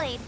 blade.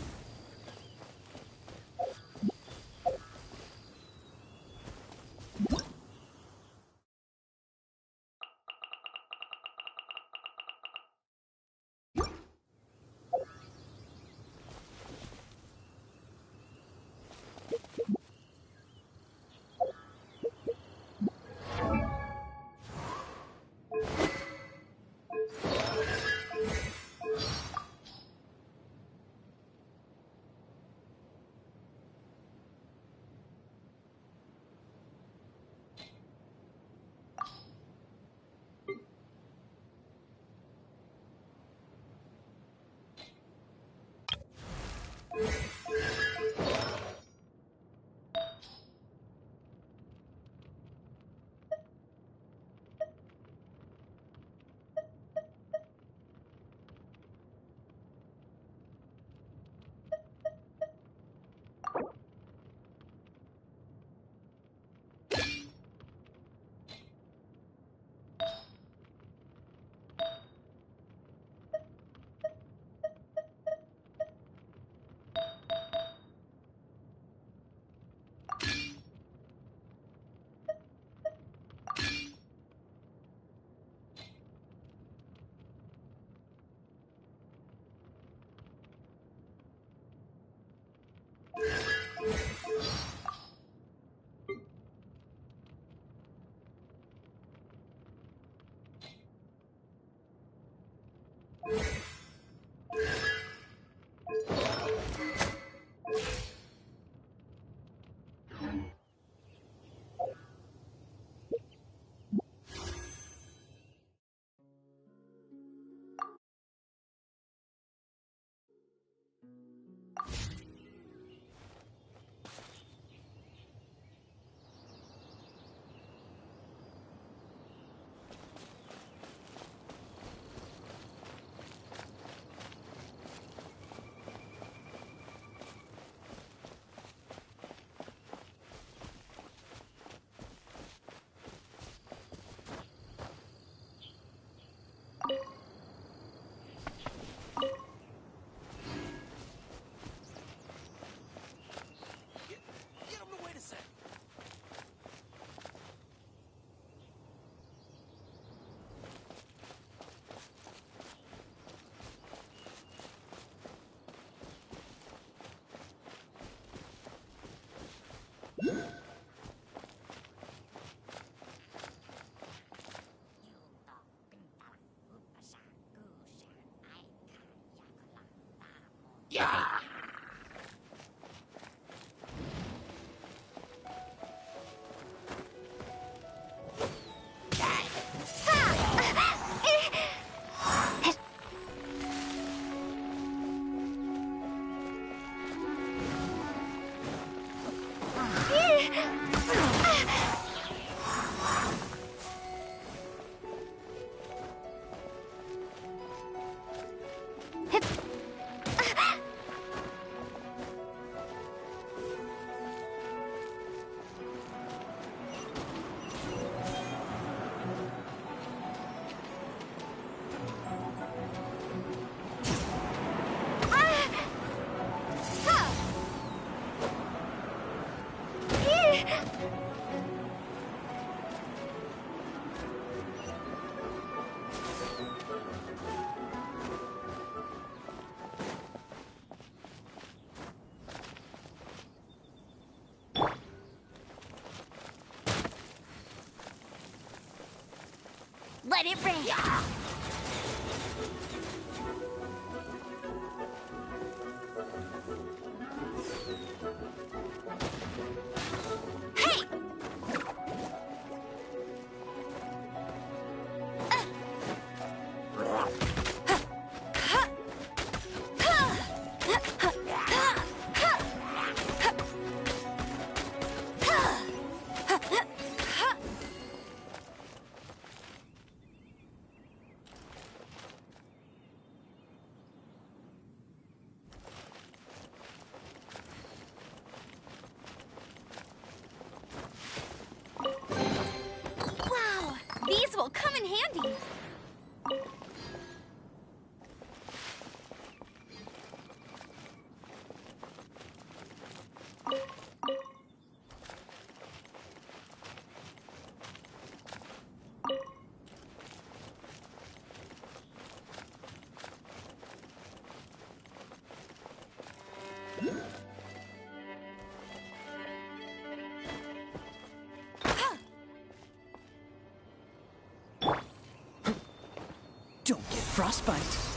Get him to wait a sec. Let it rain. Hey! These will come in handy. Frostbite.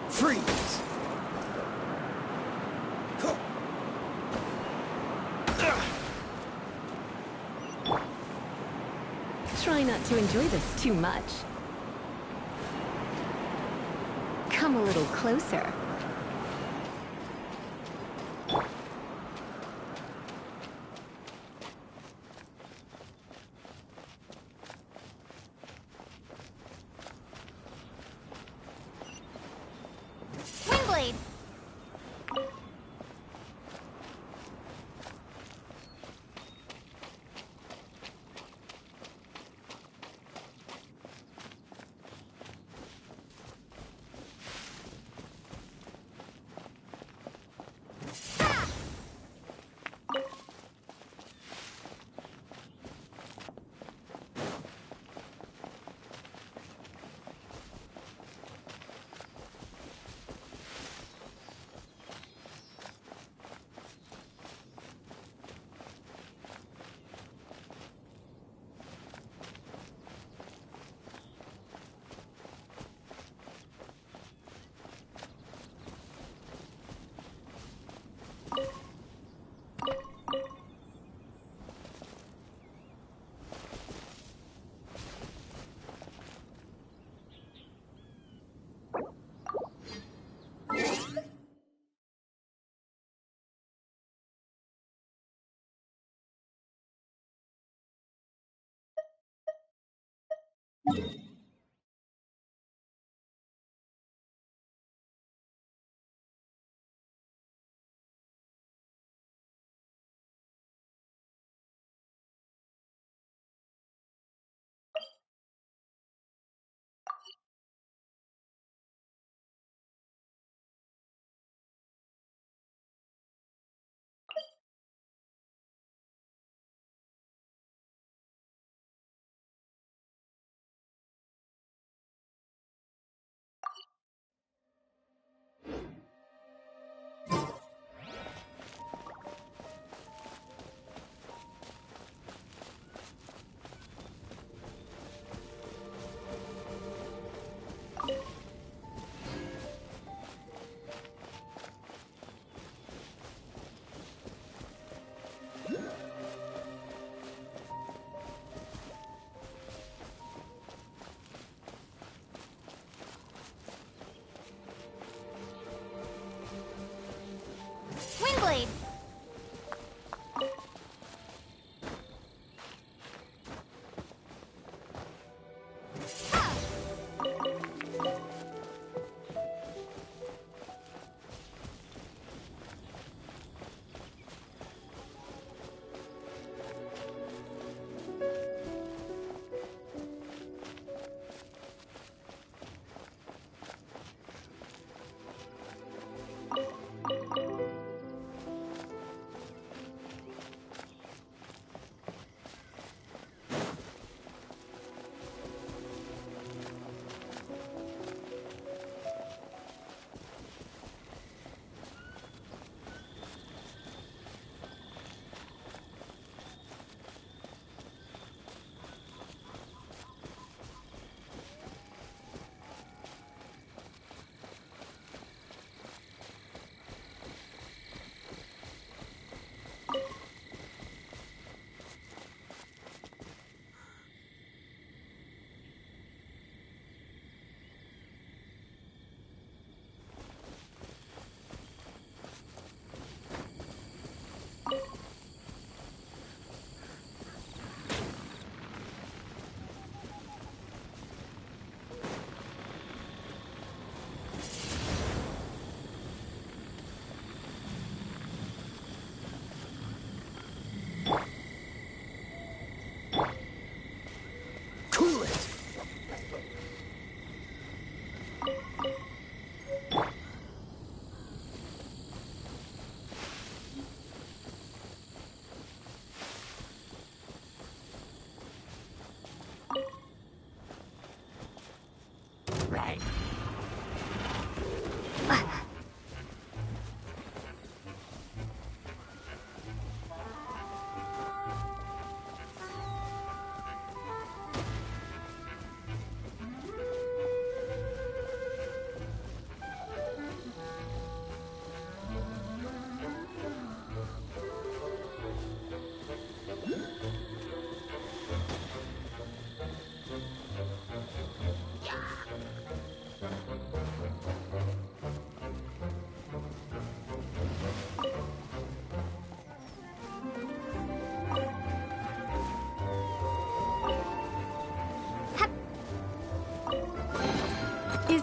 Freeze! Try not to enjoy this too much. Come a little closer. Windblade!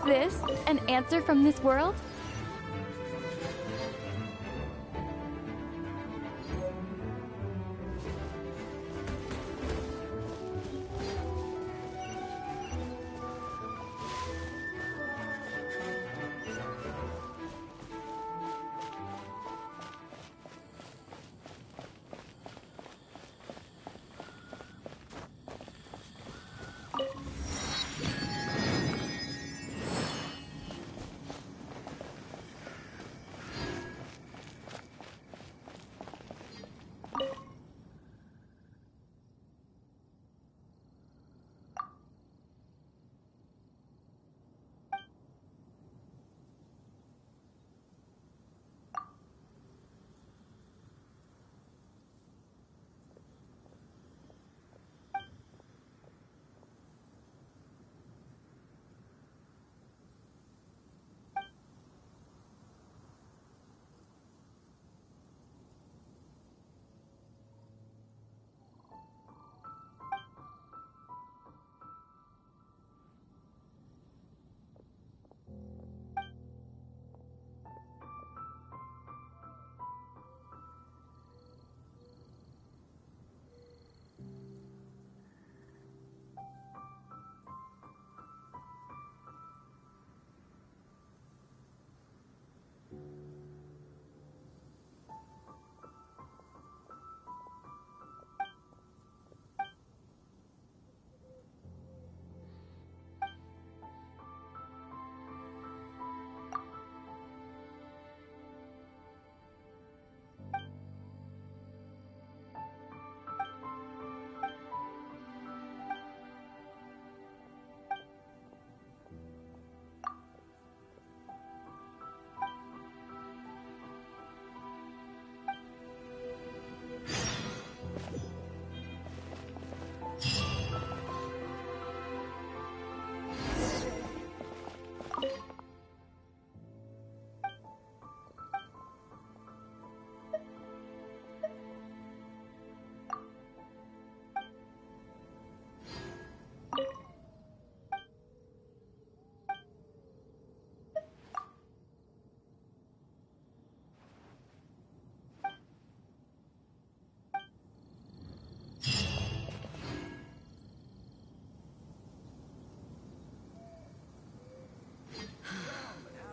this an answer from this world?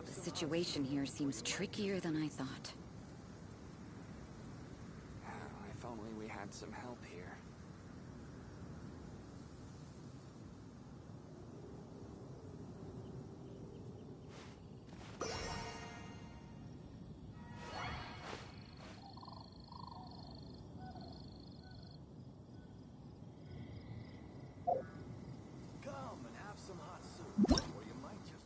The situation here seems trickier than I thought. If only we had some help here. Come and have some hot soup, or you might just...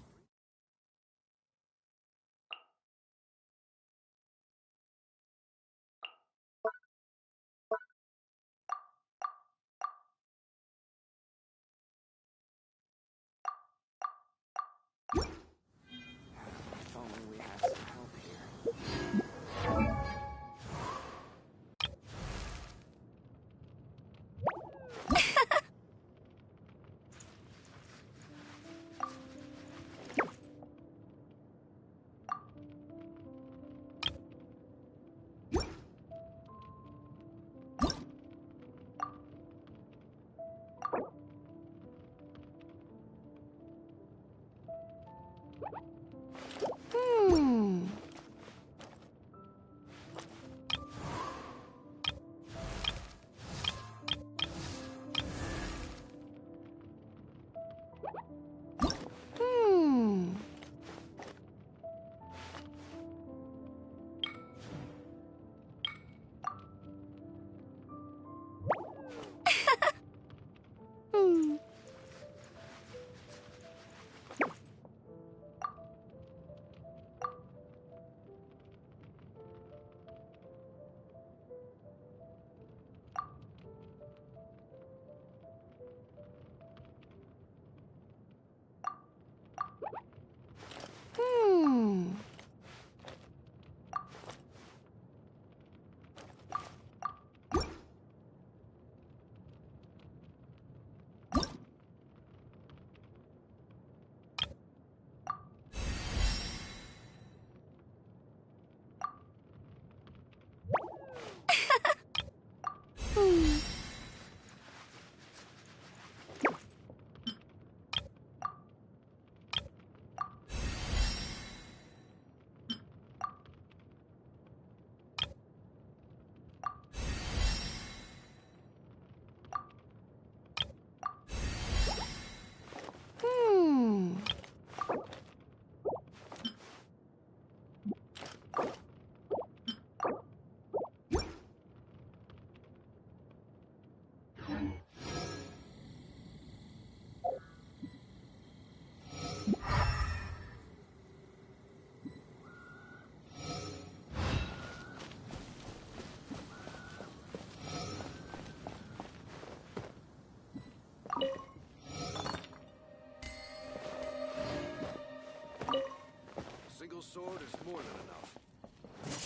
sword is more than enough.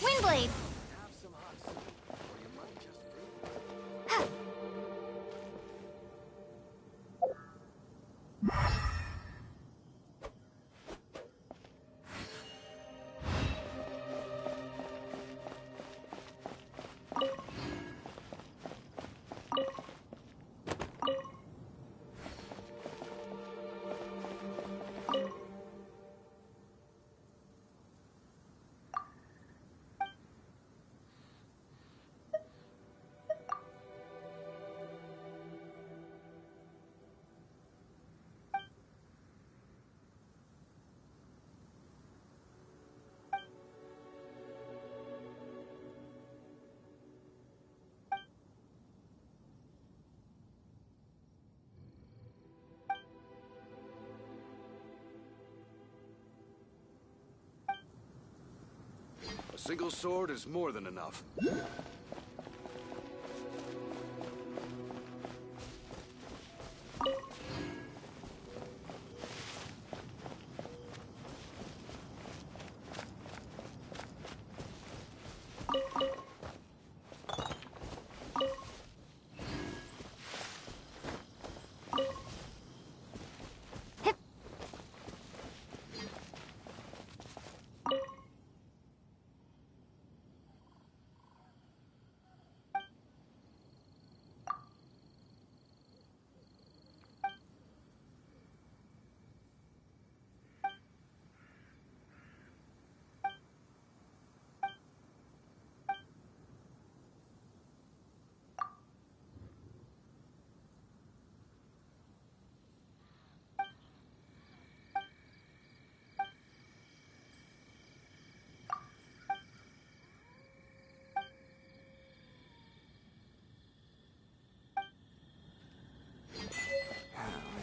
Windblade! Have some hot soup, or you might just freeze. A single sword is more than enough.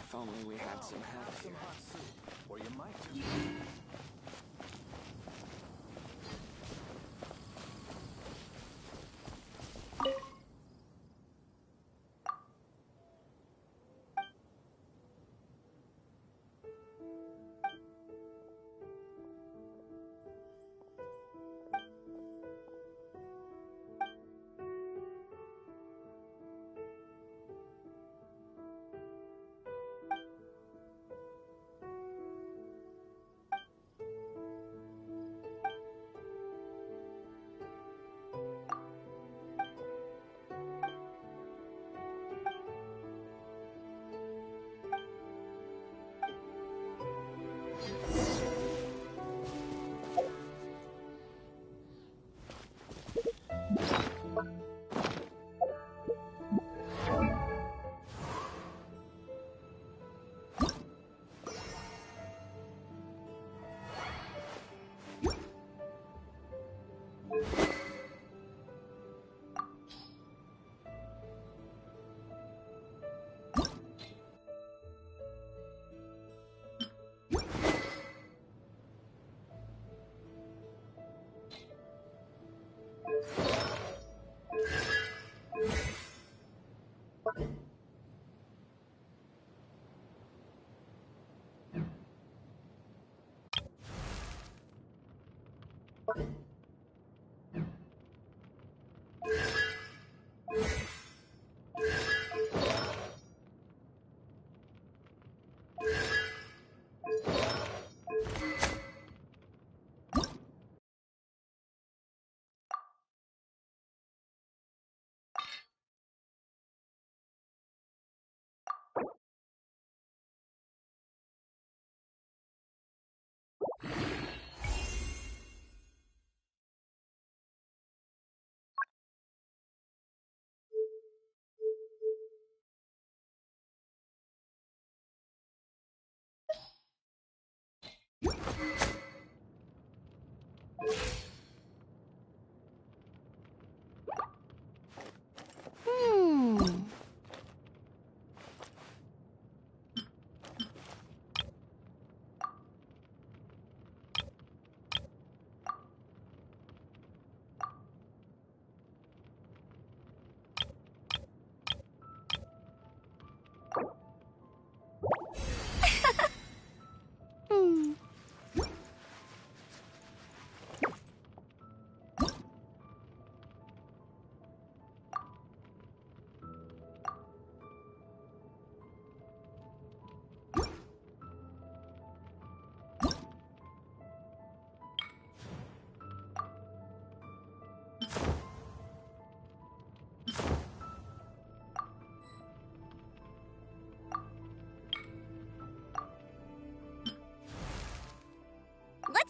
If only we had some help Have some here. hot soup, or you might just freeze.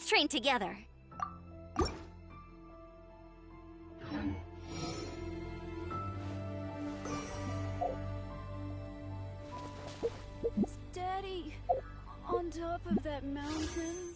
Let's train together. Steady! On top of that mountain.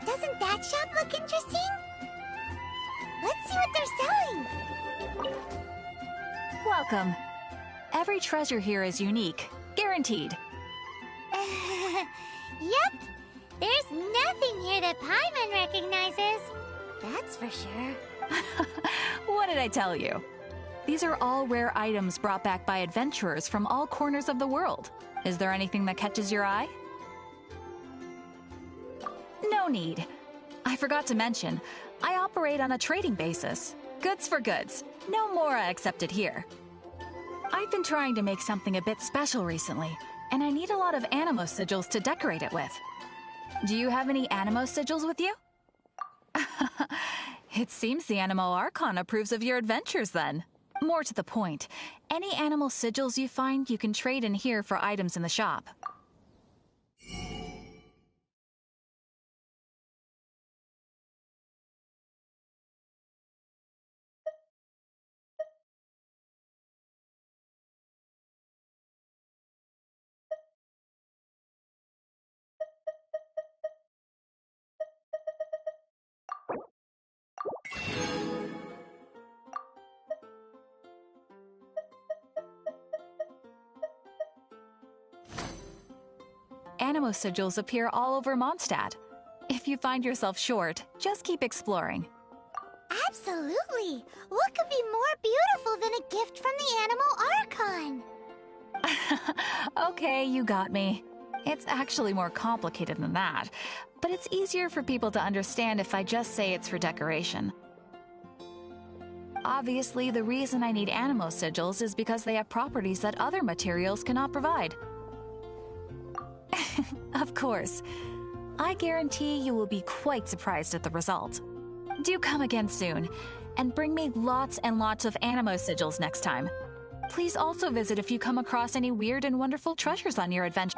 Doesn't that shop look interesting? Let's see what they're selling. Welcome. Every treasure here is unique, guaranteed. Yep. There's nothing here that Paimon recognizes. That's for sure. What did I tell you? These are all rare items brought back by adventurers from all corners of the world. Is there anything that catches your eye? No need. I forgot to mention, I operate on a trading basis. Goods for goods. No Mora accepted here. I've been trying to make something a bit special recently, and I need a lot of animo sigils to decorate it with. Do you have any animo sigils with you? It seems the Animo Archon approves of your adventures then. More to the point, any animal sigils you find you can trade in here for items in the shop. Animo sigils appear all over Mondstadt. If you find yourself short, just keep exploring. Absolutely. What could be more beautiful than a gift from the Animal Archon? Okay, you got me. It's actually more complicated than that, but it's easier for people to understand if I just say it's for decoration. Obviously, the reason I need animo sigils is because they have properties that other materials cannot provide. Of course. I guarantee you will be quite surprised at the result. Do come again soon, and bring me lots and lots of animo sigils next time. Please also visit if you come across any weird and wonderful treasures on your adventure.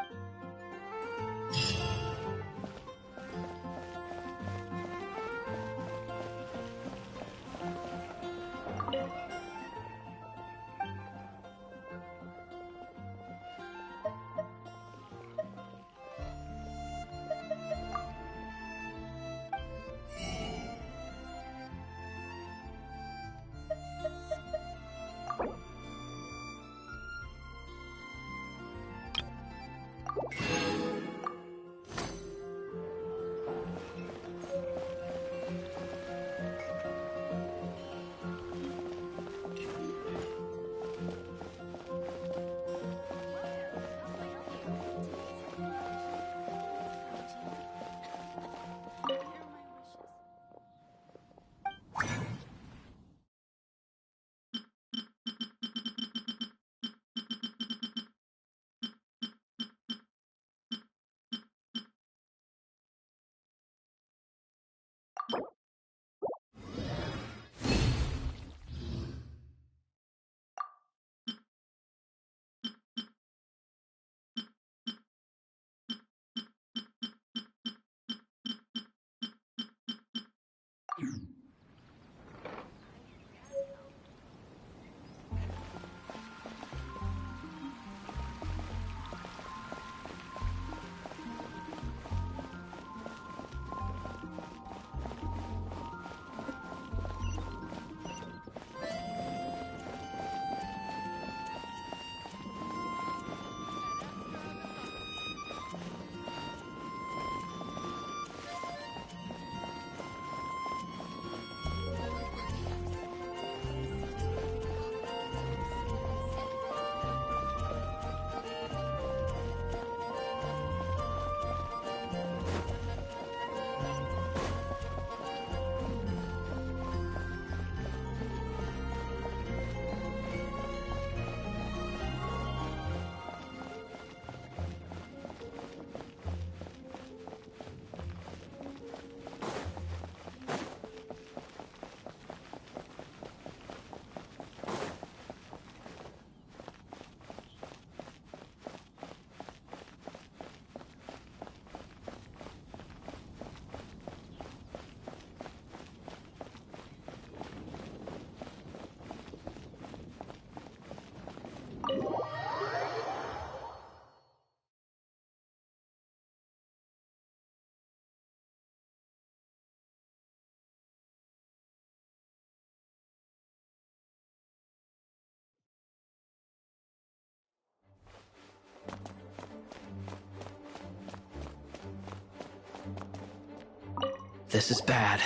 This is bad.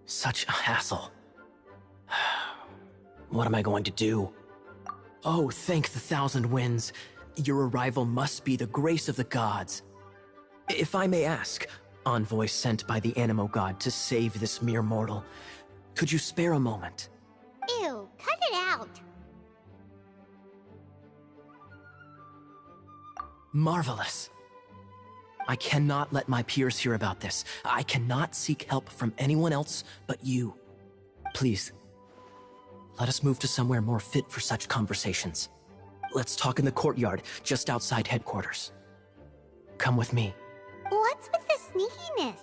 Such a hassle. What am I going to do? Oh, thank the thousand winds. Your arrival must be the grace of the gods. If I may ask, envoy sent by the Animo god to save this mere mortal, could you spare a moment? Ew, cut it out. Marvelous. I cannot let my peers hear about this. I cannot seek help from anyone else but you. Please, let us move to somewhere more fit for such conversations. Let's talk in the courtyard, just outside headquarters. Come with me. What's with the sneakiness?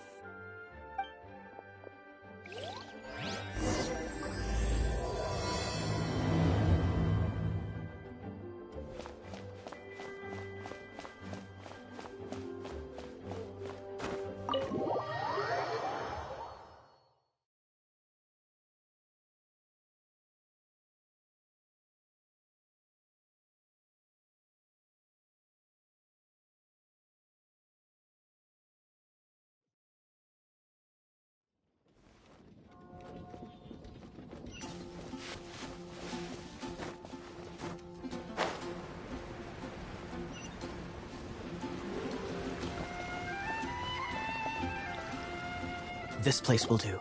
This place will do.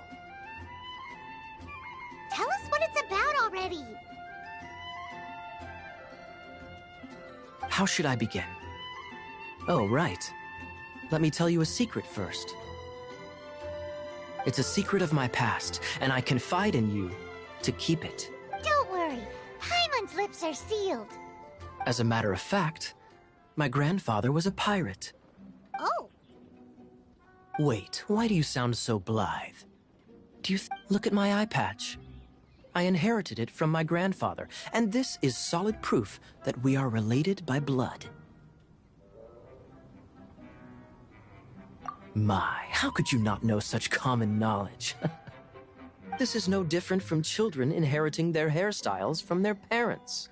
Tell us what it's about already. How should I begin? Oh, right. Let me tell you a secret first. It's a secret of my past, and I confide in you to keep it. Don't worry, Paimon's lips are sealed. As a matter of fact, my grandfather was a pirate. Oh. Wait, why do you sound so blithe? Do you look at my eye patch? I inherited it from my grandfather, and this is solid proof that we are related by blood. My, how could you not know such common knowledge? This is no different from children inheriting their hairstyles from their parents.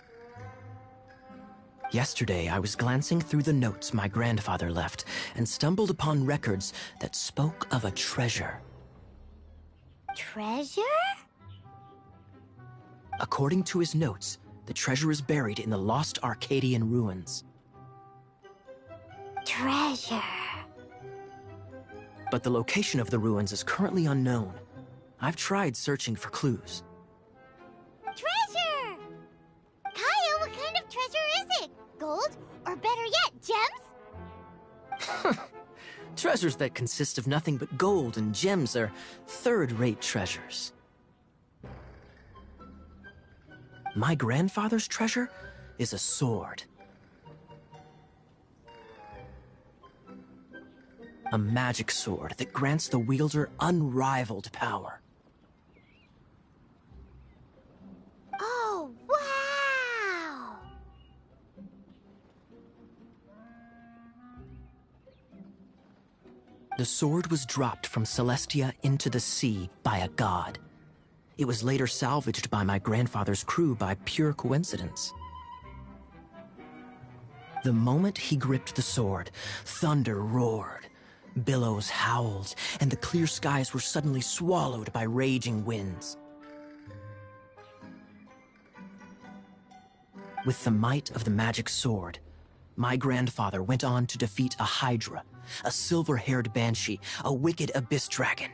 Yesterday, I was glancing through the notes my grandfather left and stumbled upon records that spoke of a treasure. Treasure? According to his notes, the treasure is buried in the lost Arcadian ruins. Treasure. But the location of the ruins is currently unknown. I've tried searching for clues. Treasure! Kaya, what kind of treasure is it? Gold? Or better yet, gems? Treasures that consist of nothing but gold and gems are third-rate treasures. My grandfather's treasure is a sword. A magic sword that grants the wielder unrivaled power. Oh, wow! The sword was dropped from Celestia into the sea by a god. It was later salvaged by my grandfather's crew by pure coincidence. The moment he gripped the sword, thunder roared, billows howled, and the clear skies were suddenly swallowed by raging winds. With the might of the magic sword, my grandfather went on to defeat a Hydra, a silver-haired banshee, a wicked abyss dragon.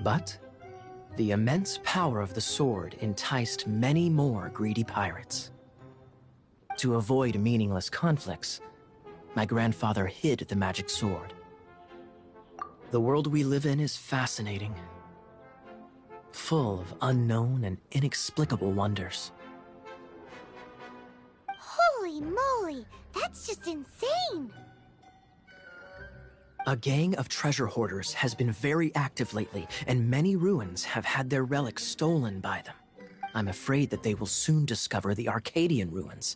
But the immense power of the sword enticed many more greedy pirates. To avoid meaningless conflicts, my grandfather hid the magic sword. The world we live in is fascinating, full of unknown and inexplicable wonders. Holy moly, that's just insane! A gang of treasure hoarders has been very active lately, and many ruins have had their relics stolen by them. I'm afraid that they will soon discover the Arcadian ruins,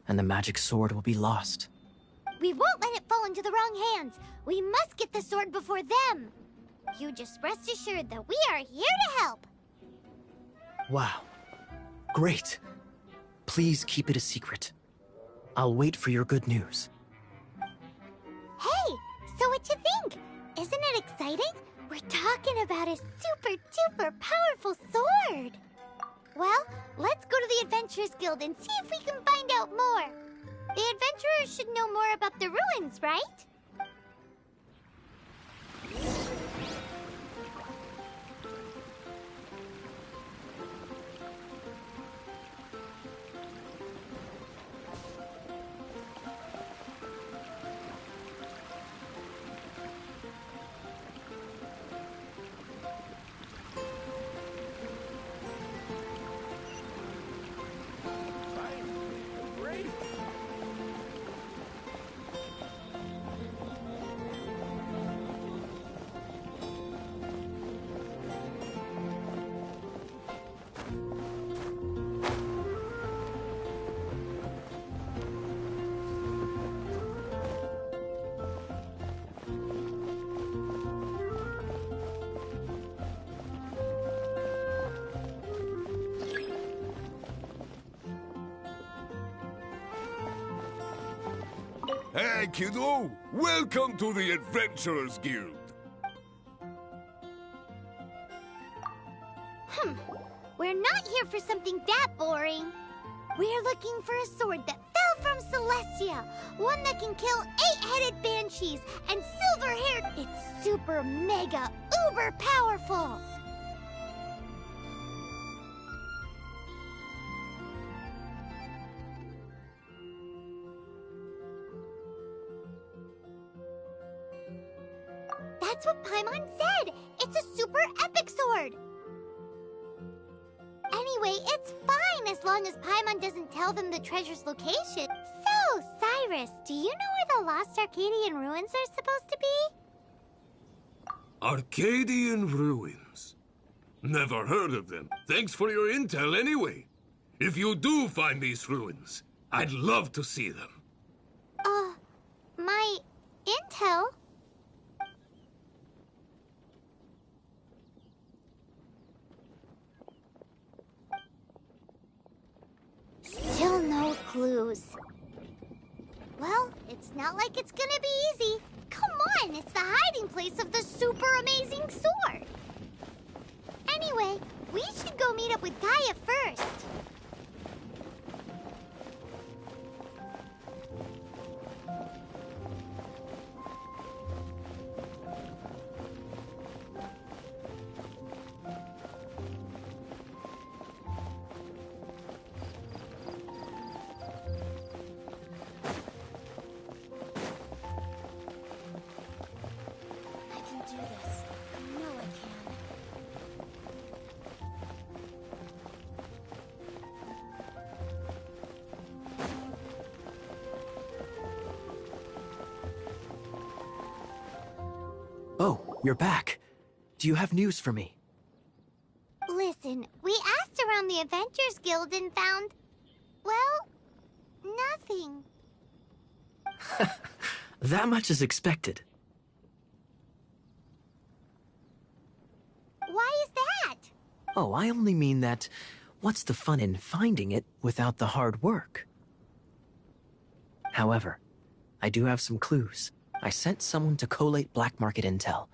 and the magic sword will be lost. We won't let it fall into the wrong hands. We must get the sword before them. You just rest assured that we are here to help. Wow. Great. Please keep it a secret. I'll wait for your good news. Hey, exciting? We're talking about a super duper powerful sword! Well, let's go to the Adventurers Guild and see if we can find out more. The adventurers should know more about the ruins, right? Hey, kiddo! Welcome to the Adventurers Guild! We're not here for something that boring. We're looking for a sword that fell from Celestia. One that can kill 8-headed banshees and silver-haired... It's super mega uber powerful! That's what Paimon said! It's a super epic sword! Anyway, it's fine as long as Paimon doesn't tell them the treasure's location. So, Cyrus, do you know where the lost Arcadian ruins are supposed to be? Arcadian ruins? Never heard of them. Thanks for your intel anyway. If you do find these ruins, I'd love to see them. My intel? Still no clues. Well, it's not like it's gonna be easy. Come on, it's the hiding place of the super amazing sword. Anyway, we should go meet up with Gaia first. Oh, you're back. Do you have news for me? Listen, we asked around the Adventurers Guild and found... well, nothing. That much is expected. Why is that? Oh, I only mean that what's the fun in finding it without the hard work? However, I do have some clues. I sent someone to collate black market intel.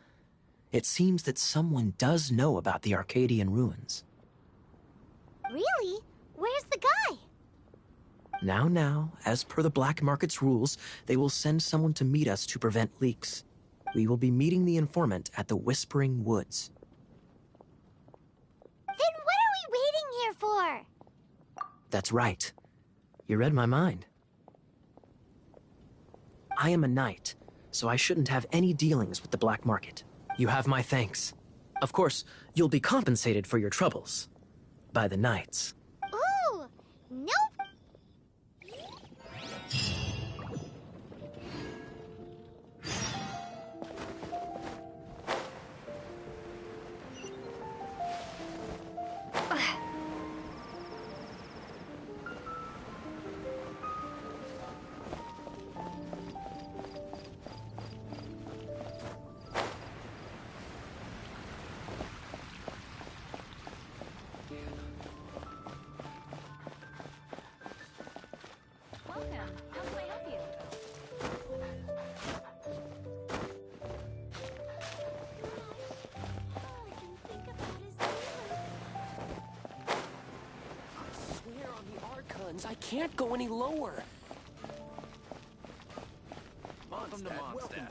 It seems that someone does know about the Arcadian ruins. Really? Where's the guy? Now, as per the black market's rules, they will send someone to meet us to prevent leaks. We will be meeting the informant at the Whispering Woods. Then what are we waiting here for? That's right. You read my mind. I am a knight, so I shouldn't have any dealings with the black market. You have my thanks. Of course, you'll be compensated for your troubles. By the knights. Ooh! Nope! ruins. I can't go any lower. Mondstadt, welcome.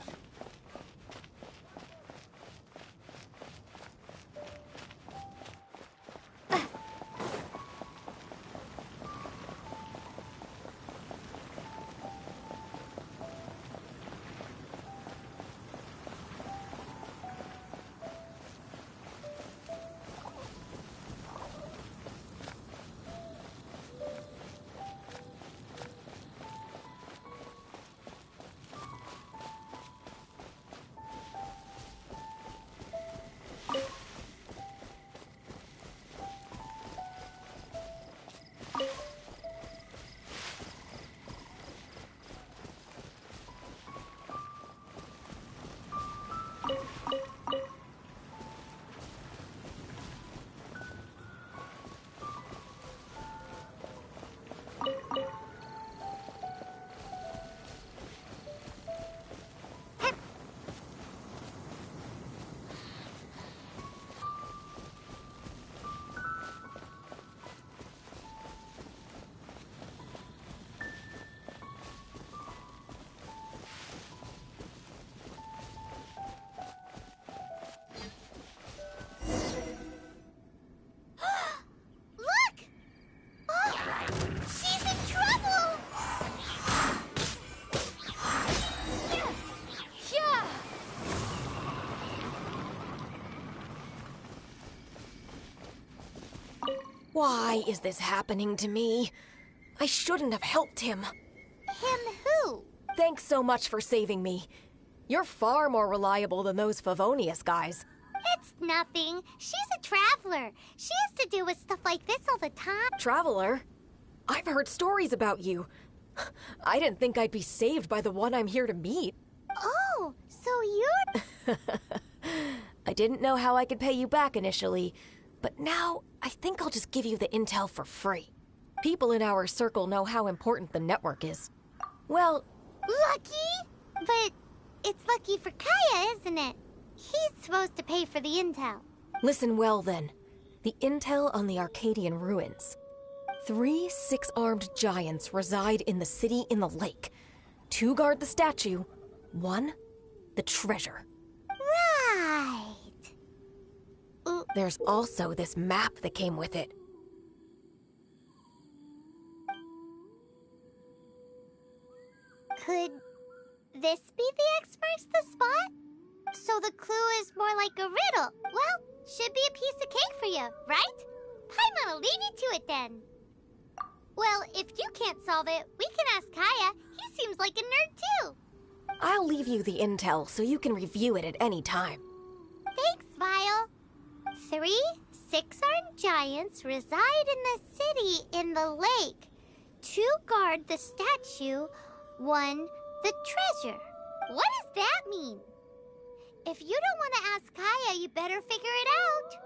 Look! Oh, she's in trouble! Yeah! Why is this happening to me? I shouldn't have helped him. Him who? Thanks so much for saving me. You're far more reliable than those Favonius guys. It's nothing. She's a traveler. She has to deal with stuff like this all the time. Traveler? I've heard stories about you. I didn't think I'd be saved by the one I'm here to meet. Oh, so you're... I didn't know how I could pay you back initially, but now I think I'll just give you the intel for free. People in our circle know how important the network is. Well... Lucky? But it's lucky for Kaya, isn't it? He's supposed to pay for the intel. Listen well, then. The intel on the Arcadian ruins. 3 6-armed giants reside in the city in the lake. 2 guard the statue, 1 the treasure. Right. There's also this map that came with it. Could this be the X marks the spot? So the clue is more like a riddle. Well, should be a piece of cake for you, right? Paimon'll leave you to it then. Well, if you can't solve it, we can ask Kaya. He seems like a nerd too. I'll leave you the intel so you can review it at any time. Thanks, Vile. 3 6-armed giants reside in the city in the lake. 2 guard the statue, 1 the treasure. What does that mean? If you don't want to ask Kaya, you better figure it out.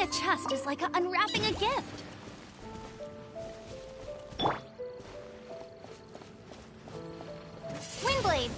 Opening a chest is like unwrapping a gift. Windblade.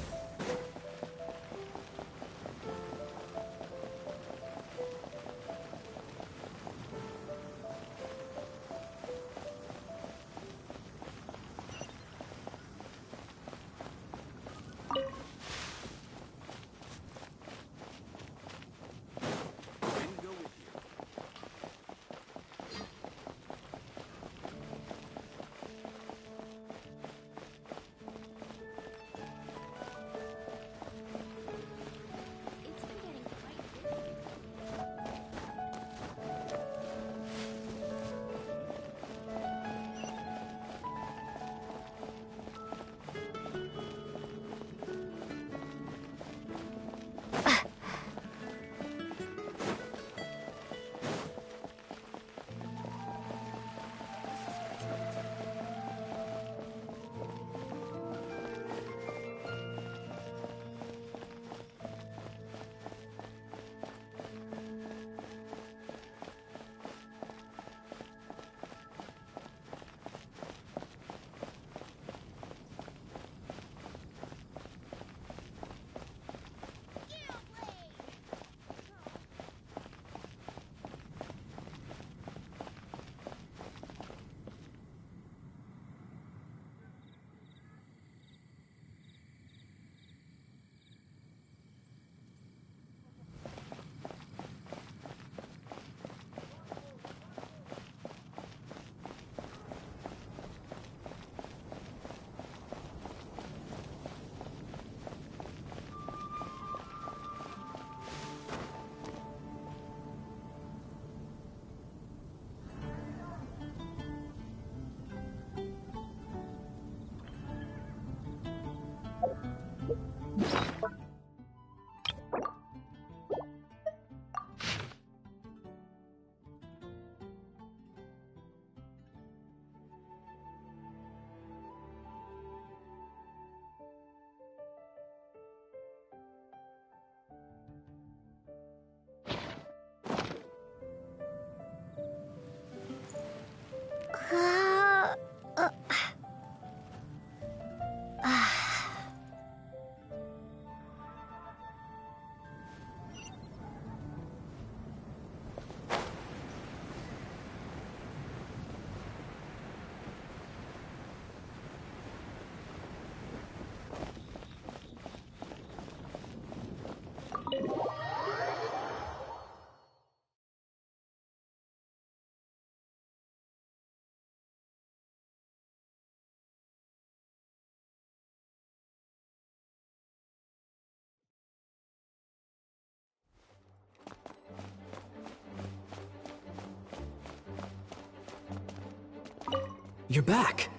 You're back.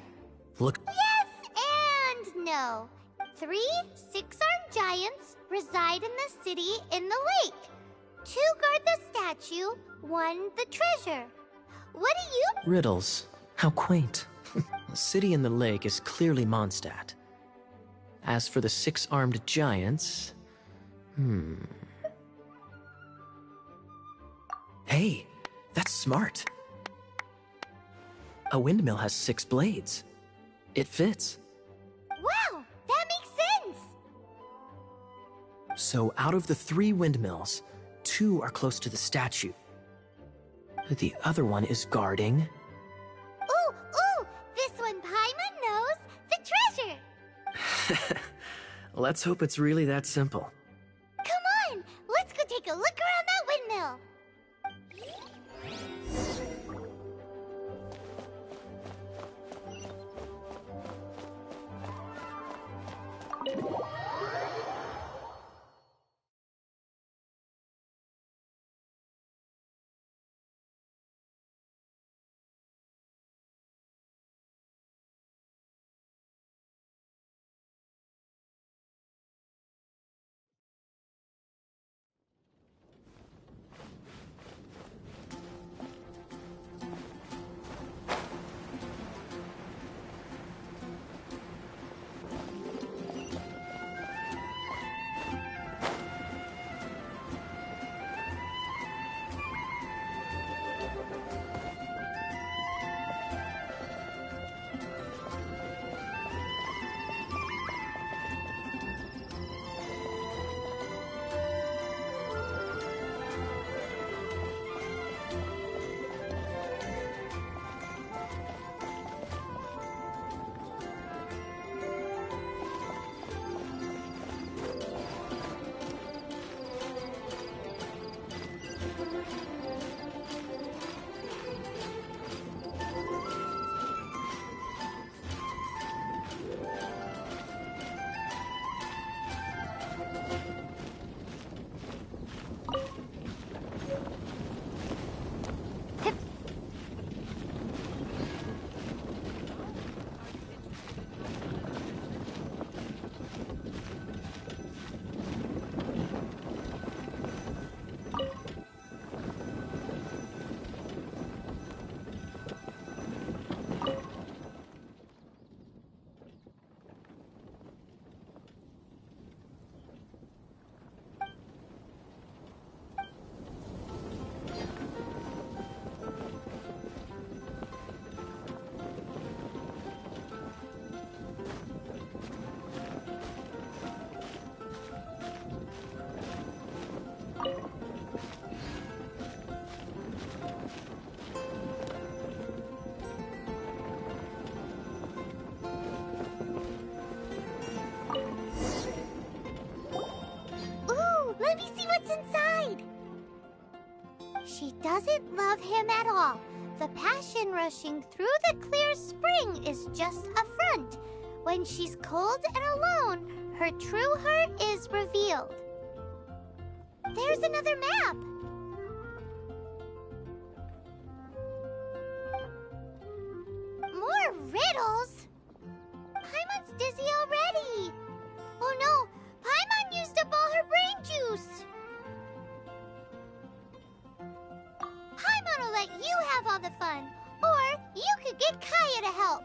Look. Yes and no. 3 six-armed giants reside in the city in the lake. 2 guard the statue, 1 the treasure. What do you... Riddles. How quaint. The city in the lake is clearly Mondstadt. As for the 6-armed giants... Hey, that's smart. A windmill has 6 blades. It fits. Wow, that makes sense! So out of the 3 windmills, 2 are close to the statue. The other one is guarding... Ooh, this one Paimon knows, the treasure! Let's hope it's really that simple. Come on, let's go take a look around that windmill. doesn't love him at all. The passion rushing through the clear spring is just a front. When she's cold and alone, her true heart is revealed. There's another map! More riddles? Paimon's dizzy already! Oh no! Paimon used up all her brain juice! Paimon will let you have all the fun, or you could get Kaya to help.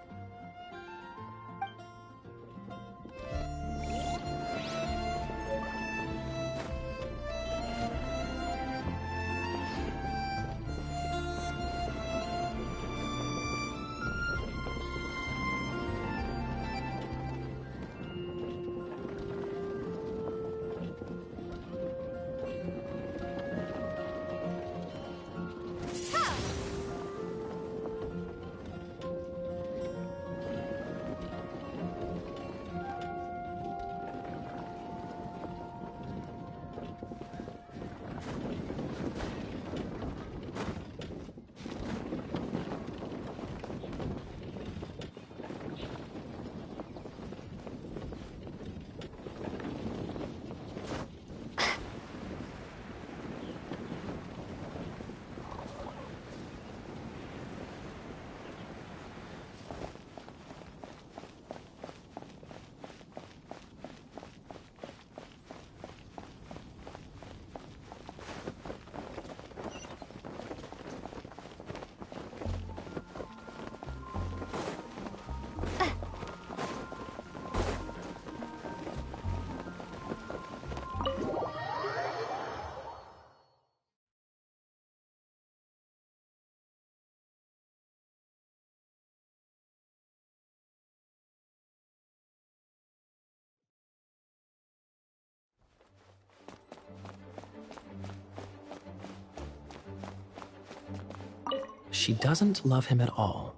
She doesn't love him at all.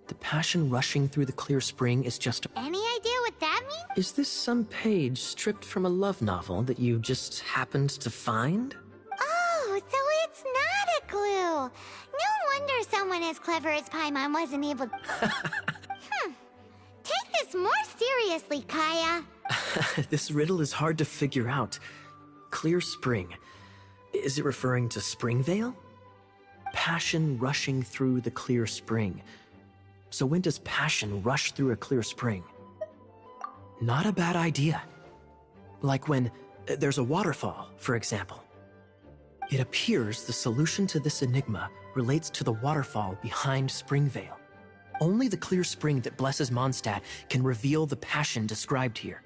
The passion rushing through the clear spring is just... Any idea what that means? Is this some page stripped from a love novel that you just happened to find? Oh, so it's not a clue. No wonder someone as clever as Paimon wasn't able... Take this more seriously, Kaya. This riddle is hard to figure out. Clear spring. Is it referring to Springvale? Passion rushing through the clear spring. So when does passion rush through a clear spring? Not a bad idea. Like when there's a waterfall, for example. It appears the solution to this enigma relates to the waterfall behind Springvale. Only the clear spring that blesses Mondstadt can reveal the passion described here.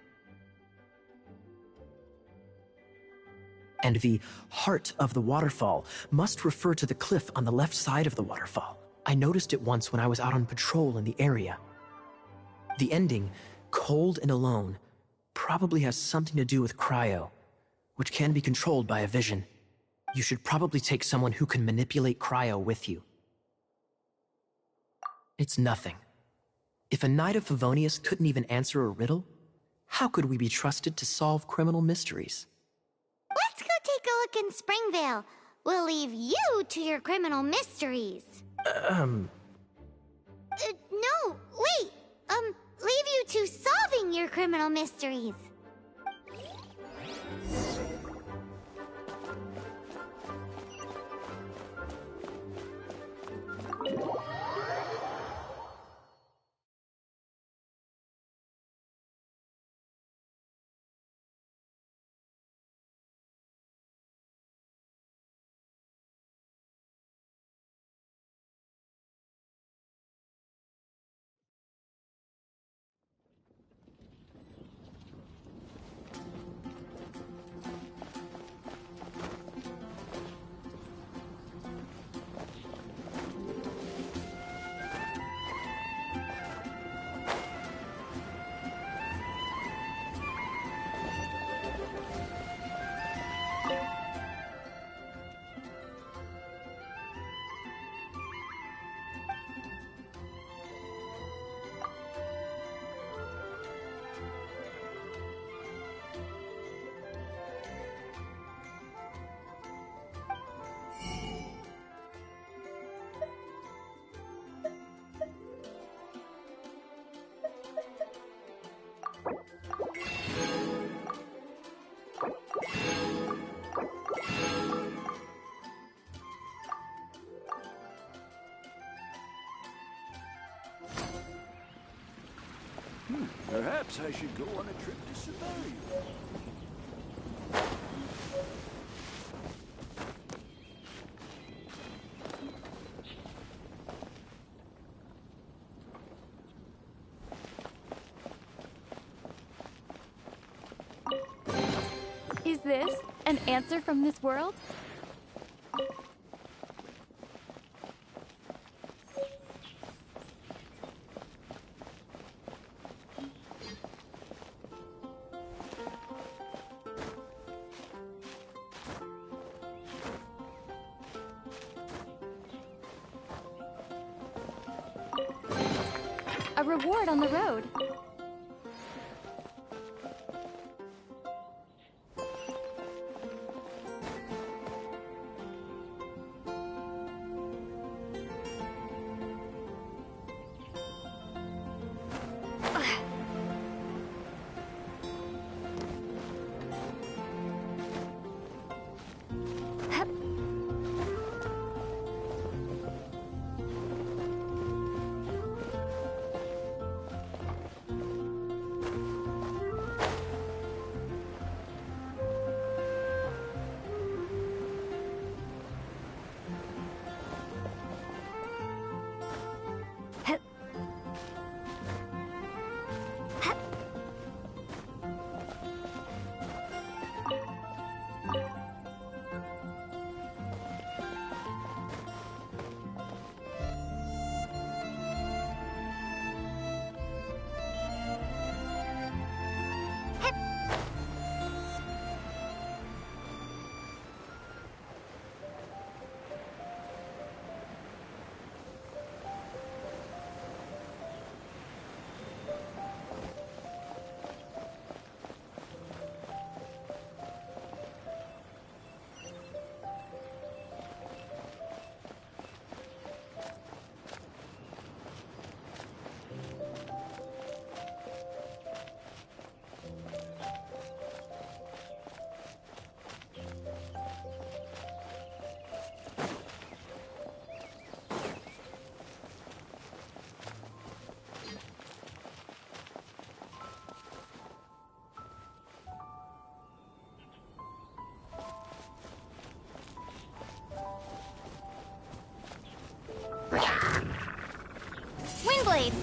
And the heart of the waterfall must refer to the cliff on the left side of the waterfall. I noticed it once when I was out on patrol in the area. The ending, cold and alone, probably has something to do with cryo, which can be controlled by a vision. You should probably take someone who can manipulate cryo with you. It's nothing. If a Knight of Favonius couldn't even answer a riddle, how could we be trusted to solve criminal mysteries? Let's go take a look in Springvale. We'll leave you to your criminal mysteries. No, wait. Leave you to solving your criminal mysteries. Perhaps I should go on a trip to Samaria. Is this an answer from this world? A reward on the road. Windblade!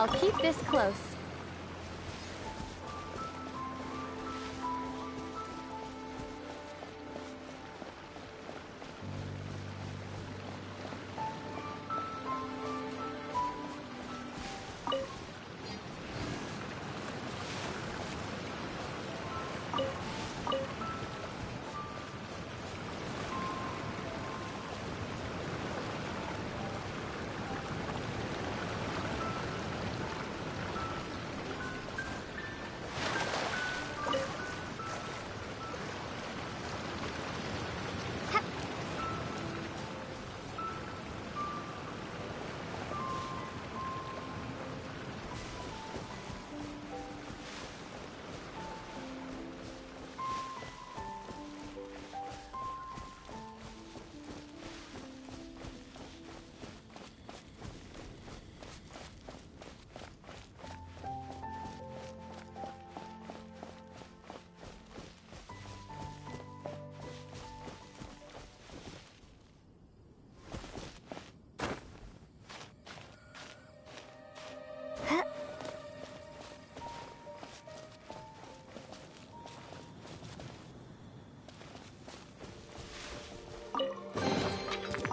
I'll keep this close.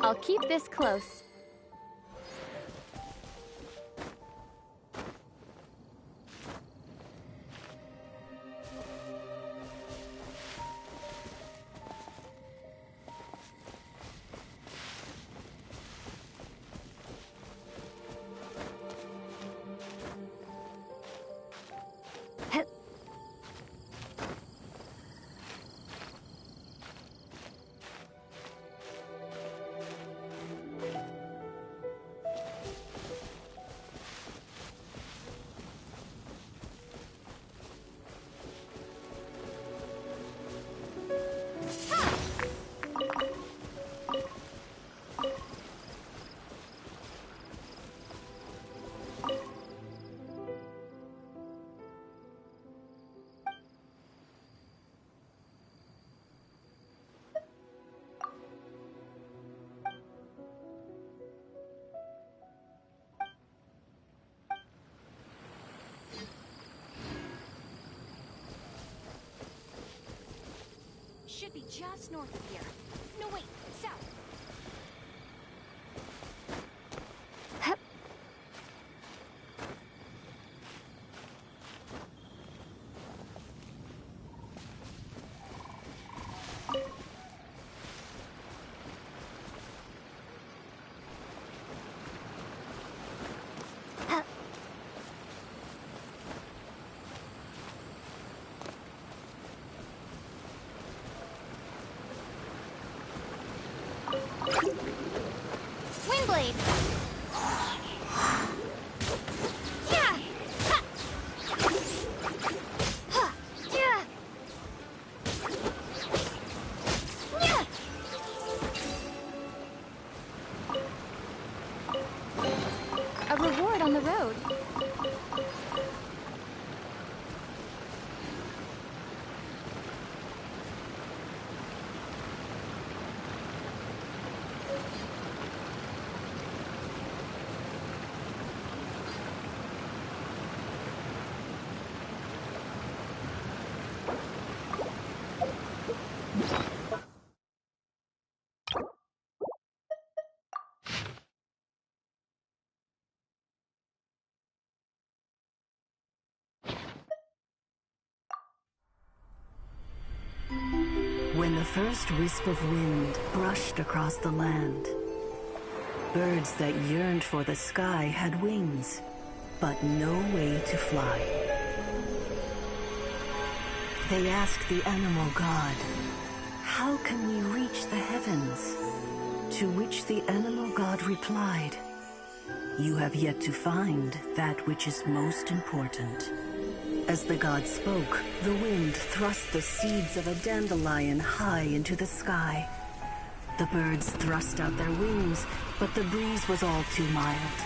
I'll keep this close. Should be just north of here. No, wait, south. Windblade! Yeah! Ha! Ha! Yeah! Yeah! A reward on the road. When the first wisp of wind brushed across the land, birds that yearned for the sky had wings, but no way to fly. They asked the animal god, "How can we reach the heavens?" To which the animal god replied, "You have yet to find that which is most important." As the god spoke, the wind thrust the seeds of a dandelion high into the sky. The birds thrust out their wings, but the breeze was all too mild,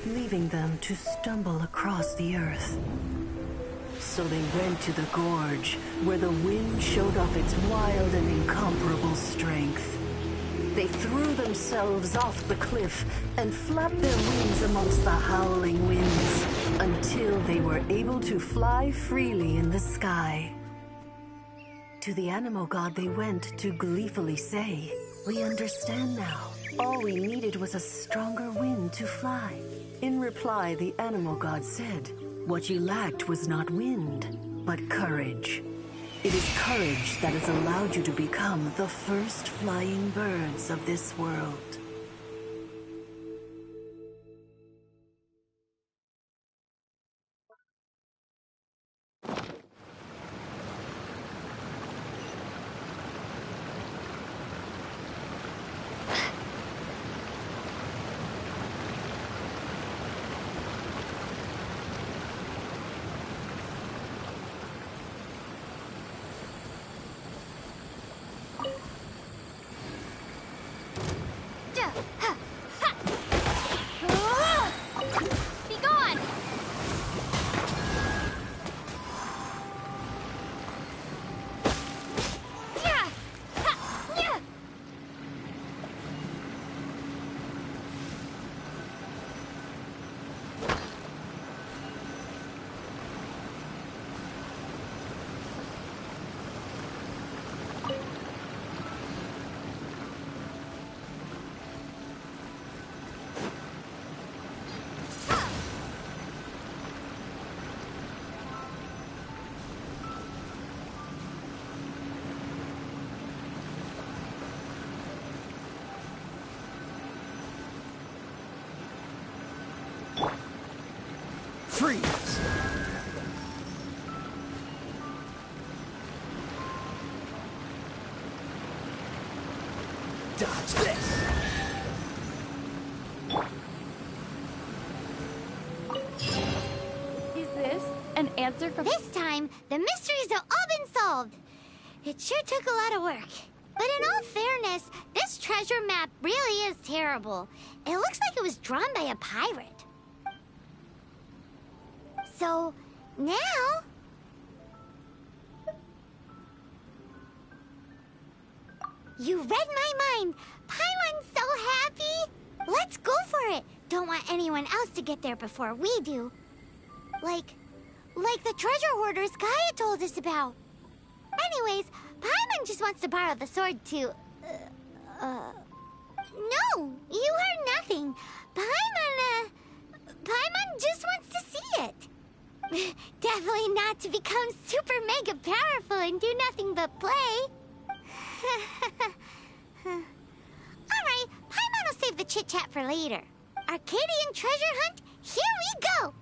leaving them to stumble across the earth. So they went to the gorge, where the wind showed off its wild and incomparable strength. They threw themselves off the cliff and flapped their wings amongst the howling winds until they were able to fly freely in the sky. To the animal god they went to gleefully say, "We understand now. All we needed was a stronger wind to fly." In reply, the animal god said, "What you lacked was not wind, but courage. It is courage that has allowed you to become the first flying birds of this world." Be gone! Yeah! Ha! Yeah! Freeze! Dodge this! Is this an answer from... This time, the mysteries have all been solved. It sure took a lot of work. But in all fairness, this treasure map really is terrible. It looks like it was drawn by a pirate. So, now... You read my mind! Paimon's so happy! Let's go for it! Don't want anyone else to get there before we do. Like the treasure hoarders Gaia told us about. Anyways, Paimon just wants to borrow the sword to... No, you heard nothing. Paimon just wants to see it. Definitely not to become super mega powerful and do nothing but play. Alright, Paimon will save the chit-chat for later. Arcadian treasure hunt, here we go!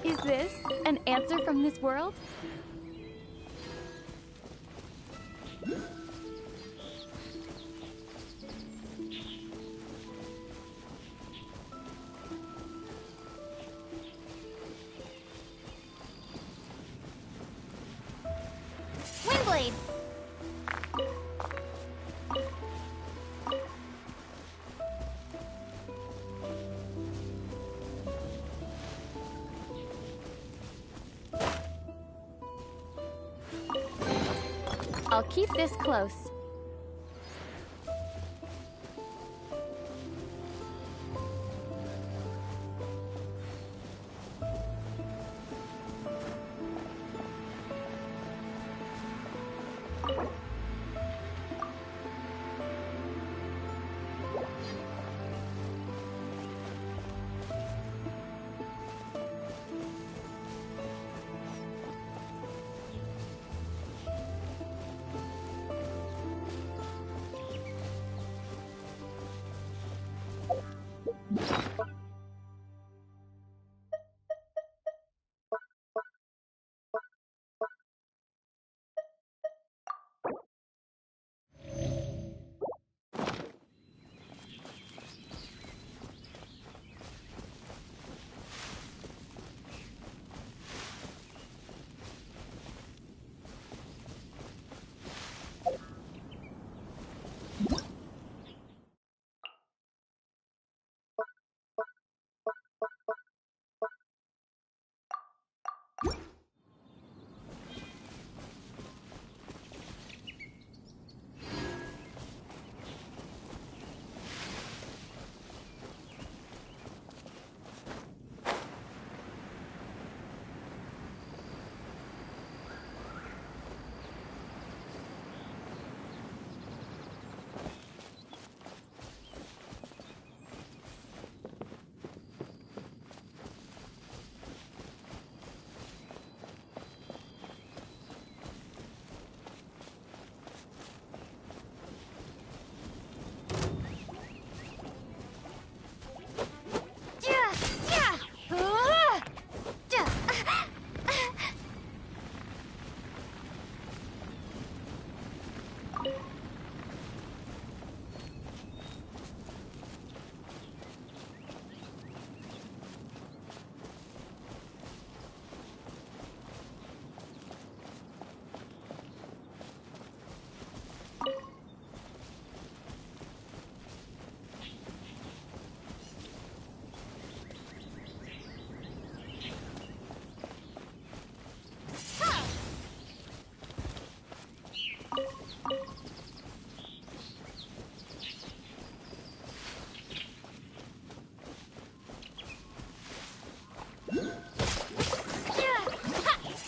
Is this an answer from this world? Windblade! I'll keep this close.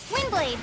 Windblade!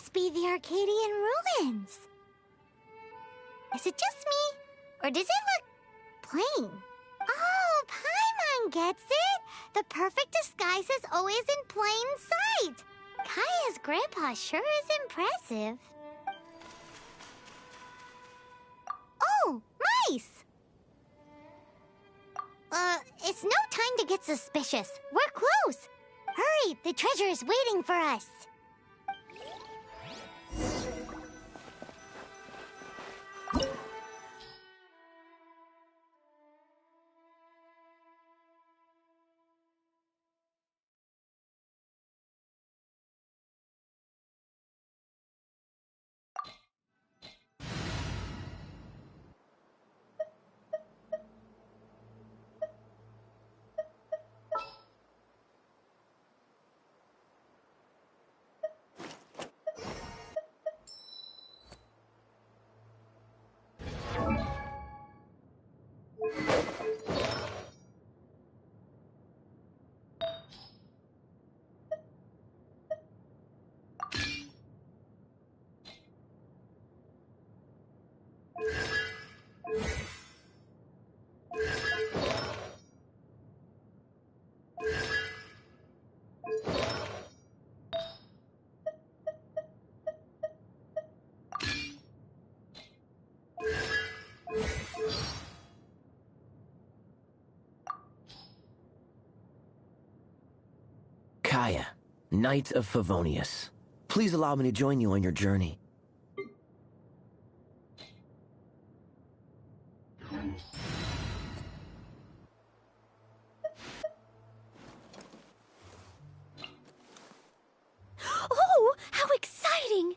must be the Arcadian ruins. Is it just me? Or does it look plain? Oh, Paimon gets it! The perfect disguise is always in plain sight! Kaya's grandpa sure is impressive. Oh, mice! It's no time to get suspicious. We're close! Hurry, the treasure is waiting for us! Kaya, Knight of Favonius. Please allow me to join you on your journey. Oh, how exciting!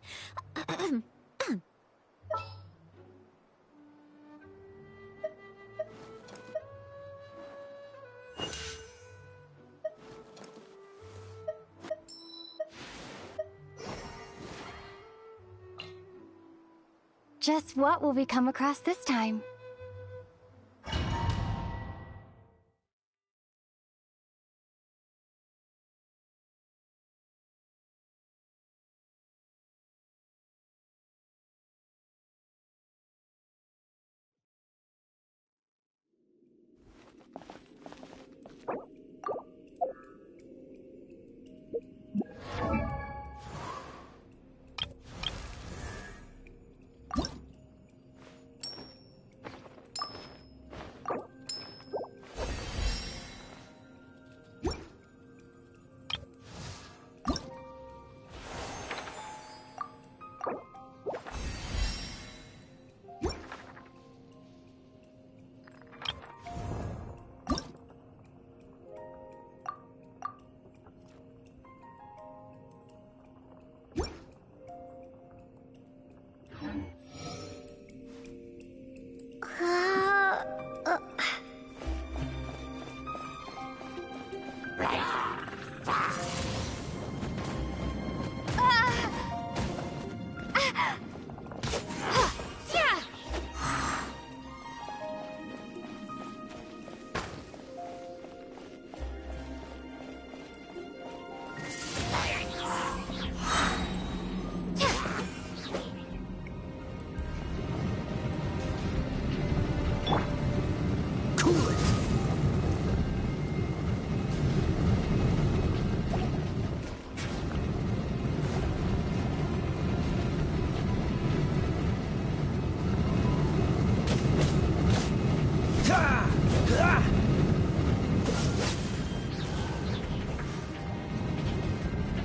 Just what will we come across this time?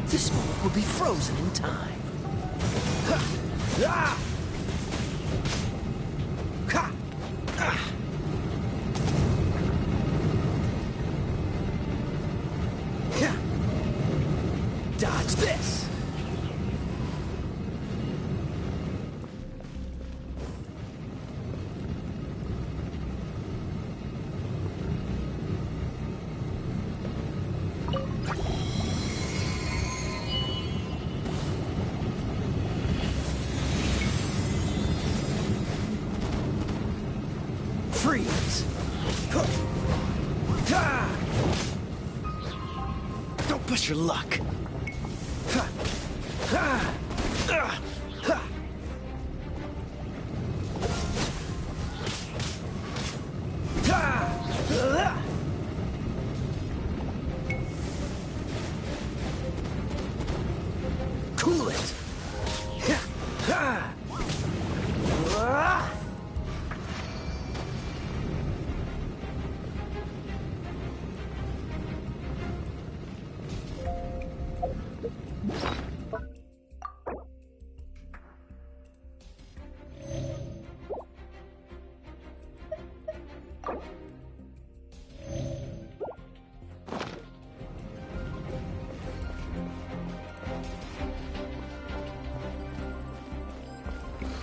This moment will be frozen in time. Dodge this! Freeze! Don't push your luck!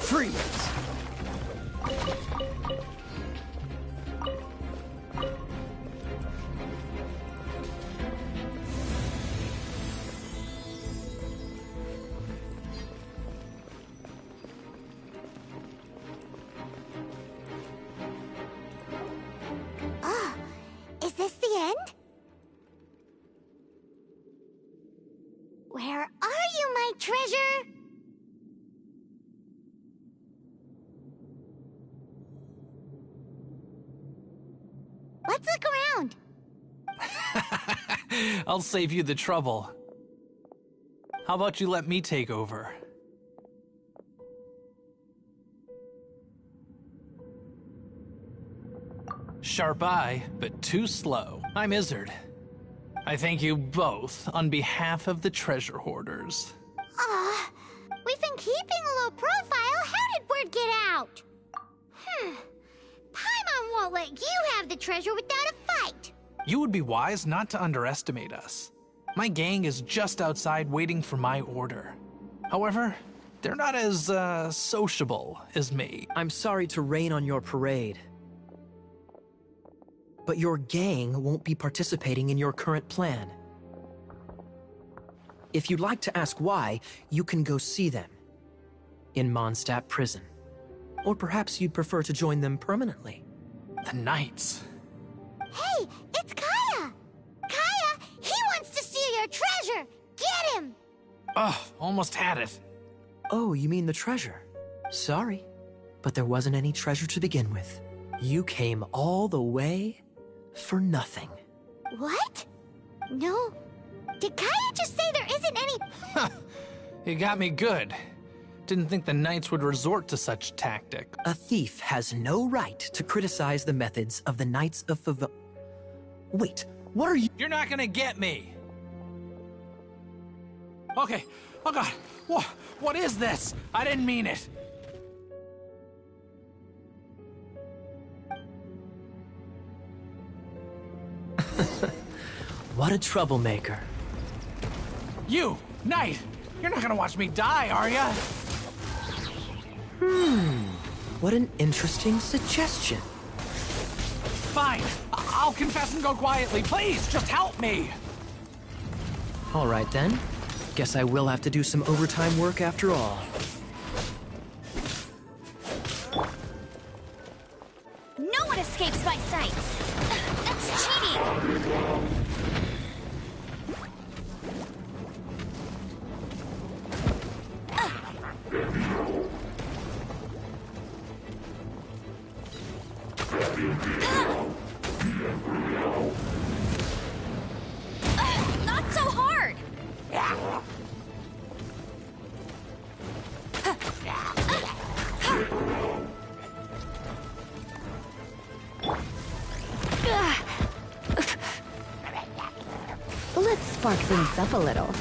Freeze! Ah, is this the end? Where are you, my treasure? Let's look around. I'll save you the trouble. How about you let me take over? Sharp eye, but too slow. I'm Izzard. I thank you both on behalf of the treasure hoarders. We've been keeping a low profile. How did word get out? Paimon won't let you have the treasure without a fight. You would be wise not to underestimate us. My gang is just outside waiting for my order. However, they're not as, sociable as me. I'm sorry to rain on your parade, but your gang won't be participating in your current plan. If you'd like to ask why, you can go see them in Mondstadt Prison. Or perhaps you'd prefer to join them permanently. The Knights. Hey, it's Kaya! Kaya, he wants to steal your treasure! Get him! Ugh, almost had it. Oh, you mean the treasure? Sorry, but there wasn't any treasure to begin with. You came all the way for nothing. What? No. Did Kaya just say there isn't any... You got me good. Didn't think the Knights would resort to such tactic. A thief has no right to criticize the methods of the Knights of Favonius. Wait, what are you— You're not gonna get me! Okay, oh god, what is this? I didn't mean it. What a troublemaker. You, Knight! You're not gonna watch me die, are ya? What an interesting suggestion. Fine, I'll confess and go quietly. Please, just help me! All right then. Guess I will have to do some overtime work after all. No one escapes my sights. That's cheating. Not so hard. Let's spark things up a little.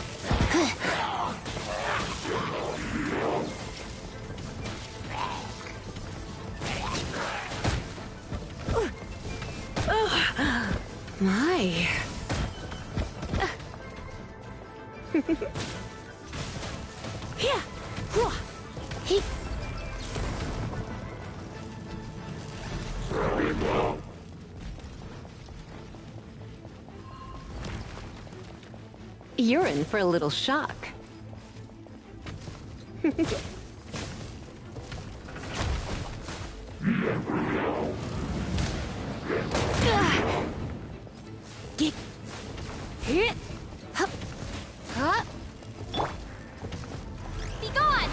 My. Here. He. You're in for a little shock. Get hit. Hup. Hup. Be gone.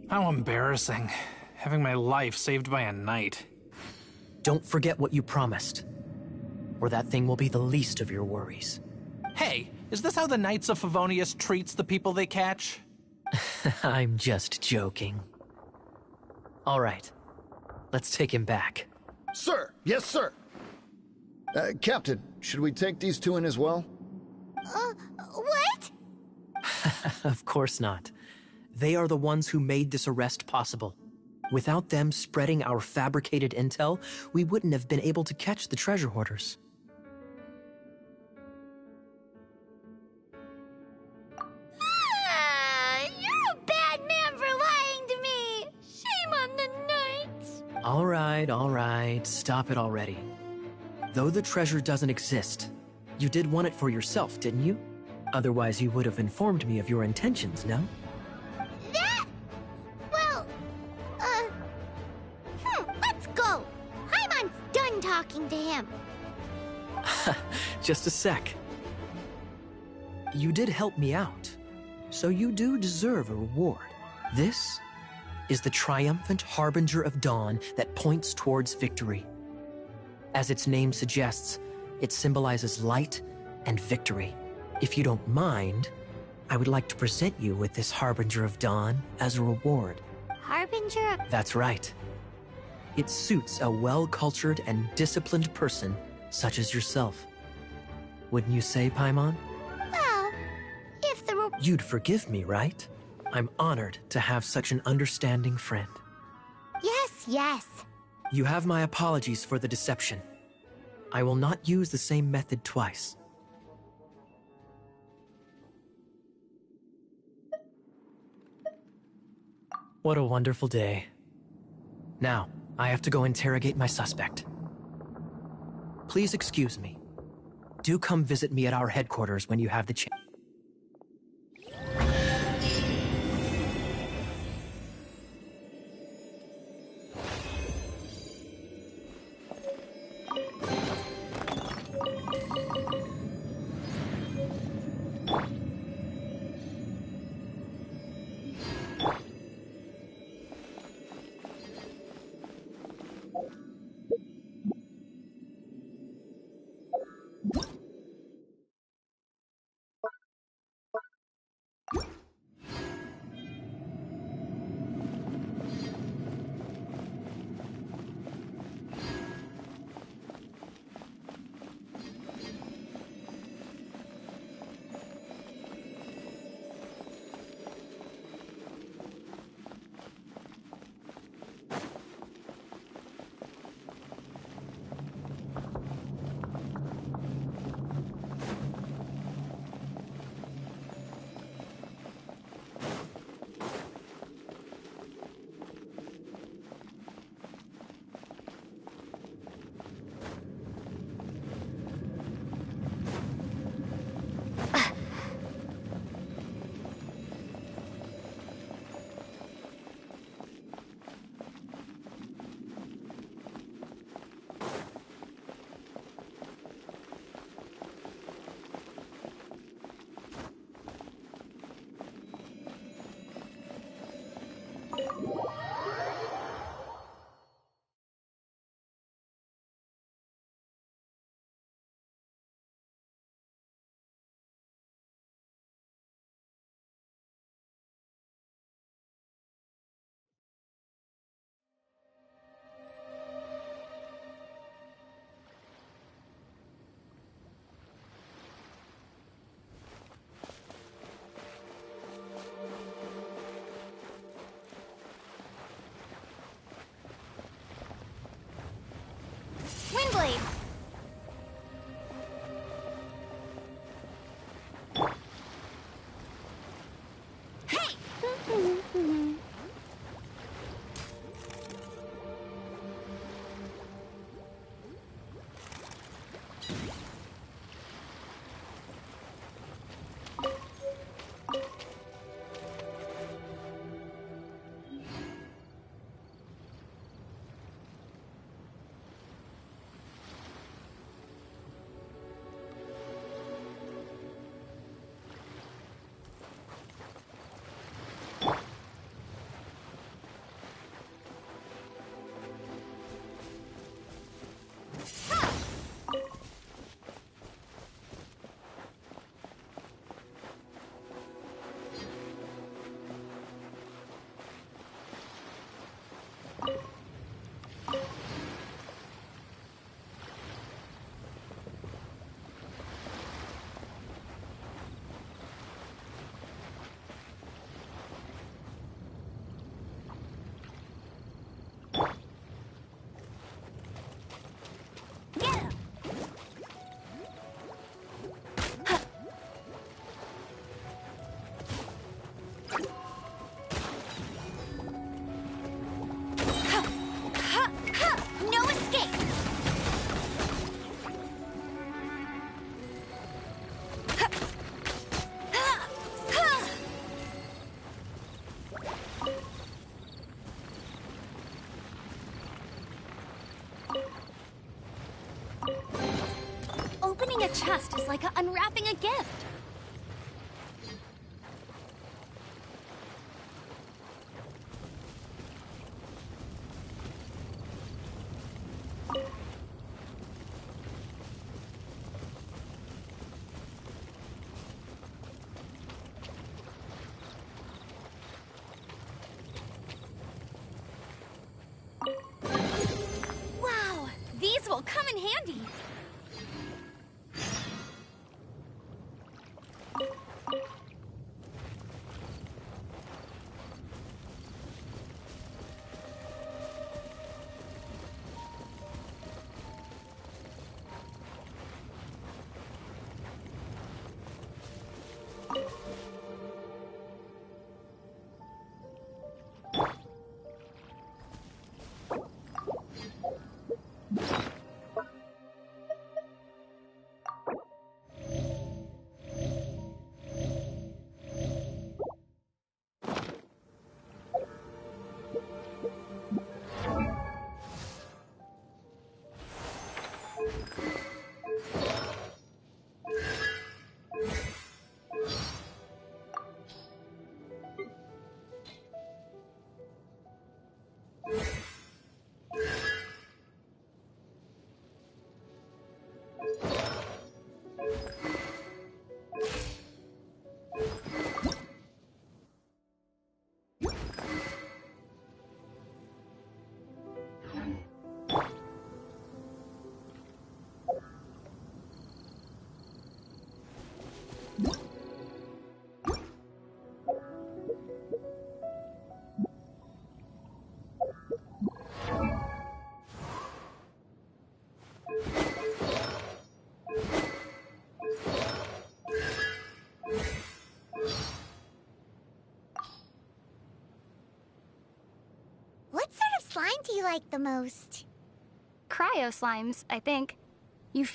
How embarrassing, having my life saved by a knight. Don't forget what you promised, or that thing will be the least of your worries. Hey, is this how the Knights of Favonius treats the people they catch? I'm just joking. All right, let's take him back. Sir! Yes, sir! Captain, should we take these two in as well? What? Of course not. They are the ones who made this arrest possible. Without them spreading our fabricated intel, we wouldn't have been able to catch the treasure hoarders. You're a bad man for lying to me! Shame on the Knights! All right, stop it already. Though the treasure doesn't exist, you did want it for yourself, didn't you? Otherwise, you would have informed me of your intentions, no? That? Well, let's go. Paimon's done talking to him. Just a sec. You did help me out, so you do deserve a reward. This is the triumphant harbinger of dawn that points towards victory. As its name suggests, it symbolizes light and victory. If you don't mind, I would like to present you with this harbinger of dawn as a reward. Harbinger of... That's right. It suits a well-cultured and disciplined person such as yourself. Wouldn't you say, Paimon? Well, if the... You'd forgive me, right? I'm honored to have such an understanding friend. Yes. You have my apologies for the deception. I will not use the same method twice. What a wonderful day. Now, I have to go interrogate my suspect. Please excuse me. Do come visit me at our headquarters when you have the chance. chest is like unwrapping a gift. Wow, these will come in handy. What sort of slime do you like the most? Cryo slimes, I think. You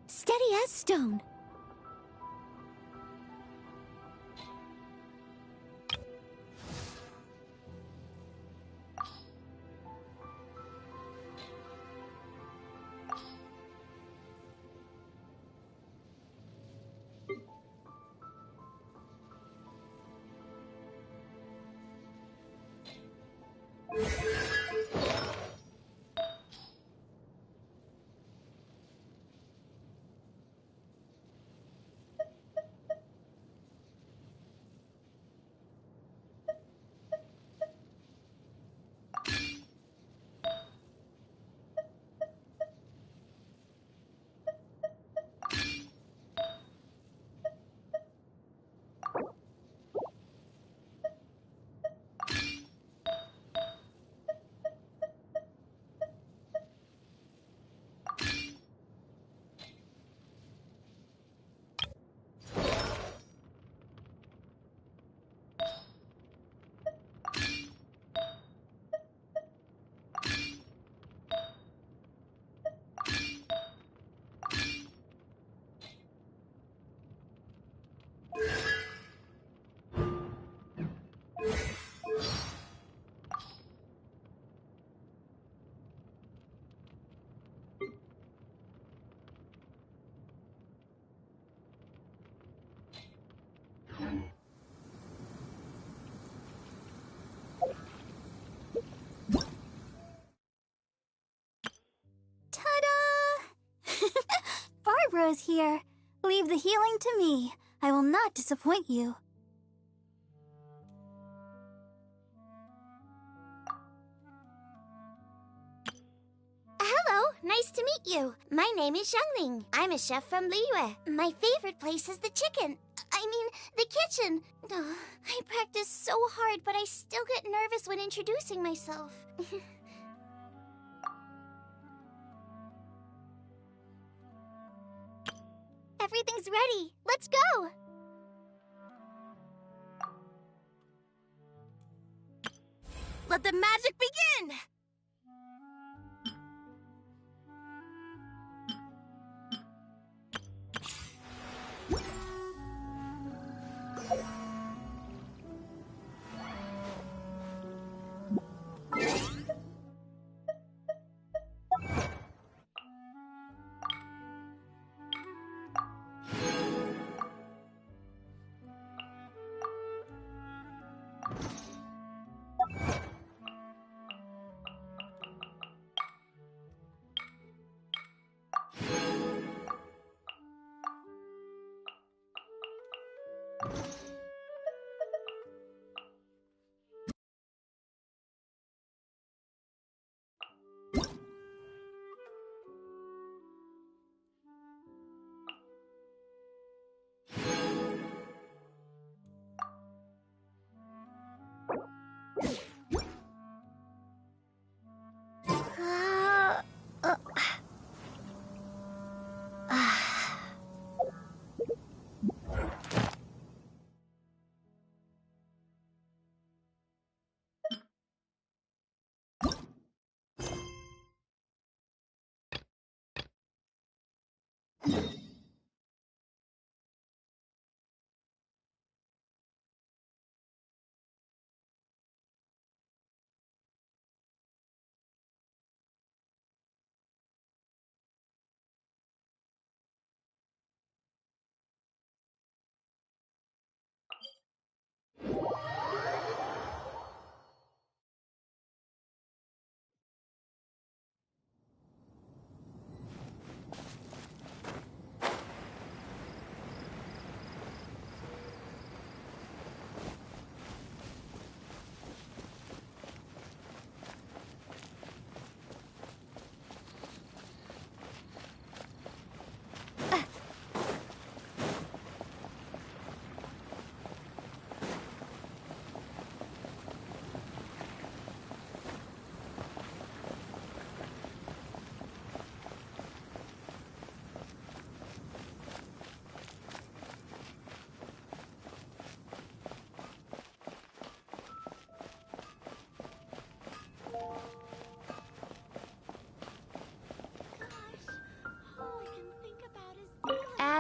Steady as stone. is here. Leave the healing to me. I will not disappoint you. Hello, nice to meet you. My name is Xiangling. I'm a chef from Liyue. My favorite place is the the kitchen. I practice so hard, but I still get nervous when introducing myself. Everything's ready. Let's go! Let the magic begin!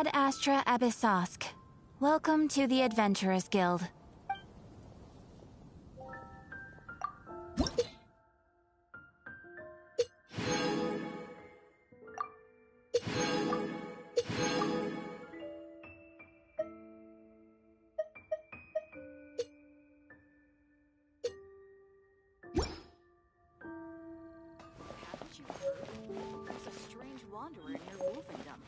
Ad Astra Abyssosk. Welcome to the Adventurers Guild. Haven't you heard? There's a strange wanderer near Wolfendom.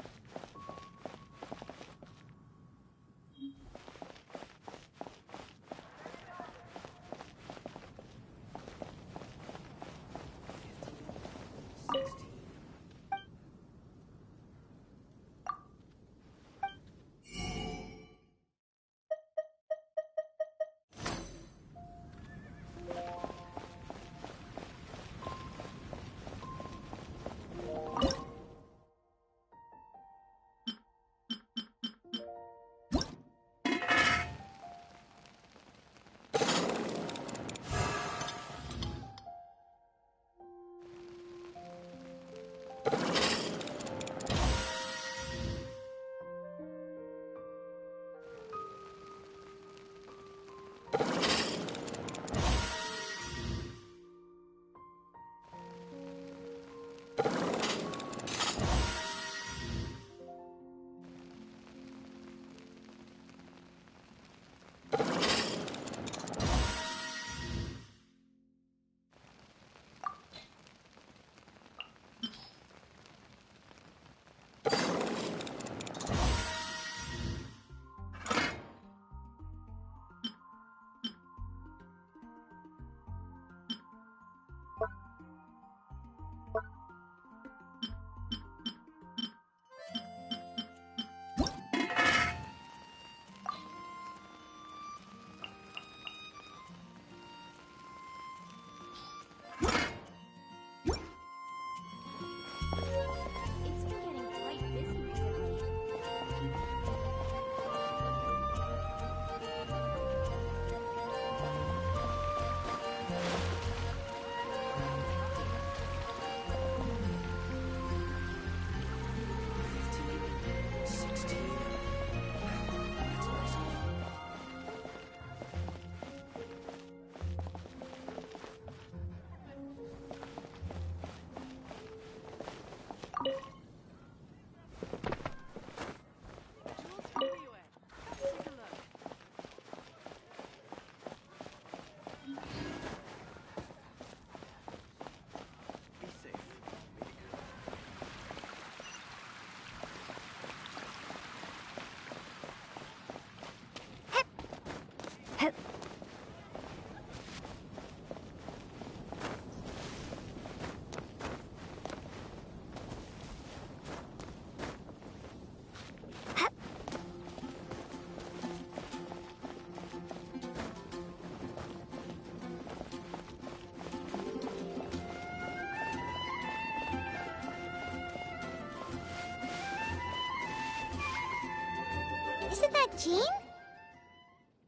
Isn't that Jean?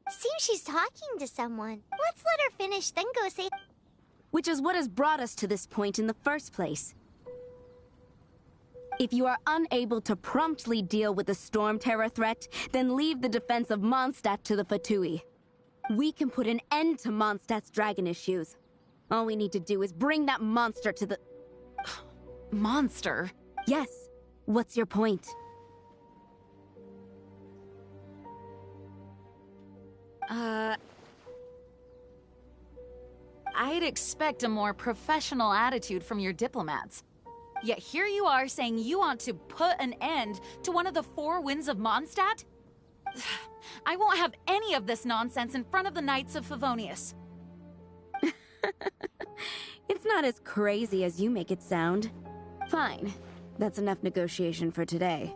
Seems she's talking to someone. Let's let her finish, then go say... Which is what has brought us to this point in the first place. If you are unable to promptly deal with the Storm Terror threat, then leave the defense of Mondstadt to the Fatui. We can put an end to Mondstadt's dragon issues. All we need to do is bring that monster to the... Monster? Yes. What's your point? I'd expect a more professional attitude from your diplomats. Yet here you are saying you want to put an end to one of the four winds of Mondstadt? I won't have any of this nonsense in front of the Knights of Favonius. It's not as crazy as you make it sound. Fine. That's enough negotiation for today.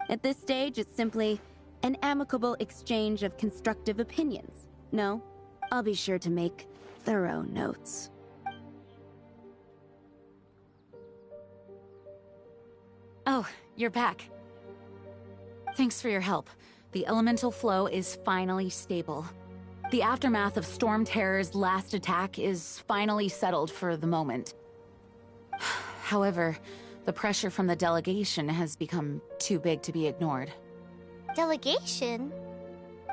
At this stage, it's simply an amicable exchange of constructive opinions. No, I'll be sure to make thorough notes. Oh, you're back. Thanks for your help. The elemental flow is finally stable. The aftermath of Storm Terror's last attack is finally settled for the moment. However, the pressure from the delegation has become too big to be ignored. Delegation?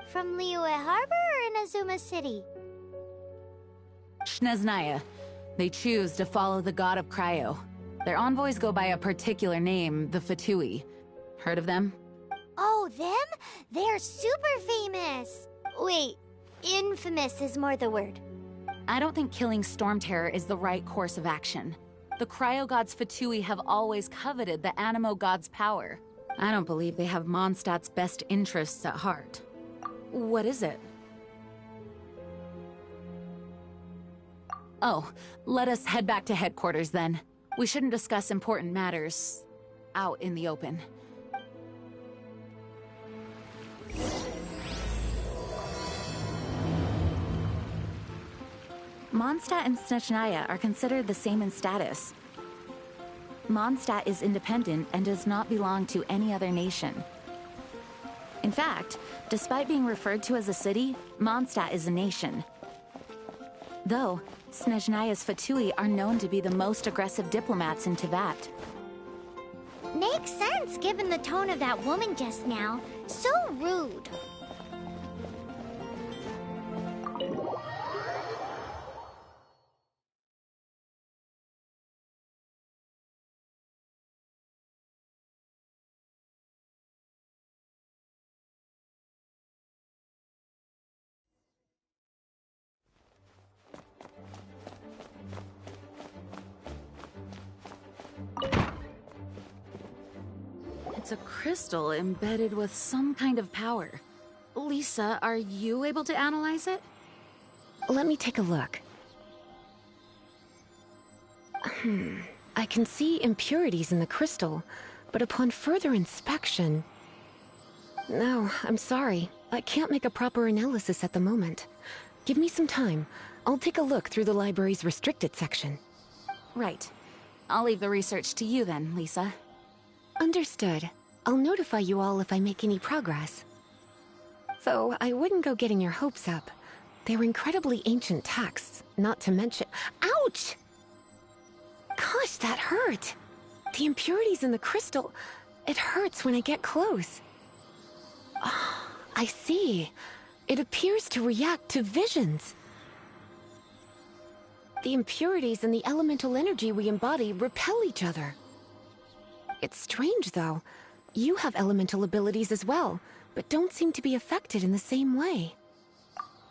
From Liyue Harbor or Inazuma City? Shenanigans. They choose to follow the god of Cryo. Their envoys go by a particular name, the Fatui. Heard of them? Oh, them? They're super famous! Wait, infamous is more the word. I don't think killing Storm Terror is the right course of action. The Cryo God's Fatui have always coveted the Animo God's power. I don't believe they have Mondstadt's best interests at heart. What is it? Oh, let us head back to headquarters then. We shouldn't discuss important matters out in the open. Mondstadt and Snezhnaya are considered the same in status. Mondstadt is independent and does not belong to any other nation. In fact, despite being referred to as a city, Mondstadt is a nation. Though, Snezhnaya's Fatui are known to be the most aggressive diplomats in Teyvat. Makes sense given the tone of that woman just now. So rude. It's a crystal embedded with some kind of power. Lisa, are you able to analyze it? Let me take a look. I can see impurities in the crystal, but upon further inspection... No, I'm sorry. I can't make a proper analysis at the moment. Give me some time. I'll take a look through the library's restricted section. Right. I'll leave the research to you then, Lisa. Understood. I'll notify you all if I make any progress. Though I wouldn't go getting your hopes up. They're incredibly ancient texts, not to mention— Ouch! Gosh, that hurt! The impurities in the crystal— it hurts when I get close. Oh, I see. It appears to react to visions. The impurities and the elemental energy we embody repel each other. It's strange, though. You have elemental abilities as well, but don't seem to be affected in the same way.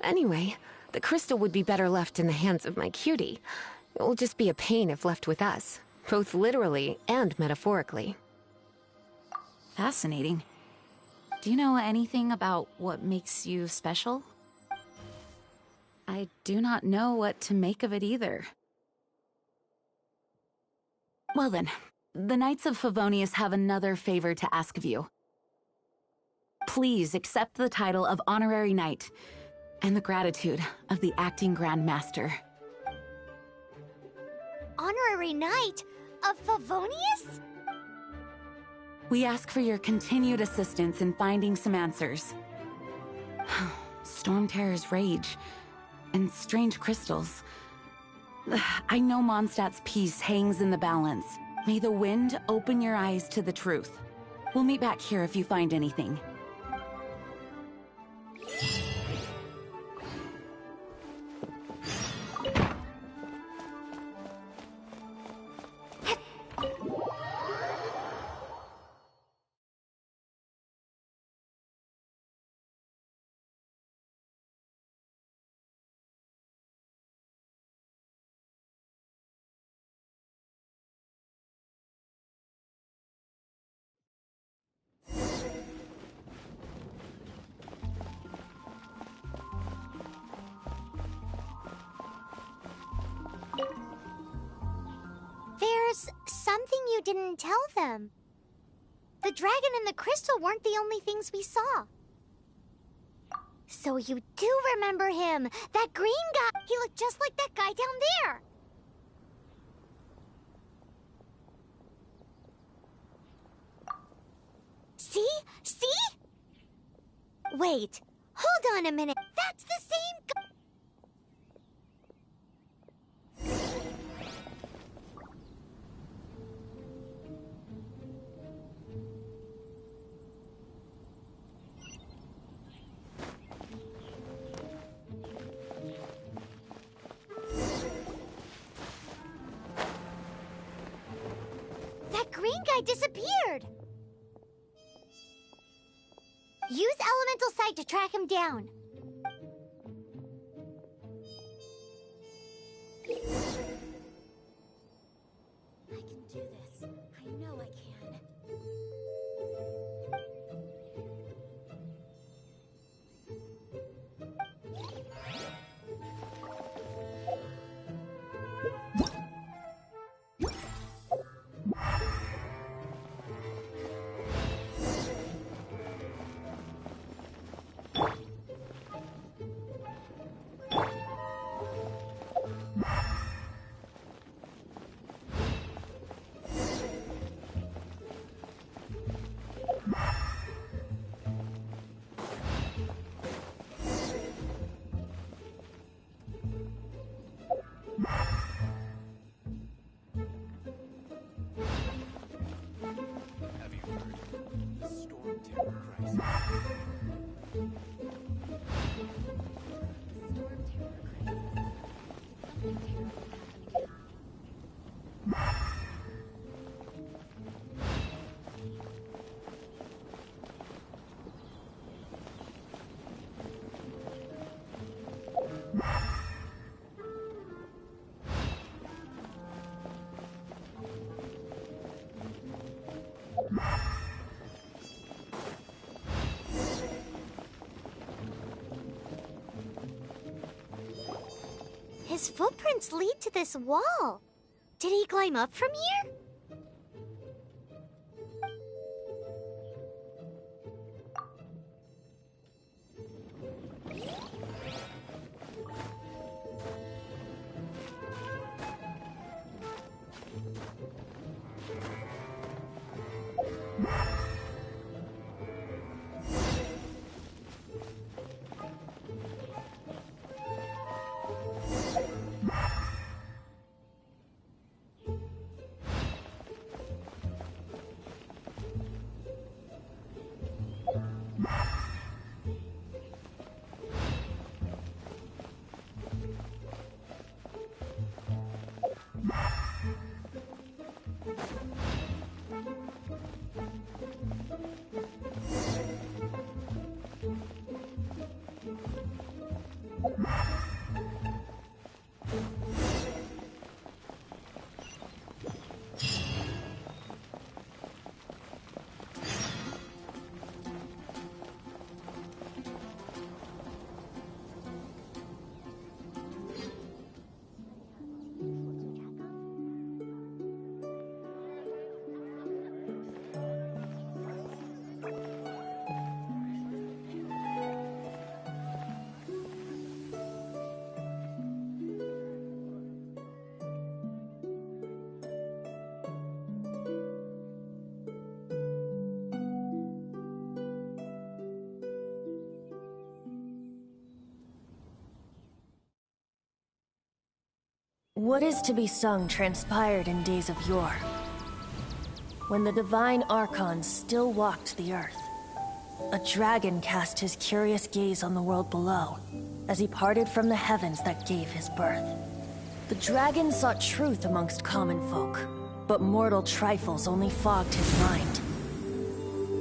Anyway, the crystal would be better left in the hands of my cutie. It will just be a pain if left with us, both literally and metaphorically. Fascinating. Do you know anything about what makes you special? I do not know what to make of it either. Well then, the Knights of Favonius have another favor to ask of you. Please accept the title of Honorary Knight and the gratitude of the Acting Grand Master. Honorary Knight of Favonius? We ask for your continued assistance in finding some answers. Storm Terror's rage, and strange crystals. I know Mondstadt's peace hangs in the balance. May the wind open your eyes to the truth. We'll meet back here if you find anything. There's something you didn't tell them. The dragon and the crystal weren't the only things we saw. So you do remember him, that green guy. He looked just like that guy down there. See? See? Wait, hold on a minute. That's the same guy. That green guy disappeared! Use elemental sight to track him down. I can do this. I know I can. Have you heard? The Storm Terror crisis. His footprints lead to this wall. Did he climb up from here? What is to be sung transpired in days of yore, when the divine archons still walked the earth. A dragon cast his curious gaze on the world below, as he parted from the heavens that gave his birth. The dragon sought truth amongst common folk, but mortal trifles only fogged his mind.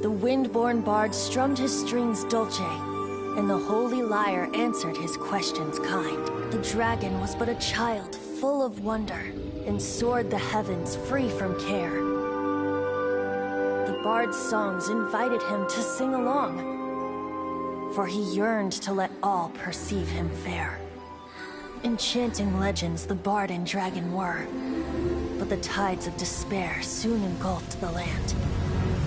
The wind-born bard strummed his strings dulce, and the holy lyre answered his questions kind. The dragon was but a child full of wonder, and soared the heavens free from care. The bard's songs invited him to sing along, for he yearned to let all perceive him fair. Enchanting legends the bard and dragon were, but the tides of despair soon engulfed the land.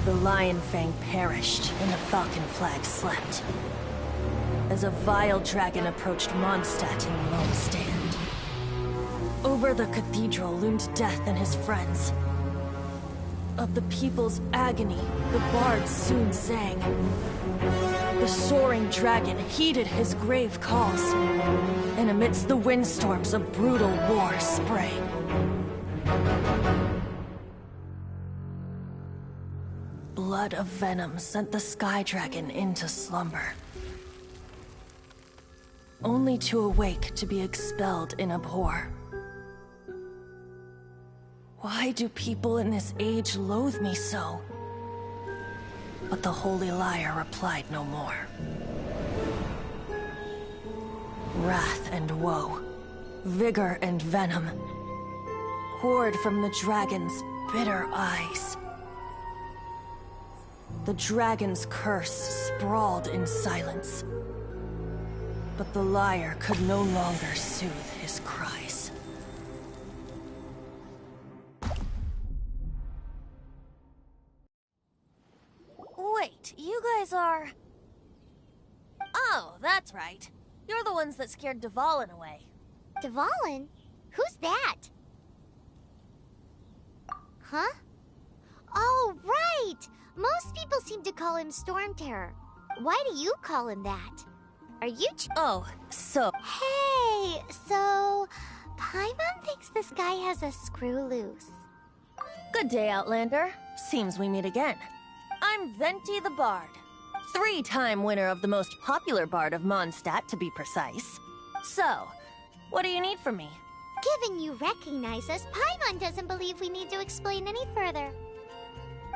The lion fang perished, and the falcon flag slept, as a vile dragon approached Mondstadt in lone stand. Over the cathedral loomed death and his friends. Of the people's agony, the bards soon sang. The soaring dragon heeded his grave calls, and amidst the windstorms a brutal war sprang. Blood of venom sent the sky dragon into slumber, only to awake to be expelled in abhor. Why do people in this age loathe me so? But the holy lyre replied no more. Wrath and woe, vigor and venom, poured from the dragon's bitter eyes. The dragon's curse sprawled in silence, but the lyre could no longer soothe his cries. Wait, you guys are... Oh, that's right. You're the ones that scared Dvalin away. Dvalin? Who's that? Huh? Oh, right! Most people seem to call him Storm Terror. Why do you call him that? Are you Oh, so... Hey, so... Paimon thinks this guy has a screw loose. Good day, Outlander. Seems we meet again. I'm Venti the Bard. 3-time winner of the most popular bard of Mondstadt, to be precise. So, what do you need from me? Given you recognize us, Paimon doesn't believe we need to explain any further.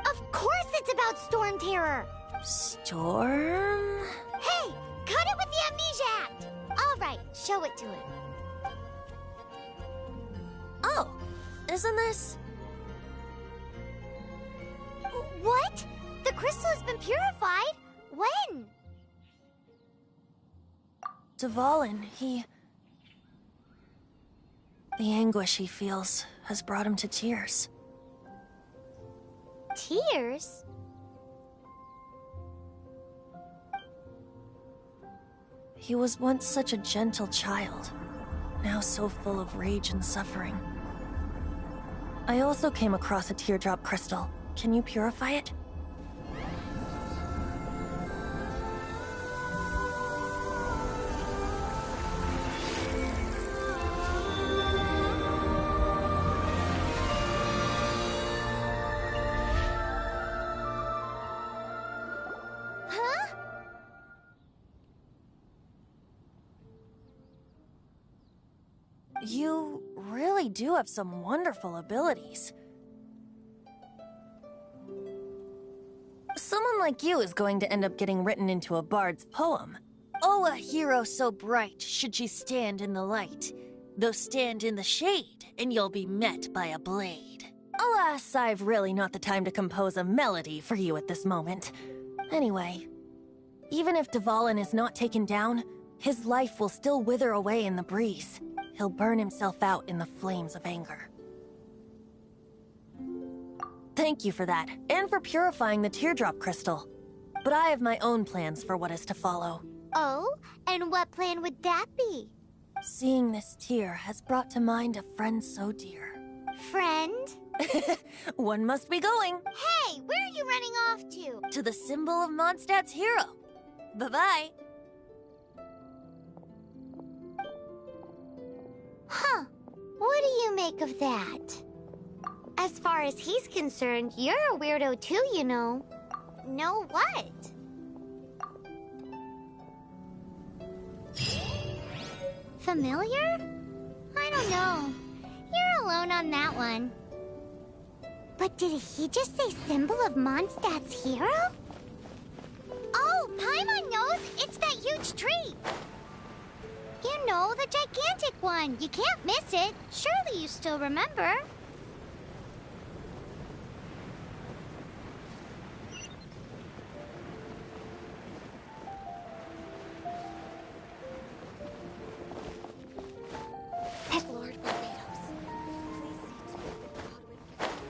Of course it's about Storm Terror! Storm? Hey! Cut it with the Amnesia Act! Alright, show it to him. Oh, isn't this... What? The crystal has been purified? When? Dvalin, he... The anguish he feels has brought him to tears. Tears? He was once such a gentle child, now so full of rage and suffering. I also came across a teardrop crystal. Can you purify it? You really do have some wonderful abilities. Someone like you is going to end up getting written into a bard's poem. Oh, a hero so bright, should she stand in the light. Though stand in the shade, and you'll be met by a blade. Alas, I've really not the time to compose a melody for you at this moment. Anyway, even if Dvalin is not taken down, his life will still wither away in the breeze. He'll burn himself out in the flames of anger. Thank you for that, and for purifying the teardrop crystal. But I have my own plans for what is to follow. Oh? And what plan would that be? Seeing this tear has brought to mind a friend so dear. Friend? One must be going. Hey, where are you running off to? To the symbol of Mondstadt's hero. Bye-bye. Huh. What do make of that? As far as he's concerned, you're a weirdo too, you know. Know what? Familiar? I don't know. You're alone on that one. But did he just say symbol of Mondstadt's hero? Oh, Paimon knows! It's that huge tree! You know, the gigantic one. You can't miss it. Surely you still remember. Lord Barbados, please see to it that Godwin gets...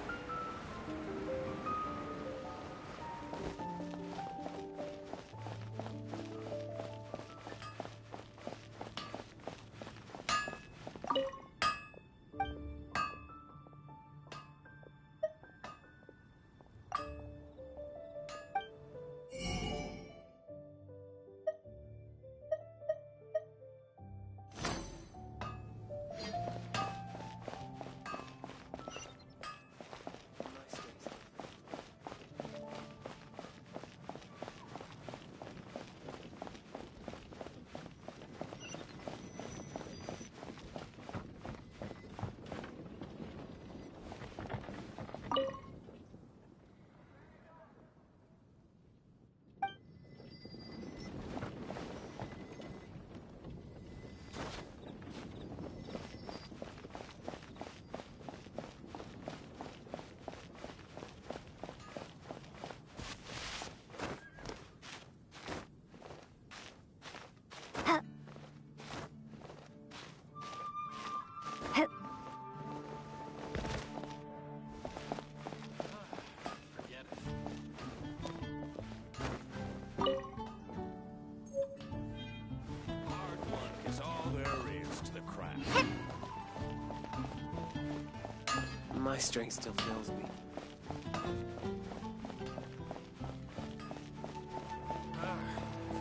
My strength still fails me.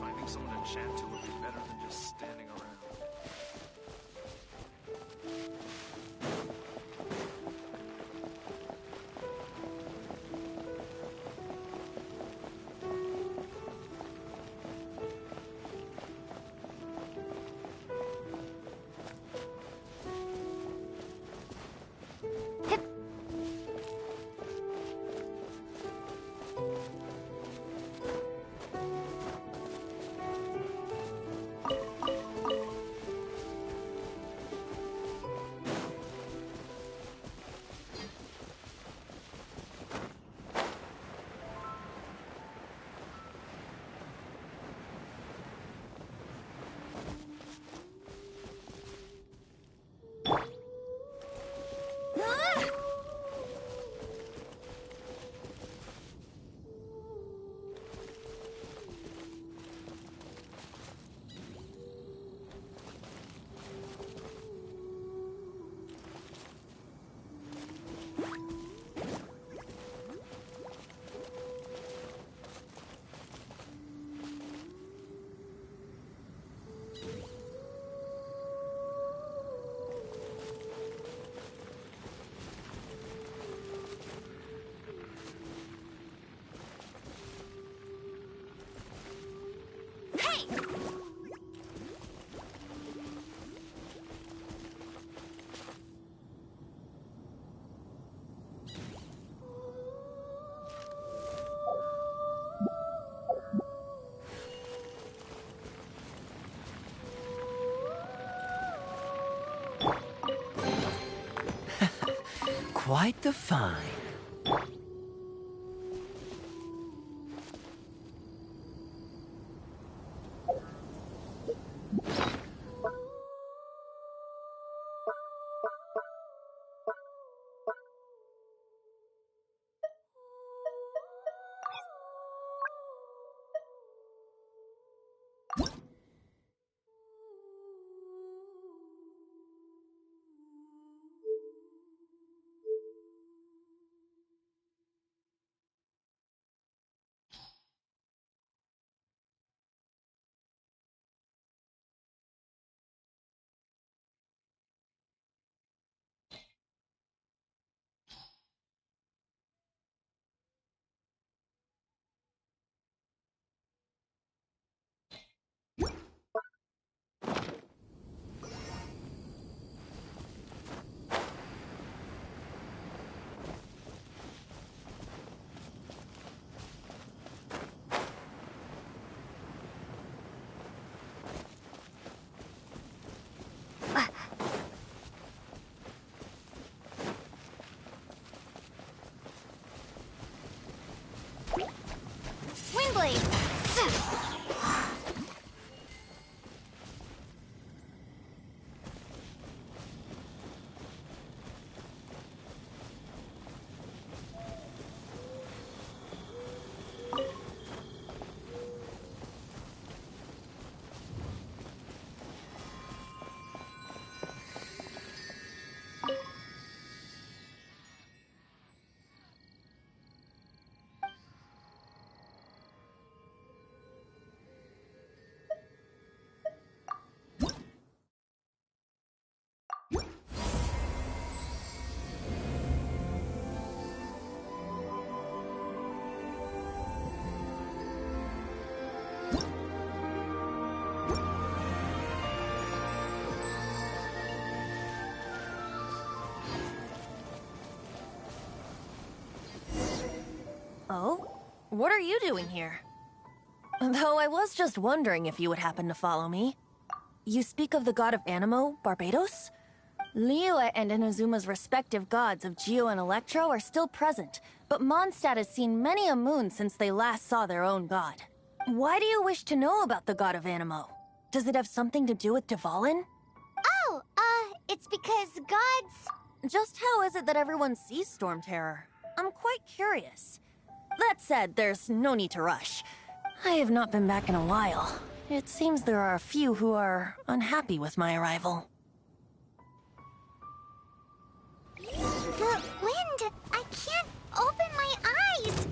Finding someone to chat to would be better than just standing around. Quite the find. What are you doing here? Though I was just wondering if you would happen to follow me. You speak of the god of Animo, Barbados? Liyue and Inazuma's respective gods of Geo and Electro are still present, but Mondstadt has seen many a moon since they last saw their own god. Why do you wish to know about the god of Animo? Does it have something to do with Dvalin? Oh, it's because gods... Just how is it that everyone sees Storm Terror? I'm quite curious. That said, there's no need to rush. I have not been back in a while. It seems there are a few who are unhappy with my arrival. The wind! I can't open my eyes!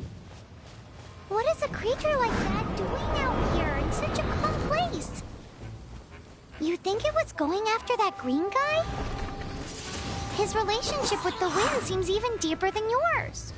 What is a creature like that doing out here in such a calm place? You think it was going after that green guy? His relationship with the wind seems even deeper than yours.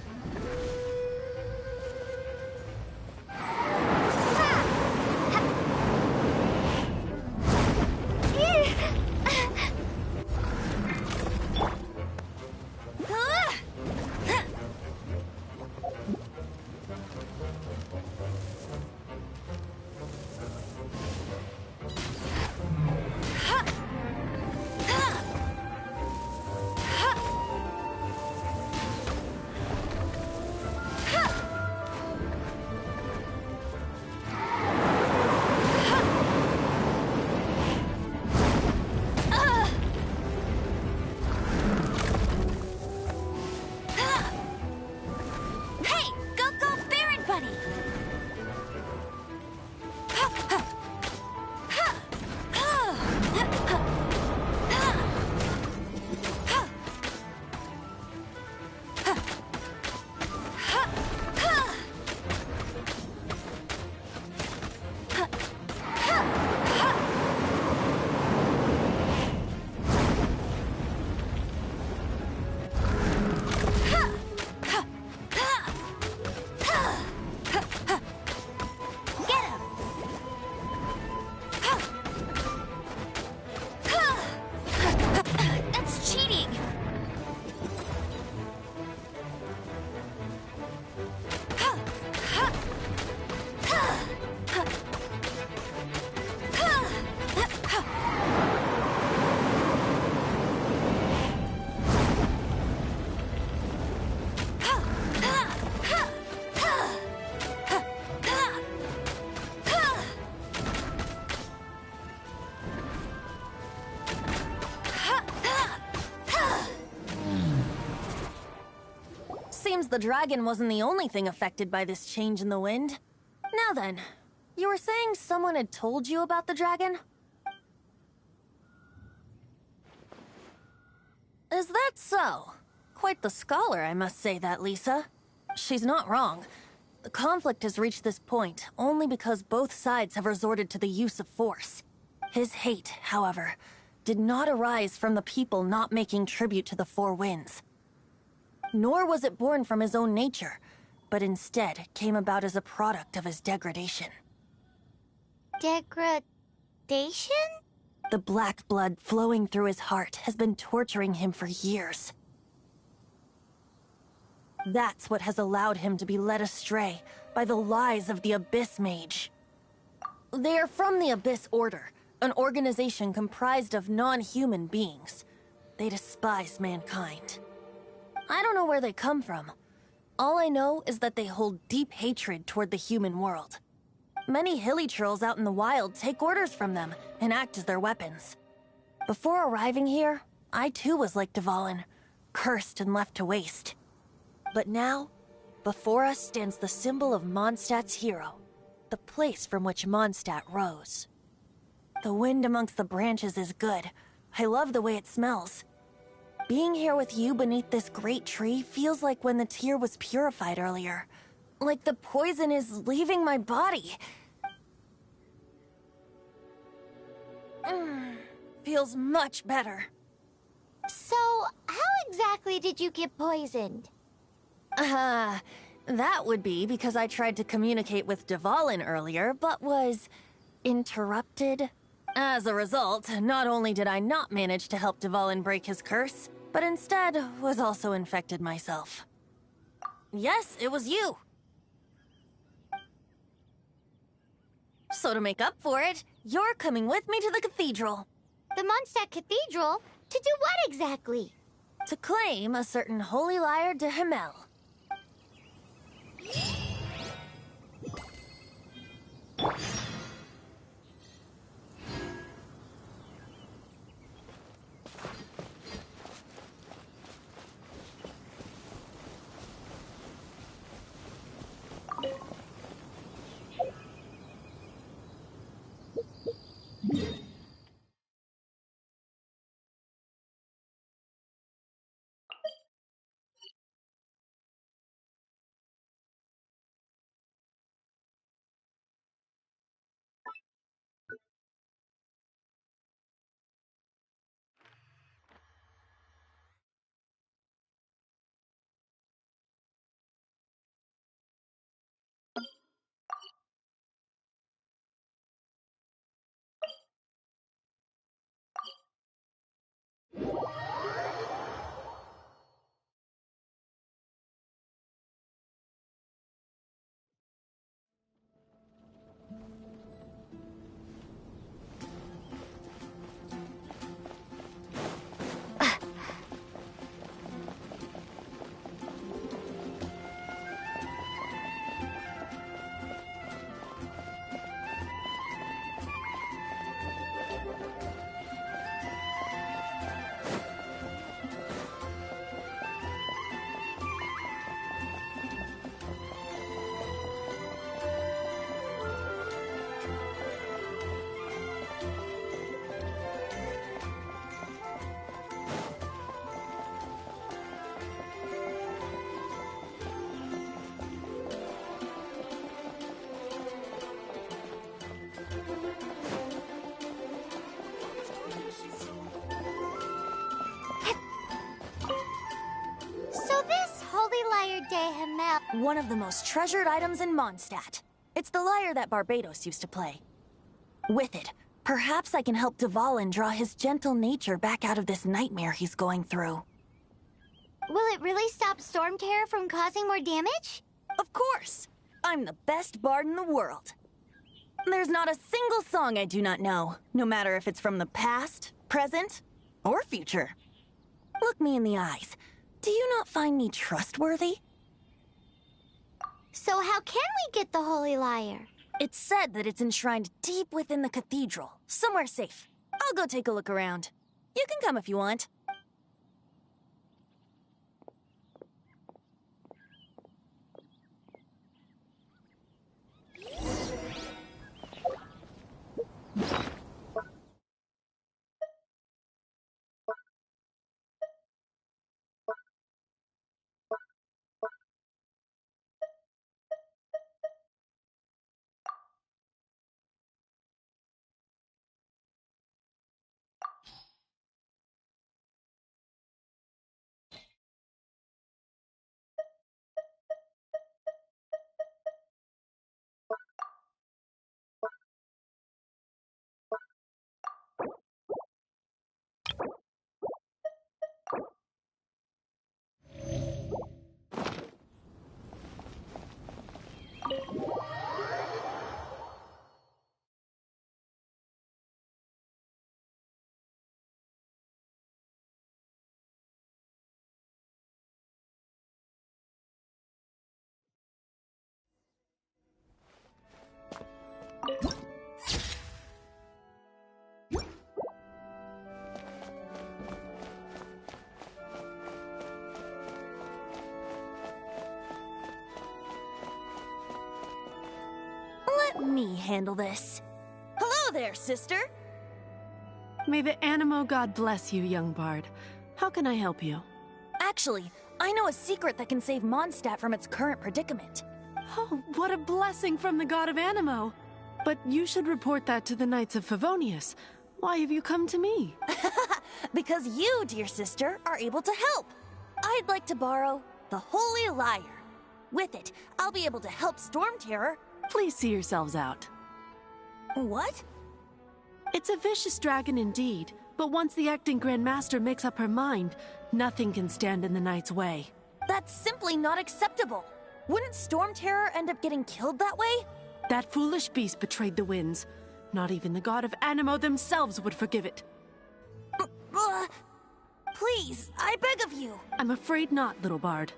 Seems the dragon wasn't the only thing affected by this change in the wind. Now then, you were saying someone had told you about the dragon? Is that so? Quite the scholar, I must say that, Lisa. She's not wrong. The conflict has reached this point only because both sides have resorted to the use of force. His hate, however, did not arise from the people not making tribute to the Four Winds. Nor was it born from his own nature, but instead came about as a product of his degradation. Degradation? The black blood flowing through his heart has been torturing him for years. That's what has allowed him to be led astray by the lies of the Abyss Mage. They are from the Abyss Order, an organization comprised of non-human beings. They despise mankind. I don't know where they come from. All I know is that they hold deep hatred toward the human world. Many hilly trolls out in the wild take orders from them and act as their weapons. Before arriving here, I too was like Dvalin, cursed and left to waste. But now, before us stands the symbol of Mondstadt's hero, the place from which Mondstadt rose. The wind amongst the branches is good. I love the way it smells. Being here with you beneath this great tree feels like when the tear was purified earlier. Like the poison is leaving my body. Feels much better. So, how exactly did you get poisoned? That would be because I tried to communicate with Dvalin earlier, but was interrupted. As a result, not only did I not manage to help Dvalin break his curse, but instead was also infected myself. Yes, it was you. So to make up for it, you're coming with me to the cathedral. The Mondstadt Cathedral? To do what exactly? To claim a certain holy lyre de Himmel. One of the most treasured items in Mondstadt. It's the lyre that Barbados used to play. With it, perhaps I can help Dvalin draw his gentle nature back out of this nightmare he's going through. Will it really stop Storm Terror from causing more damage? Of course! I'm the best bard in the world. There's not a single song I do not know, no matter if it's from the past, present, or future. Look me in the eyes. Do you not find me trustworthy? So how can we get the Holy Lyre? It's said that it's enshrined deep within the cathedral, somewhere safe. I'll go take a look around. You can come if you want. Let me handle this. Hello there, sister! May the Animo God bless you, young bard. How can I help you? Actually, I know a secret that can save Mondstadt from its current predicament. Oh, what a blessing from the god of Animo! But you should report that to the Knights of Favonius. Why have you come to me? Because you, dear sister, are able to help. I'd like to borrow the Holy Lyre. With it, I'll be able to help Storm Terror. Please see yourselves out. What? It's a vicious dragon indeed, but once the acting Grand Master makes up her mind, nothing can stand in the Knight's way. That's simply not acceptable. Wouldn't Storm Terror end up getting killed that way? That foolish beast betrayed the winds. Not even the god of Anemo themselves would forgive it. Please, I beg of you. I'm afraid not, little bard.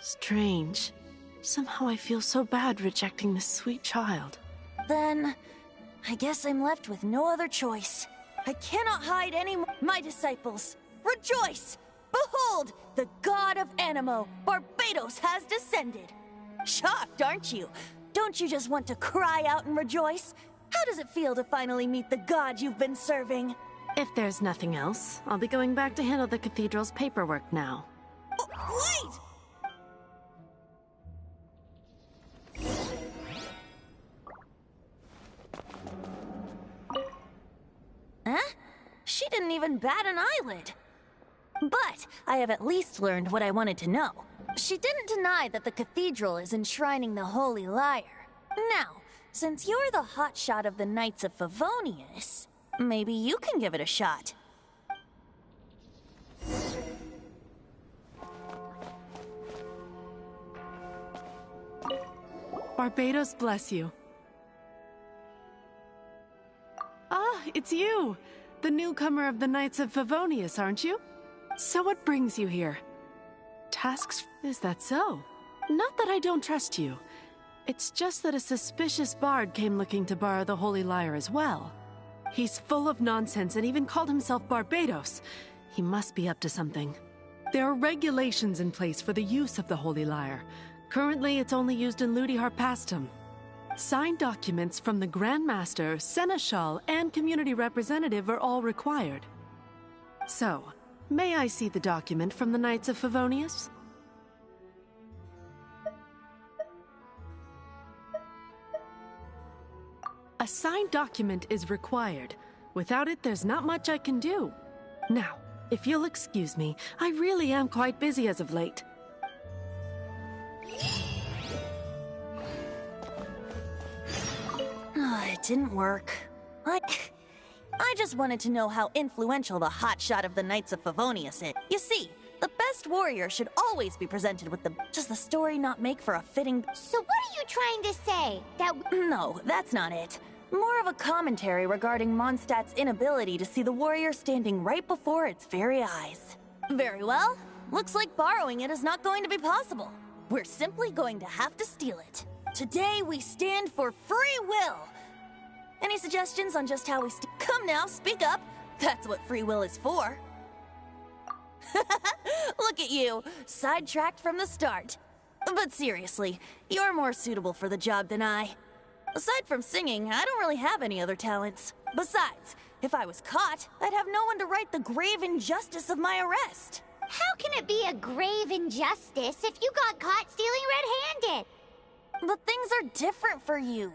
Strange. Somehow I feel so bad rejecting this sweet child. Then, I guess I'm left with no other choice. I cannot hide any more. My disciples, rejoice! Behold, the god of Anemo, Barbados, has descended. Shocked, aren't you? Don't you just want to cry out and rejoice? How does it feel to finally meet the god you've been serving? If there's nothing else, I'll be going back to handle the cathedral's paperwork now. Wait! Huh? She didn't even bat an eyelid. But I have at least learned what I wanted to know. She didn't deny that the cathedral is enshrining the Holy Lyre. Now, since you're the hotshot of the Knights of Favonius, maybe you can give it a shot. Barbados bless you. Ah, it's you! The newcomer of the Knights of Favonius, aren't you? So what brings you here? Tasks? Is that so? Not that I don't trust you. It's just that a suspicious bard came looking to borrow the Holy Lyre as well. He's full of nonsense and even called himself Barbados. He must be up to something. There are regulations in place for the use of the Holy Lyre. Currently, it's only used in Ludi Harpastum. Signed documents from the Grand Master, Seneschal, and community representative are all required. So, may I see the document from the Knights of Favonius? A signed document is required. Without it, there's not much I can do. Now, if you'll excuse me, I really am quite busy as of late. It didn't work. I just wanted to know how influential the hotshot of the Knights of Favonius is. You see, the best warrior should always be presented with the... Does the story not make for a fitting... So what are you trying to say? No, that's not it. More of a commentary regarding Mondstadt's inability to see the warrior standing right before its very eyes. Very well. Looks like borrowing it is not going to be possible. We're simply going to have to steal it. Today we stand for free will. Any suggestions on just how we Come now, speak up. That's what free will is for. Look at you, sidetracked from the start. But seriously, you're more suitable for the job than I. Aside from singing, I don't really have any other talents. Besides, if I was caught, I'd have no one to right the grave injustice of my arrest. How can it be a grave injustice if you got caught stealing red-handed? But things are different for you.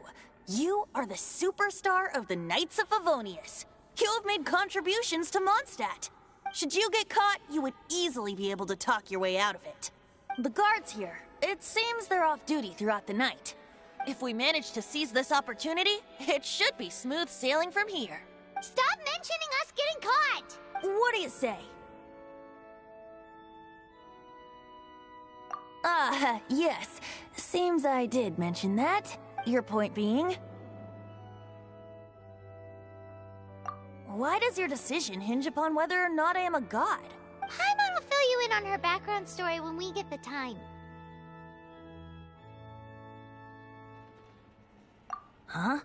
You are the superstar of the Knights of Favonius. You have made contributions to Mondstadt. Should you get caught, you would easily be able to talk your way out of it. The guards here, it seems they're off duty throughout the night. If we manage to seize this opportunity, it should be smooth sailing from here. Stop mentioning us getting caught! What do you say? Yes. Seems I did mention that. Your point being? Why does your decision hinge upon whether or not I am a god? Paimon will fill you in on her background story when we get the time. Huh?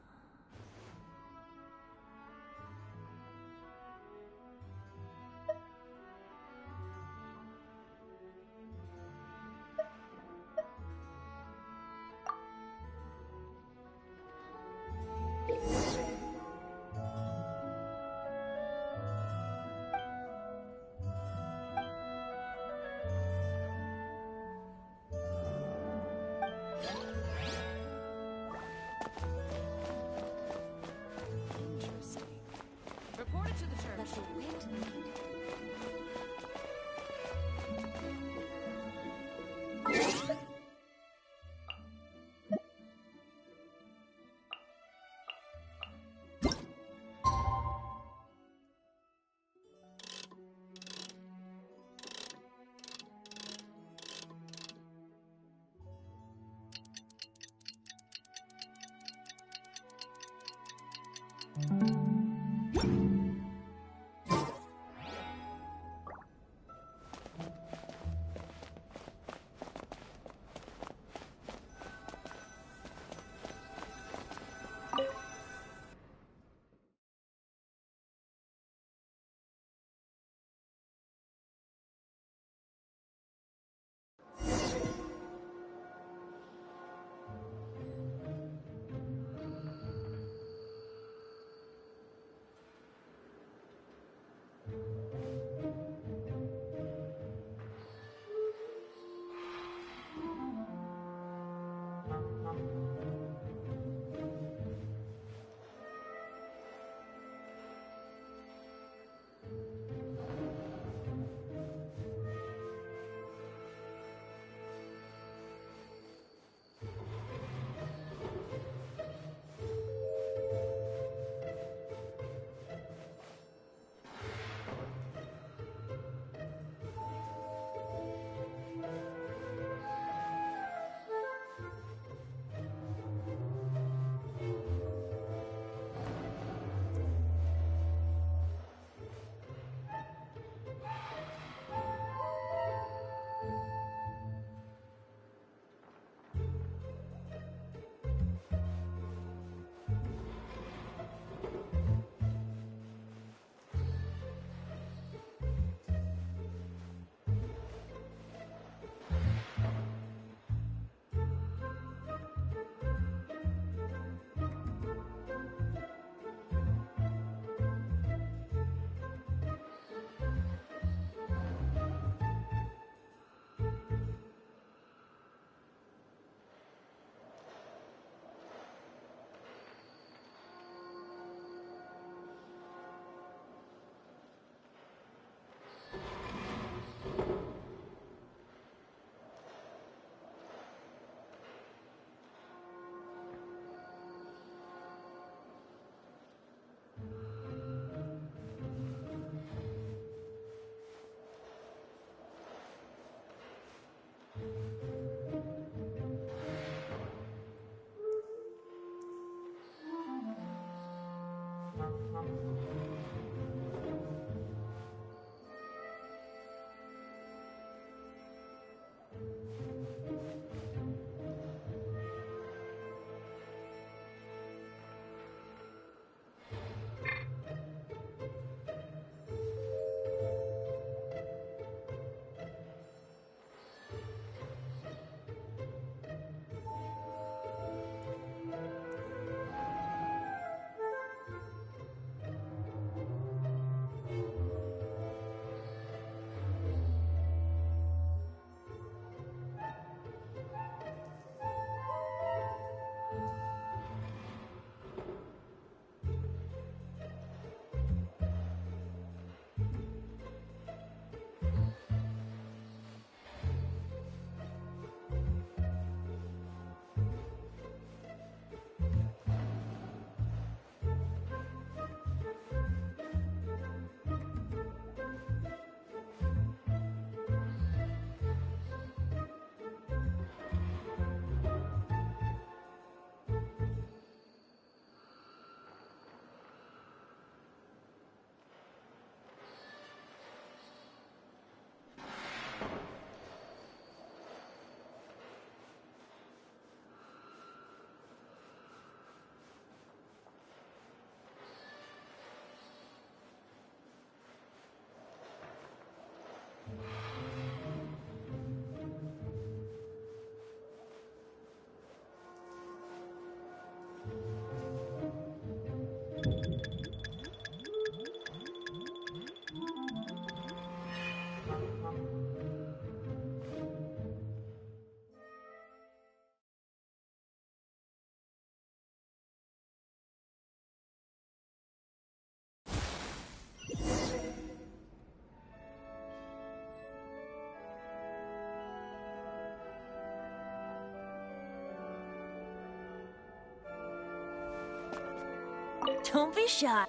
Don't be shy.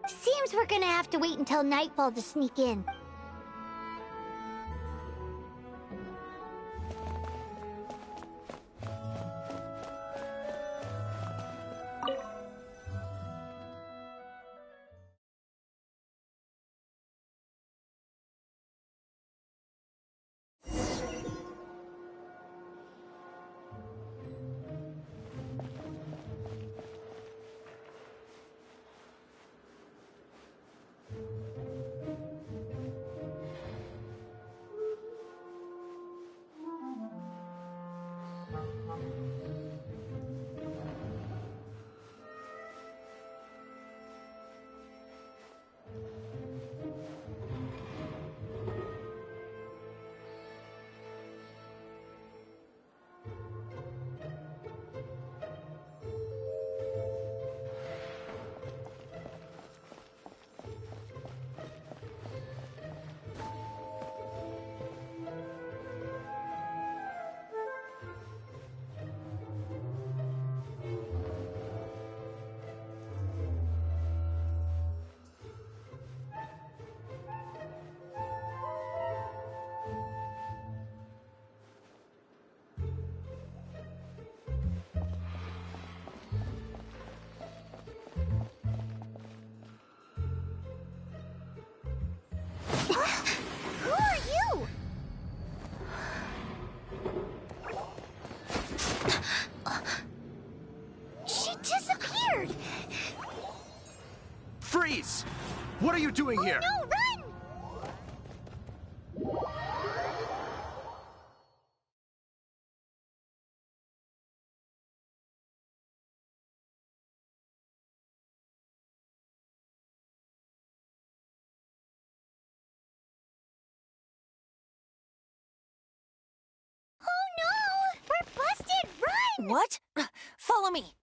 Seems we're gonna have to wait until nightfall to sneak in. Who are you? She disappeared! Freeze! What are you doing here? No, run! Oh no! We're busted! Run! What? Follow me.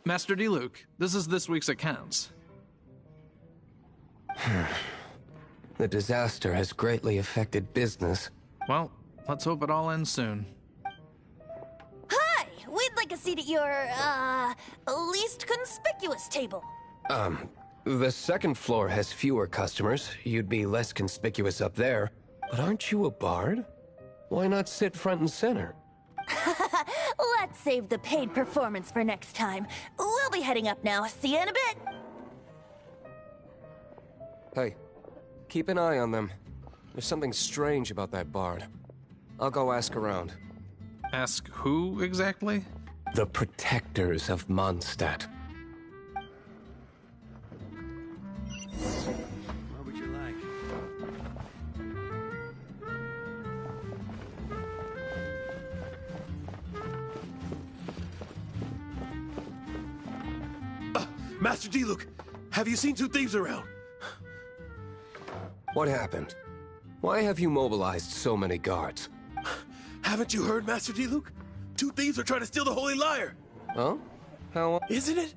Master Diluc, this is this week's accounts. The disaster has greatly affected business. Well, let's hope it all ends soon. Hi! We'd like a seat at your, least conspicuous table. The second floor has fewer customers. You'd be less conspicuous up there. But aren't you a bard? Why not sit front and center? Let's save the paid performance for next time. We'll be heading up now. See you in a bit. Hey, keep an eye on them. There's something strange about that bard. I'll go ask around. Ask who exactly? The protectors of Mondstadt. What would you like? Master Diluc, have you seen two thieves around? What happened? Why have you mobilized so many guards? Haven't you heard, Master Diluc? Two thieves are trying to steal the Holy Lyre. Huh? How? Isn't it?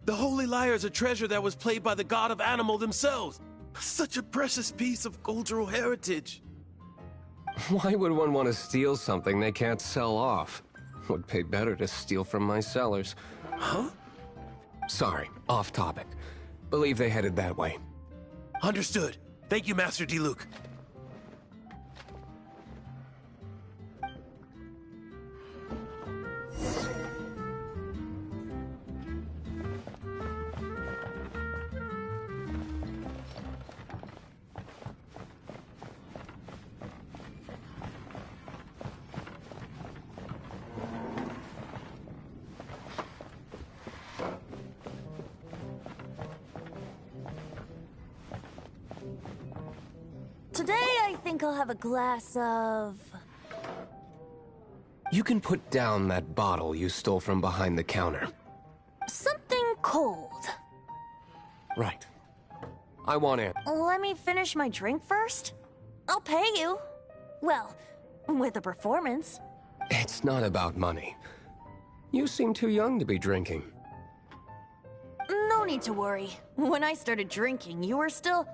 The Holy Lyre is a treasure that was played by the god of animal themselves. Such a precious piece of cultural heritage. Why would one want to steal something they can't sell off? Would pay better to steal from my sellers. Huh? Sorry, off topic. Believe they headed that way. Understood. Thank you, Master Diluc. Today, I think I'll have a glass of... You can put down that bottle you stole from behind the counter. something cold. Right. I want it. Let me finish my drink first. I'll pay you. Well, with a performance. It's not about money. You seem too young to be drinking. No need to worry. When I started drinking, you were still...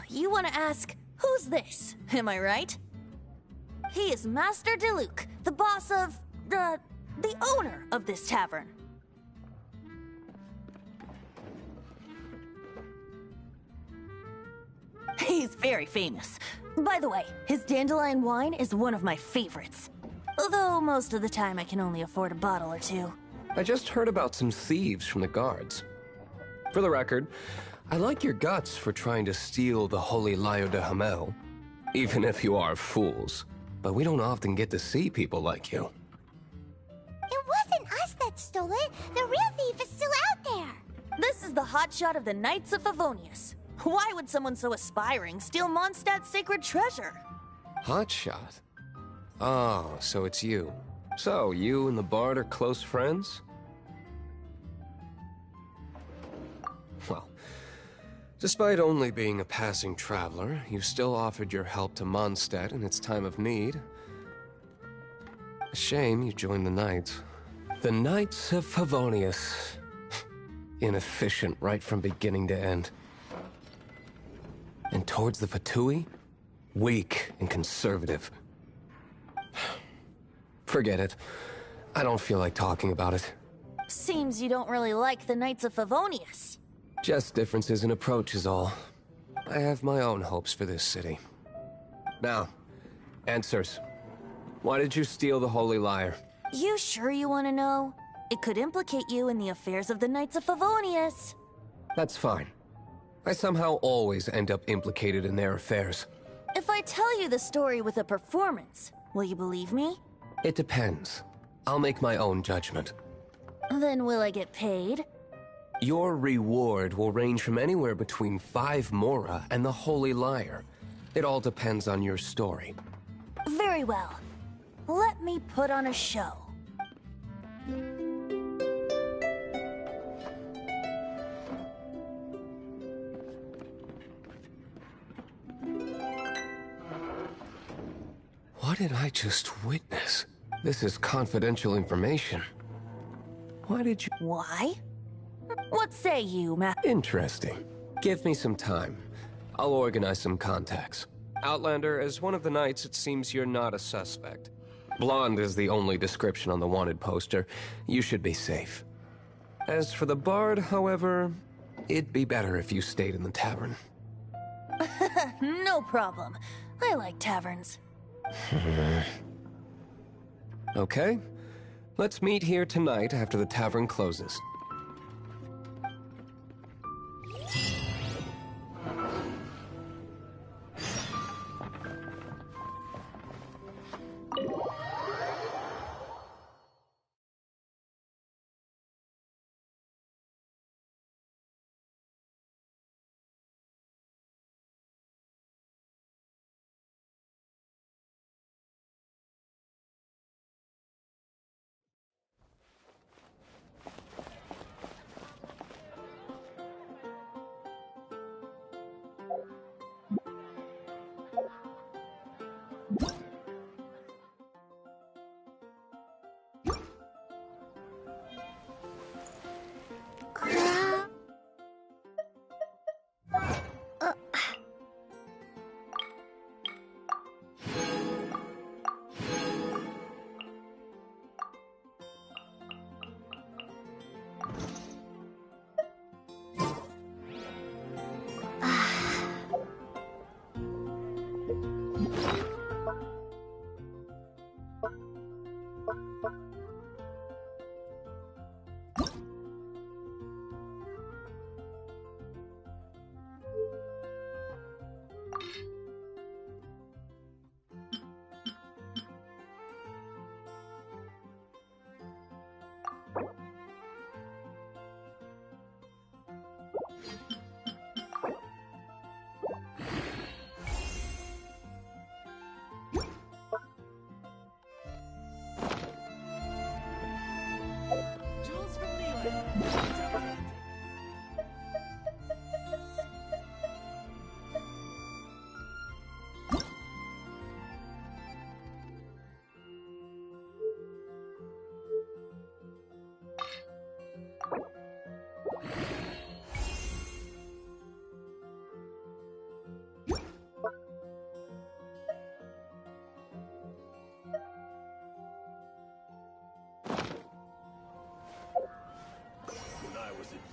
you want to ask, who's this? Am I right? He is Master Diluc, the boss of... the owner of this tavern. He's very famous. By the way, his dandelion wine is one of my favorites. Although most of the time I can only afford a bottle or two. I just heard about some thieves from the guards. For the record, I like your guts for trying to steal the Holy Lyre de Hamel. Even if you are fools. But we don't often get to see people like you. It wasn't us that stole it. The real thief is still out there. This is the hotshot of the Knights of Favonius. Why would someone so aspiring steal Mondstadt's sacred treasure? Hotshot? Oh, so it's you. So, you and the Bard are close friends? Well, despite only being a passing traveler, you still offered your help to Mondstadt in its time of need. A shame you joined the Knights. The Knights of Favonius. Inefficient right from beginning to end. And towards the Fatui, weak and conservative. Forget it. I don't feel like talking about it. Seems you don't really like the Knights of Favonius. Just differences in approach is all. I have my own hopes for this city. Now, answers. Why did you steal the Holy Lyre? You sure you want to know? It could implicate you in the affairs of the Knights of Favonius. That's fine. I somehow always end up implicated in their affairs. If I tell you the story with a performance, will you believe me? It depends. I'll make my own judgment. Then will I get paid? Your reward will range from anywhere between 5 Mora and the Holy Lyre. It all depends on your story. Very well. Let me put on a show. What did I just witness? This is confidential information. Why did you... Why? What say you, Interesting. Give me some time. I'll organize some contacts. Outlander, as one of the knights, it seems you're not a suspect. Blonde is the only description on the wanted poster. You should be safe. As for the bard, however, it'd be better if you stayed in the tavern. No problem. I like taverns. Okay. Let's meet here tonight after the tavern closes.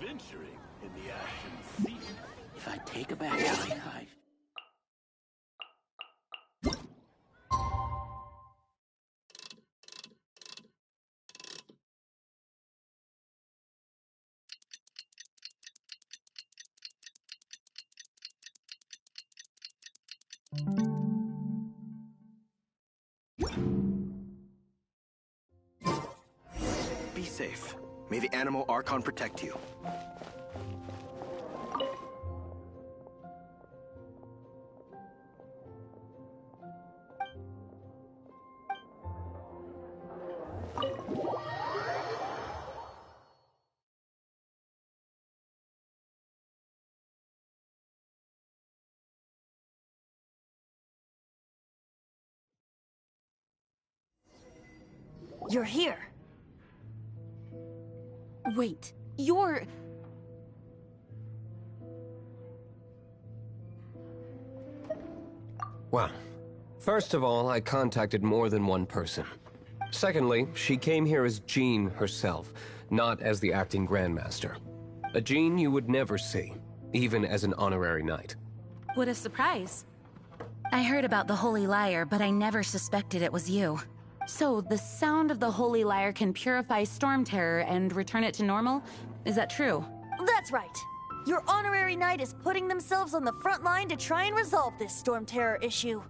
Adventuring in the Ashen Sea. If I take a back alley, Be safe. May the Animal Archon protect you. You're here. Wait, you're... Well, first of all, I contacted more than one person. Secondly, she came here as Jean herself, not as the acting Grandmaster. A Jean you would never see, even as an honorary knight. What a surprise. I heard about the Holy Lyre, but I never suspected it was you. So, the sound of the Holy Lyre can purify Storm Terror and return it to normal? Is that true? That's right. Your honorary knight is putting themselves on the front line to try and resolve this Storm Terror issue.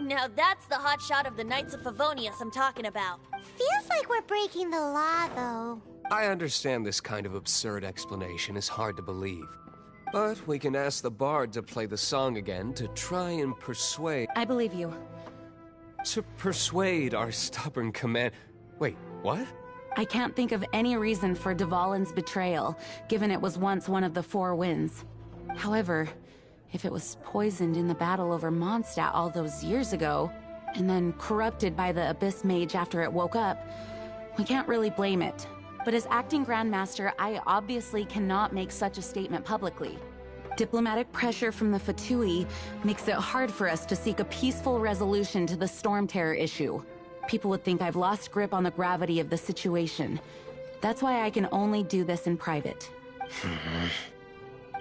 Now that's the hotshot of the Knights of Favonius I'm talking about. Feels like we're breaking the law, though. I understand this kind of absurd explanation is hard to believe. But we can ask the bard to play the song again to try and persuade... I believe you. To persuade our stubborn command... Wait, what? I can't think of any reason for Dvalin's betrayal, given it was once one of the Four Winds. However, if it was poisoned in the battle over Mondstadt all those years ago, and then corrupted by the Abyss Mage after it woke up, we can't really blame it. But as acting Grandmaster, I obviously cannot make such a statement publicly. Diplomatic pressure from the Fatui makes it hard for us to seek a peaceful resolution to the Storm Terror issue. People would think I've lost grip on the gravity of the situation. That's why I can only do this in private.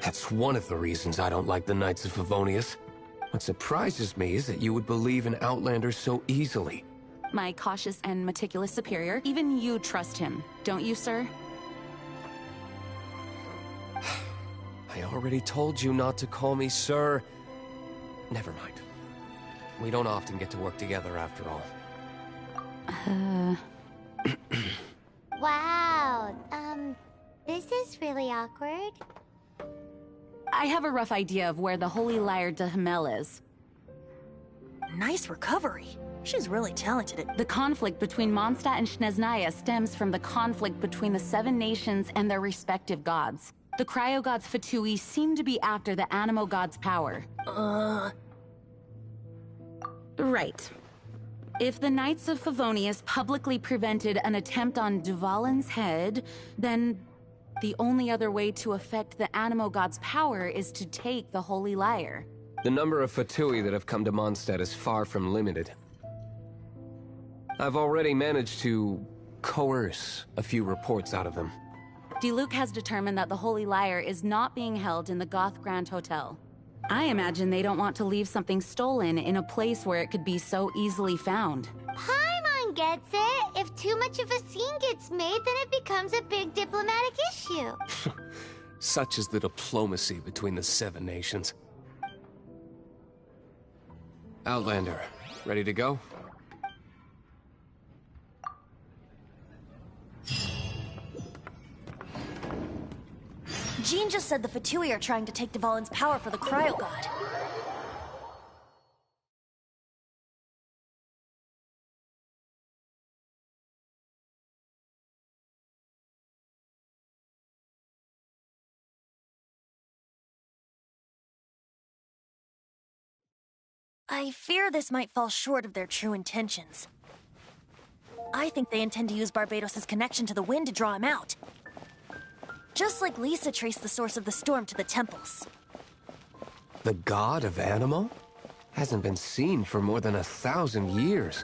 That's one of the reasons I don't like the Knights of Favonius. What surprises me is that you would believe in Outlanders so easily. My cautious and meticulous superior, even you trust him, don't you, sir? I already told you not to call me sir. Never mind. We don't often get to work together after all. Wow, this is really awkward. I have a rough idea of where the Holy Lyre de Himmel is. Nice recovery. She's really talented at... The conflict between Mondstadt and Snezhnaya stems from the conflict between the 7 nations and their respective gods. The cryo-gods Fatui seem to be after the Animo god's power. Right. If the Knights of Favonius publicly prevented an attempt on Duvalin's head, then the only other way to affect the Animo god's power is to take the Holy Lyre. The number of Fatui that have come to Mondstadt is far from limited. I've already managed to coerce a few reports out of them. Diluc has determined that the Holy Lyre is not being held in the Goth Grand Hotel. I imagine they don't want to leave something stolen in a place where it could be so easily found. Paimon gets it. If too much of a scene gets made, then it becomes a big diplomatic issue. Such is the diplomacy between the 7 nations. Outlander, ready to go? Jean just said the Fatui are trying to take Duvalin's power for the Cryo God. I fear this might fall short of their true intentions. I think they intend to use Barbados' connection to the wind to draw him out. Just like Lisa traced the source of the storm to the temples. The god of Animo? Hasn't been seen for more than 1,000 years.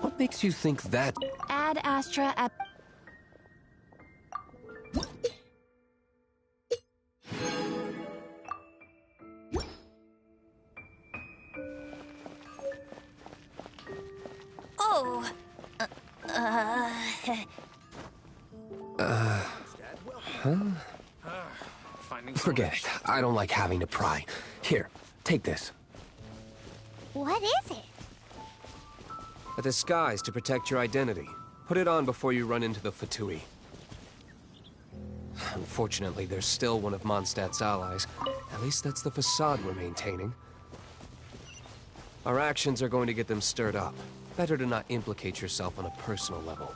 What makes you think that? Ad Astra ep... Oh! Huh? Forget it. I don't like having to pry. Here, take this. What is it? A disguise to protect your identity. Put it on before you run into the Fatui. Unfortunately, there's still one of Mondstadt's allies. At least that's the facade we're maintaining. Our actions are going to get them stirred up. Better to not implicate yourself on a personal level.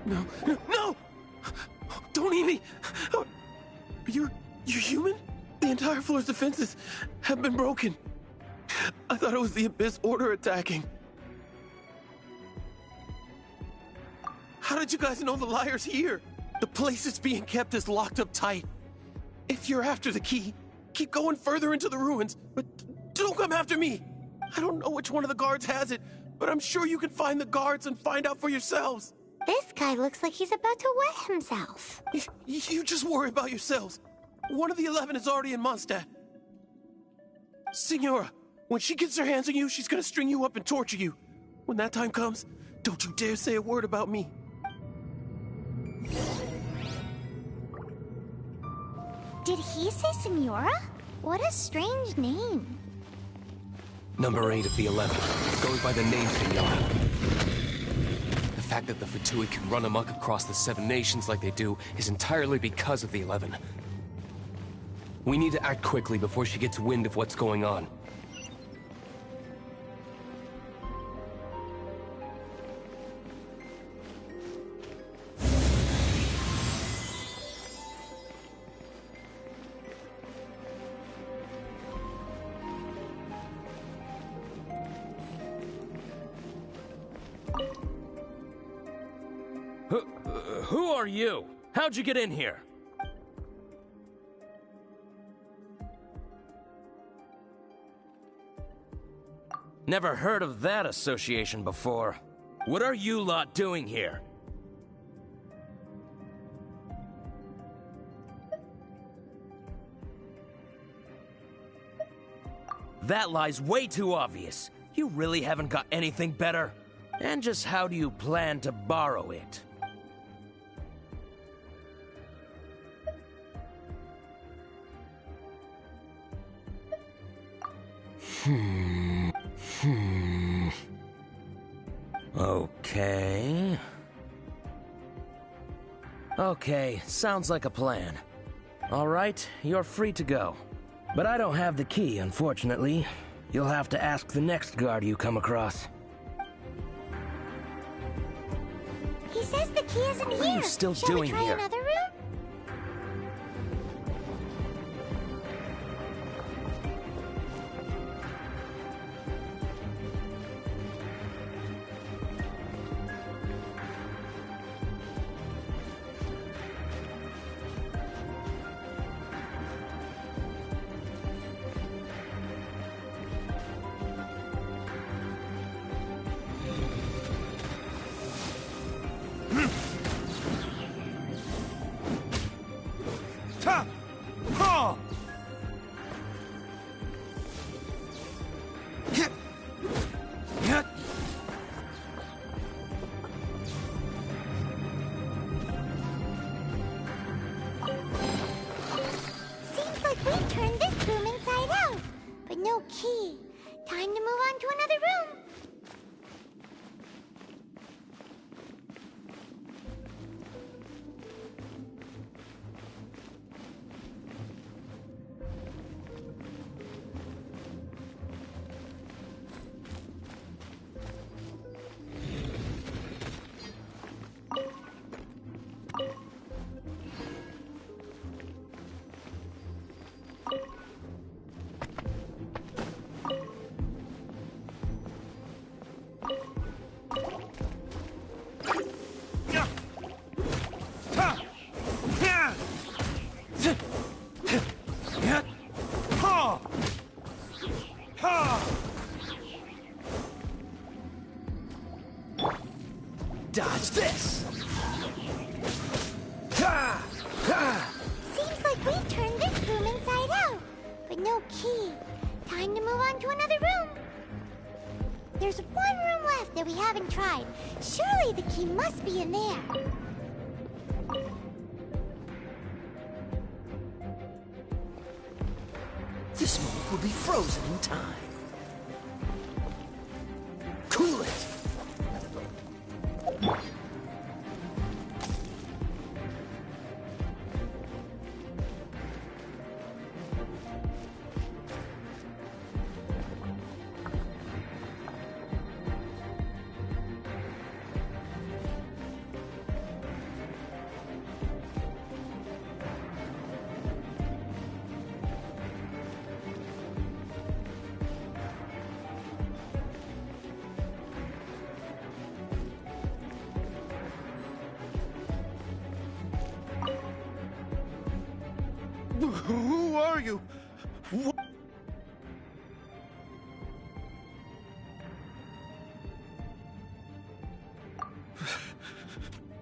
No, no, no! Don't eat me! You're human? The entire floor's defenses have been broken. I thought it was the Abyss Order attacking. How did you guys know the liar's here? The place is being kept is locked up tight. If you're after the key, keep going further into the ruins, but don't come after me. I don't know which one of the guards has it, but I'm sure you can find the guards and find out for yourselves. This guy looks like he's about to wet himself. You just worry about yourselves. One of the 11 is already in Mondstadt. Signora, when she gets her hands on you, she's gonna string you up and torture you. When that time comes, don't you dare say a word about me. Did he say Senora? What a strange name. Number 8 of the 11. Goes by the name Senora. The fact that the Fatui can run amok across the 7 nations like they do is entirely because of the 11. We need to act quickly before she gets wind of what's going on. Who are you? How'd you get in here? Never heard of that association before. What are you lot doing here? That lie's way too obvious. You really haven't got anything better? And just how do you plan to borrow it? Okay. Okay, sounds like a plan. All right, you're free to go. But I don't have the key, unfortunately. You'll have to ask the next guard you come across. He says the key isn't here. What are you still doing Shall we try here? another room? Seems like we've turned this room inside out, but no key. Time to move on to another room. Dodge this! Seems like we've turned this room inside out, but no key. Time to move on to another room. There's one room left that we haven't tried. Surely the key must be in there. This moment will be frozen in time. Cool it! Who are you?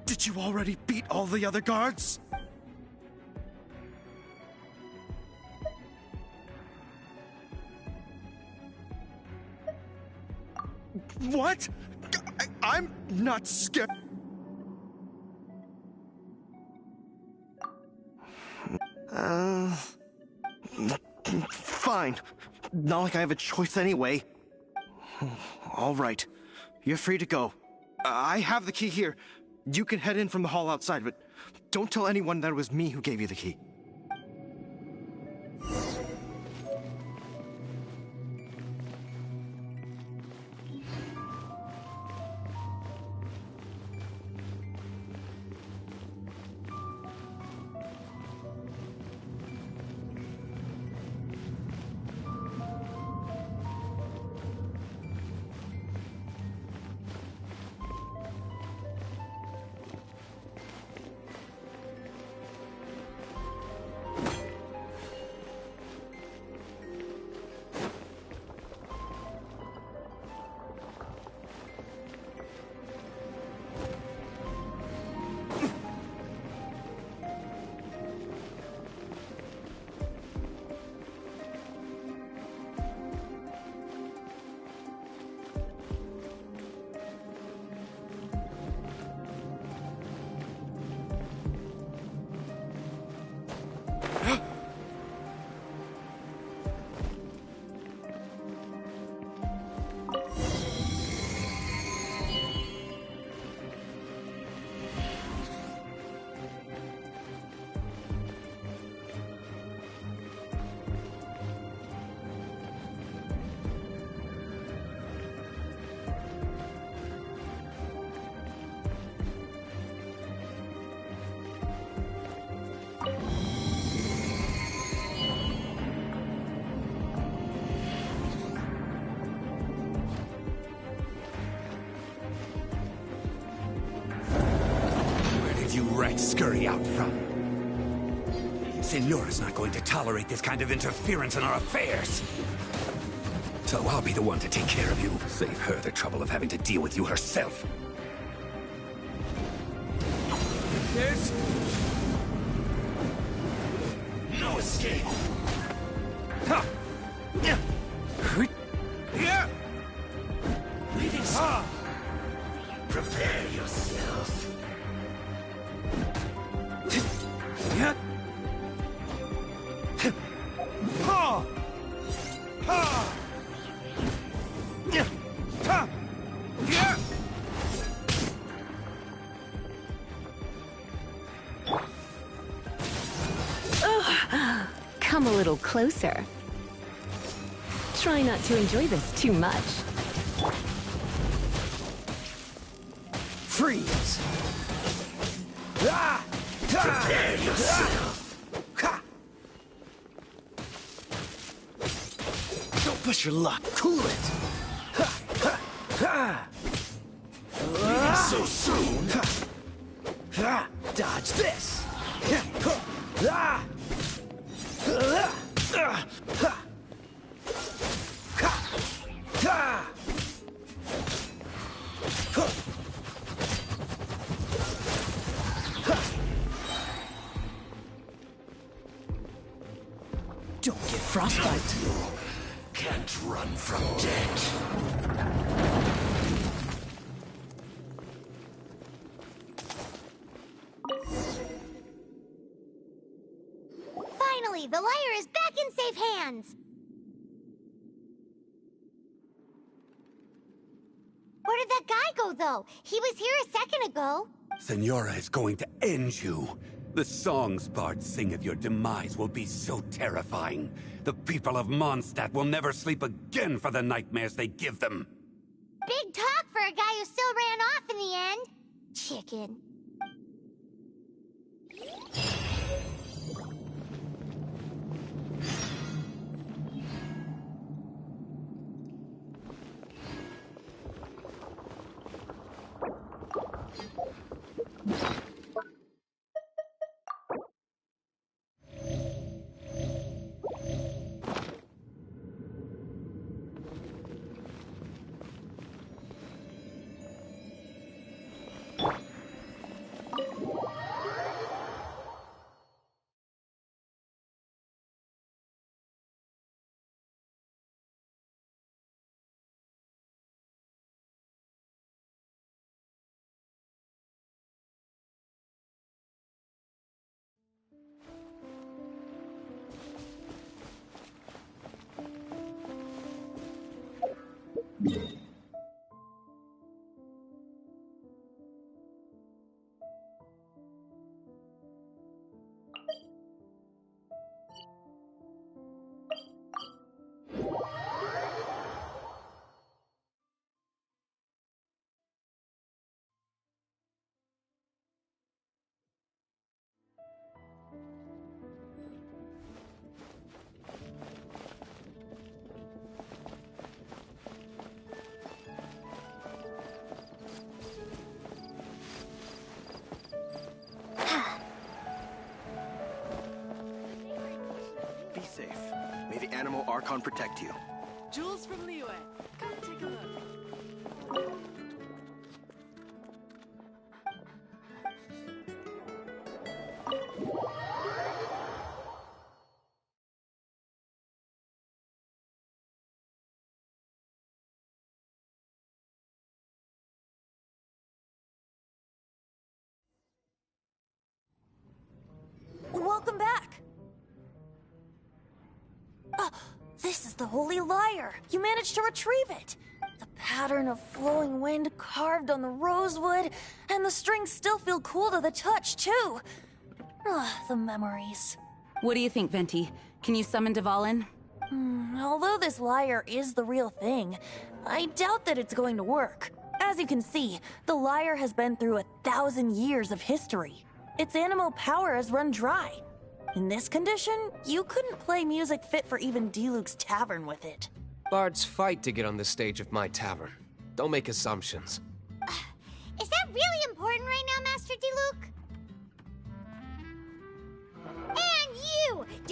Did you already beat all the other guards? What? I'm not scared. Fine. Not like I have a choice anyway. All right. You're free to go. I have the key here. You can head in from the hall outside, but don't tell anyone that it was me who gave you the key. might scurry out from. Senora's not going to tolerate this kind of interference in our affairs. So I'll be the one to take care of you. Save her the trouble of having to deal with you herself. There's no escape. Ha! Yeah. Yeah. Prepare yourself. Yeah. Ha! Ha! Yeah. Ha! Yeah. Ugh. Come a little closer. Try not to enjoy this too much. Freeze! Ah! Prepare yourself! Ha! Don't push your luck. Cool it! Ha! Ha! Ha! Leaving so soon? Ha! Ha! Dodge this! Ha! Ha! Ha! Ha! Ha! Don't get frostbite. Can't run from death. Finally, the lyre is back in safe hands. Where did that guy go, though? He was here a second ago. Senora is going to end you. The songs bards sing of your demise will be so terrifying. The people of Mondstadt will never sleep again for the nightmares they give them. Big talk for a guy who still ran off in the end. Chicken. Be safe. May the animal Archon protect you. Jules from Liyue. Come take a look. Welcome back. This is the Holy Lyre. You managed to retrieve it. The pattern of flowing wind carved on the rosewood, and the strings still feel cool to the touch, too. The memories. What do you think, Venti? Can you summon Dvalin? Although this lyre is the real thing, I doubt that it's going to work. As you can see, the lyre has been through 1,000 years of history. Its animal power has run dry. In this condition, you couldn't play music fit for even Diluc's tavern with it. Bards fight to get on the stage of my tavern. Don't make assumptions. Is that really important right now, Master Diluc?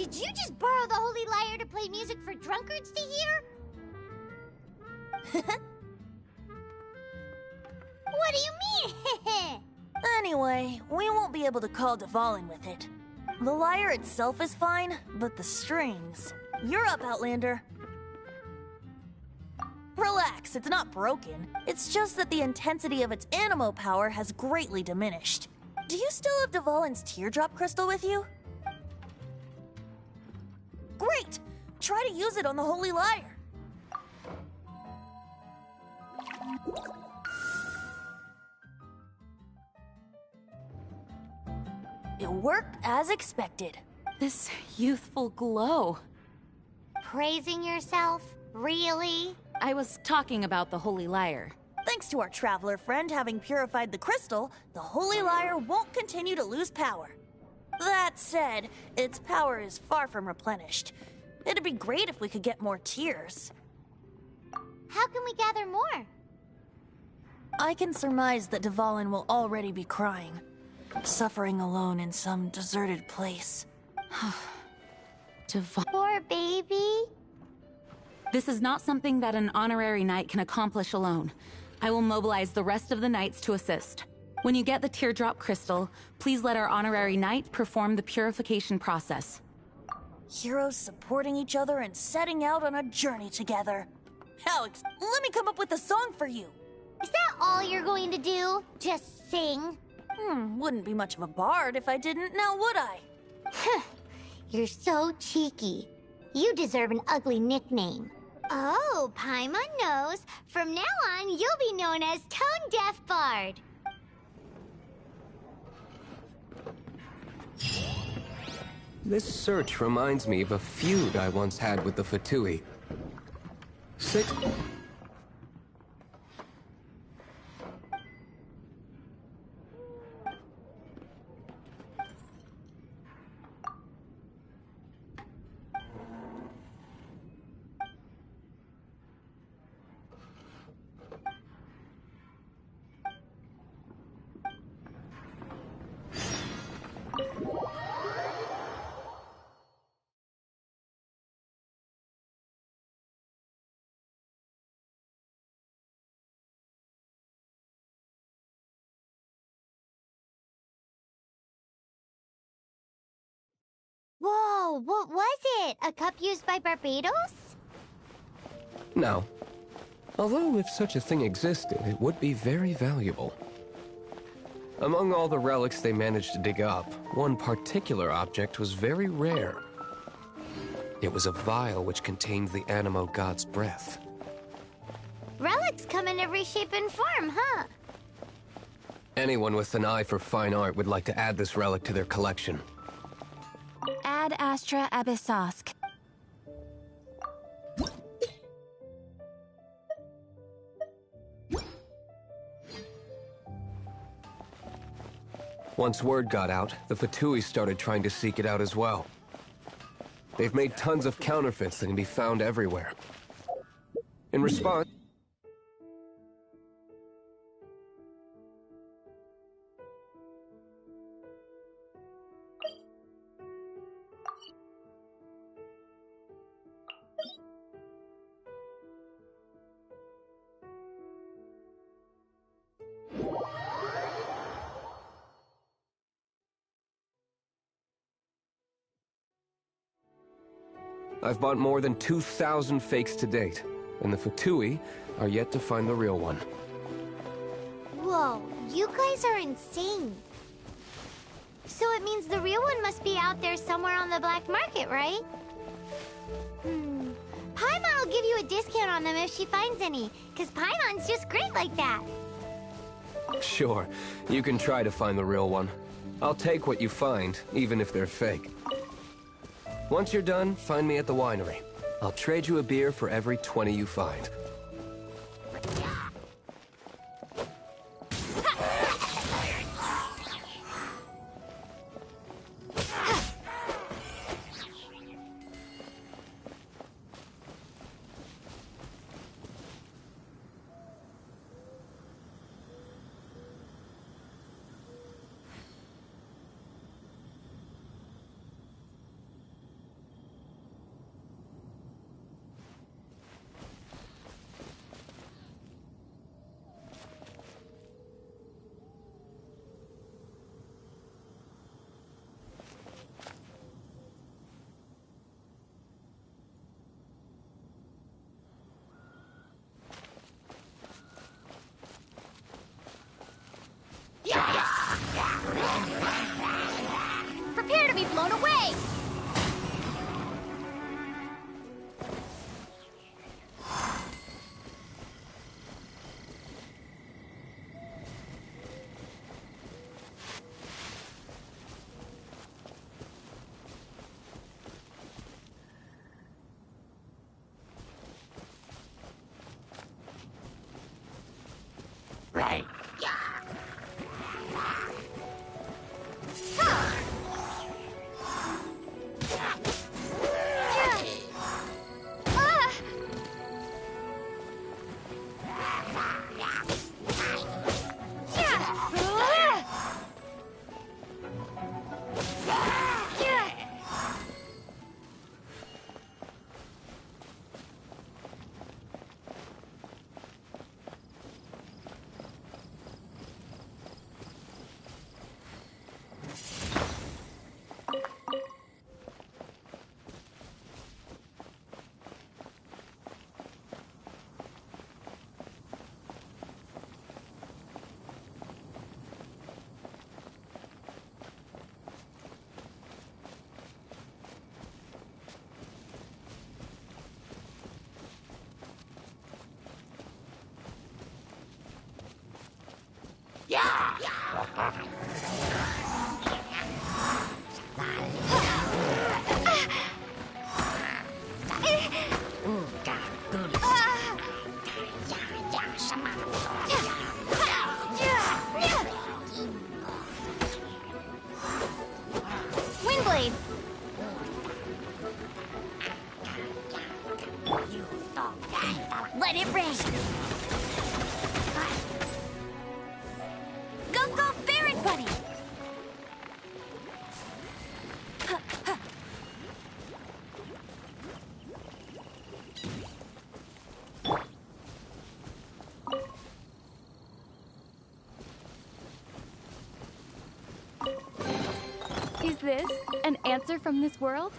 Did you just borrow the Holy Lyre to play music for drunkards to hear? What do you mean? Anyway, we won't be able to call Dvalin with it. The lyre itself is fine, but the strings... You're up, Outlander. Relax, it's not broken. It's just that the intensity of its animo power has greatly diminished. Do you still have Dvalin's teardrop crystal with you? Great! Try to use it on the Holy Lyre. It worked as expected. This youthful glow. Praising yourself? Really? I was talking about the Holy Lyre. Thanks to our traveler friend having purified the crystal, the Holy Lyre won't continue to lose power. That said, its power is far from replenished. It'd be great if we could get more tears. How can we gather more? I can surmise that Dvalin will already be crying, suffering alone in some deserted place. Poor baby. This is not something that an honorary knight can accomplish alone. I will mobilize the rest of the knights to assist. When you get the teardrop crystal, please let our honorary knight perform the purification process. Heroes supporting each other and setting out on a journey together. Alex, let me come up with a song for you. Is that all you're going to do? Just sing? Wouldn't be much of a bard if I didn't, now would I? You're so cheeky. You deserve an ugly nickname. Oh, Paimon knows. From now on, you'll be known as Tone Deaf Bard. This search reminds me of a feud I once had with the Fatui. Whoa, what was it? A cup used by Barbados? No. Although if such a thing existed, it would be very valuable. Among all the relics they managed to dig up, one particular object was very rare. It was a vial which contained the Animo god's breath. Relics come in every shape and form, huh? Anyone with an eye for fine art would like to add this relic to their collection. Ad Astra Abyssosk. Once word got out, the Fatui started trying to seek it out as well. They've made tons of counterfeits that can be found everywhere. In response... I've bought more than 2,000 fakes to date, and the Fatui are yet to find the real one. Whoa, you guys are insane. So it means the real one must be out there somewhere on the black market, right? Paimon will give you a discount on them if she finds any, because Paimon's just great like that. Sure, you can try to find the real one. I'll take what you find, even if they're fake. Once you're done, find me at the winery. I'll trade you a beer for every 20 you find. be blown away! Right. Windblade! Let it rain! Go, go, Barret Buddy! Is this an answer from this world?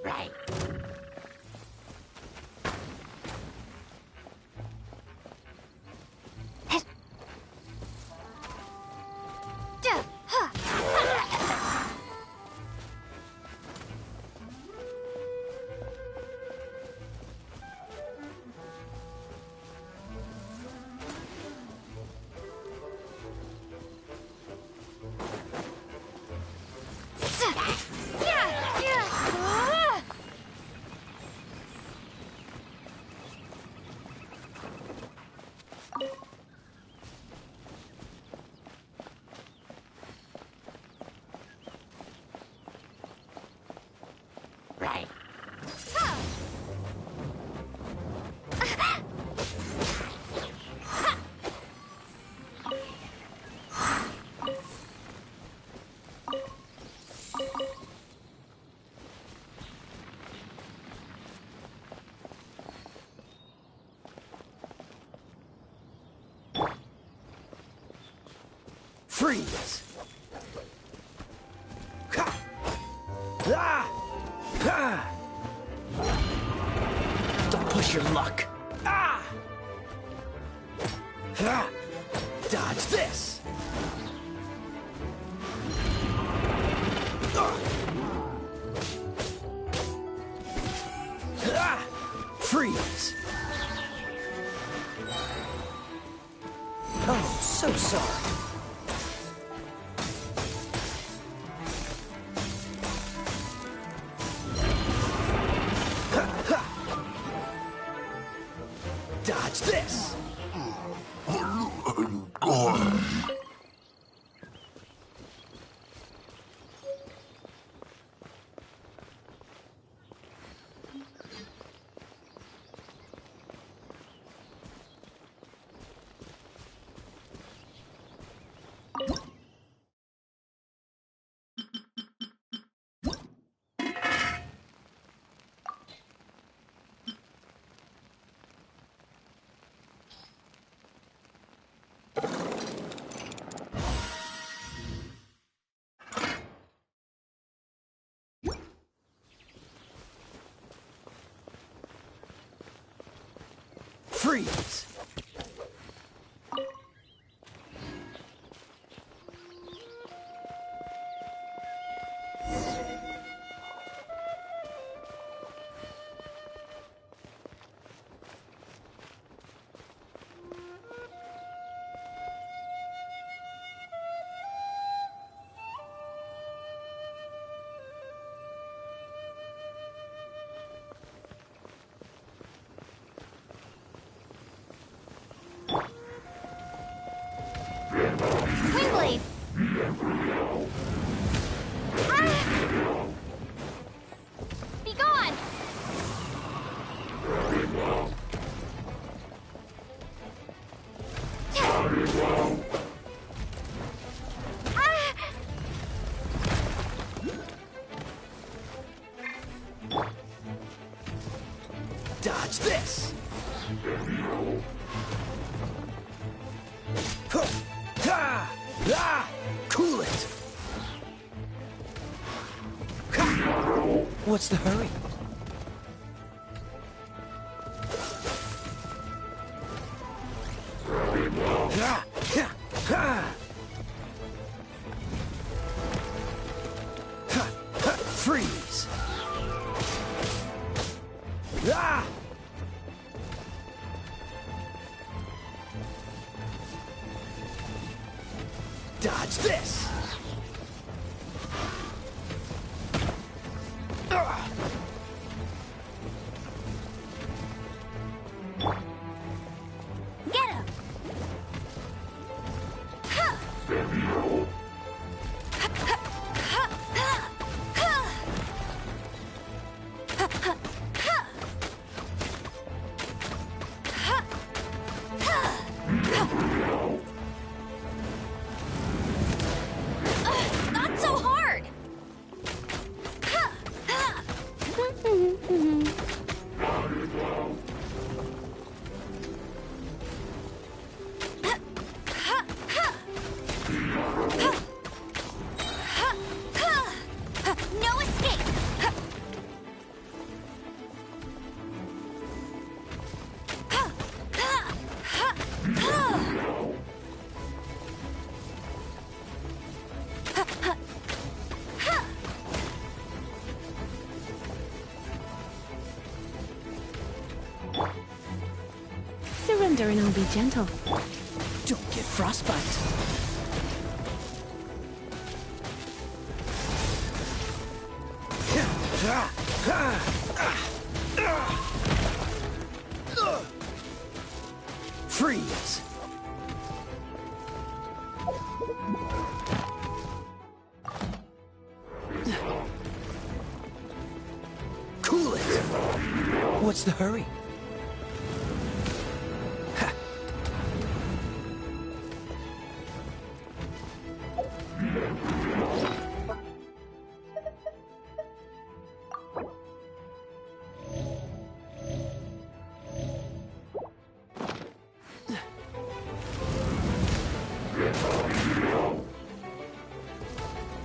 Right. Right. Freeze! Ha! Ah! Ha! Don't push your luck. Ah! Ha! Dodge this! Ah! Freeze! Oh, so sorry. Dodge this! Freeze! Wingblade! Be gone! Dodge this! Cool it! What's the hurry? Freeze! Dodge this! Get him! Not so hard! No escape! Surrender and I'll be gentle. Don't get frostbite. Freeze! Cool it! What's the hurry?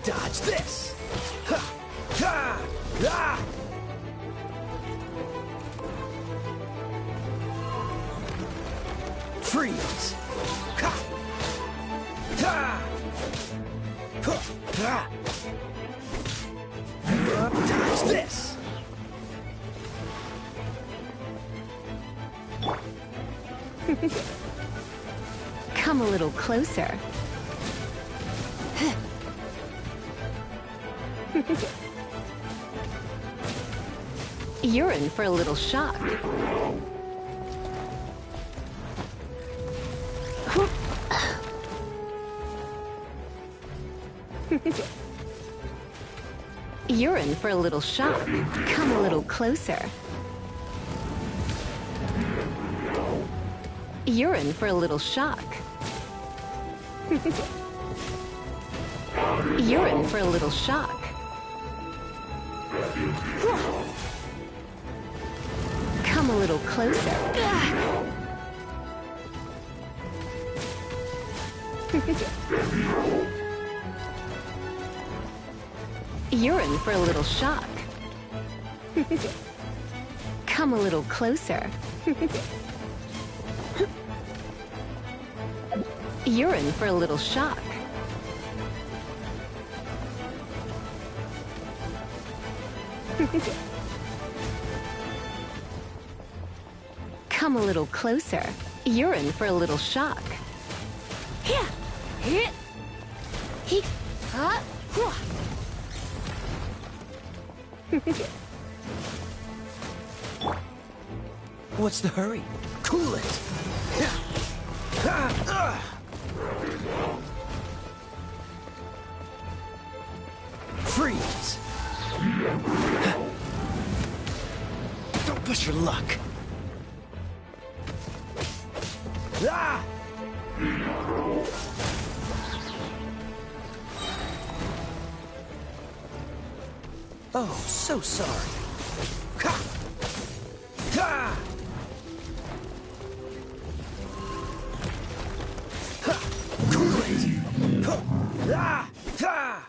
Dodge this! Freeze! Dodge this! Come a little closer. You're in for a little shock. You're in for a little shock. Come a little closer. You're in for a little shock. You're in for a little shock. Come a little closer. You're in for a little shock. Come a little closer. You're in for a little shock. Come a little closer. You're in for a little shock. What's the hurry? Cool it! Freeze! Don't push your luck. Ah! Oh, so sorry. Ha! Ha! Ha! Cool it! Ha! Ah! Ha!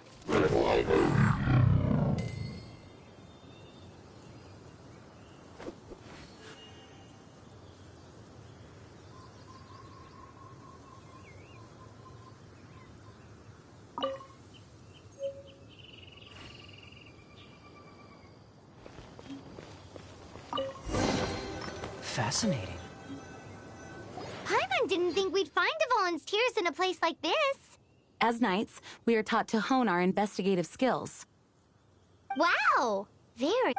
Fascinating. Paimon didn't think we'd find Devalin's tears in a place like this. As knights, we are taught to hone our investigative skills. Wow! Very.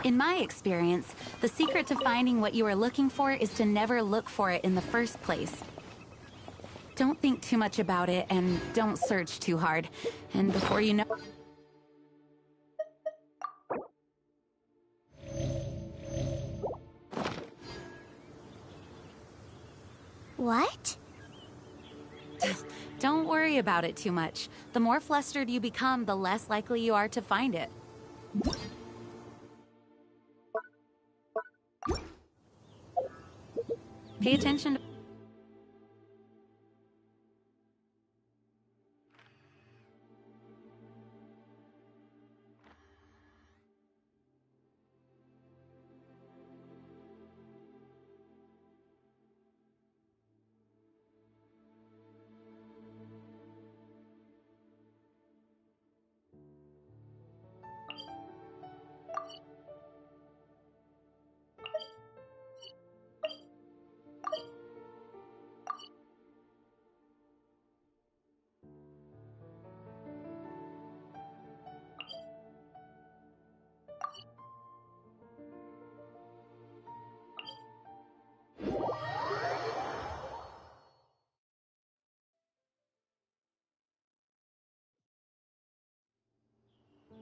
In my experience, the secret to finding what you are looking for is to never look for it in the first place. Don't think too much about it and don't search too hard. And before you know... What? Don't worry about it too much. The more flustered you become, the less likely you are to find it. Pay attention to...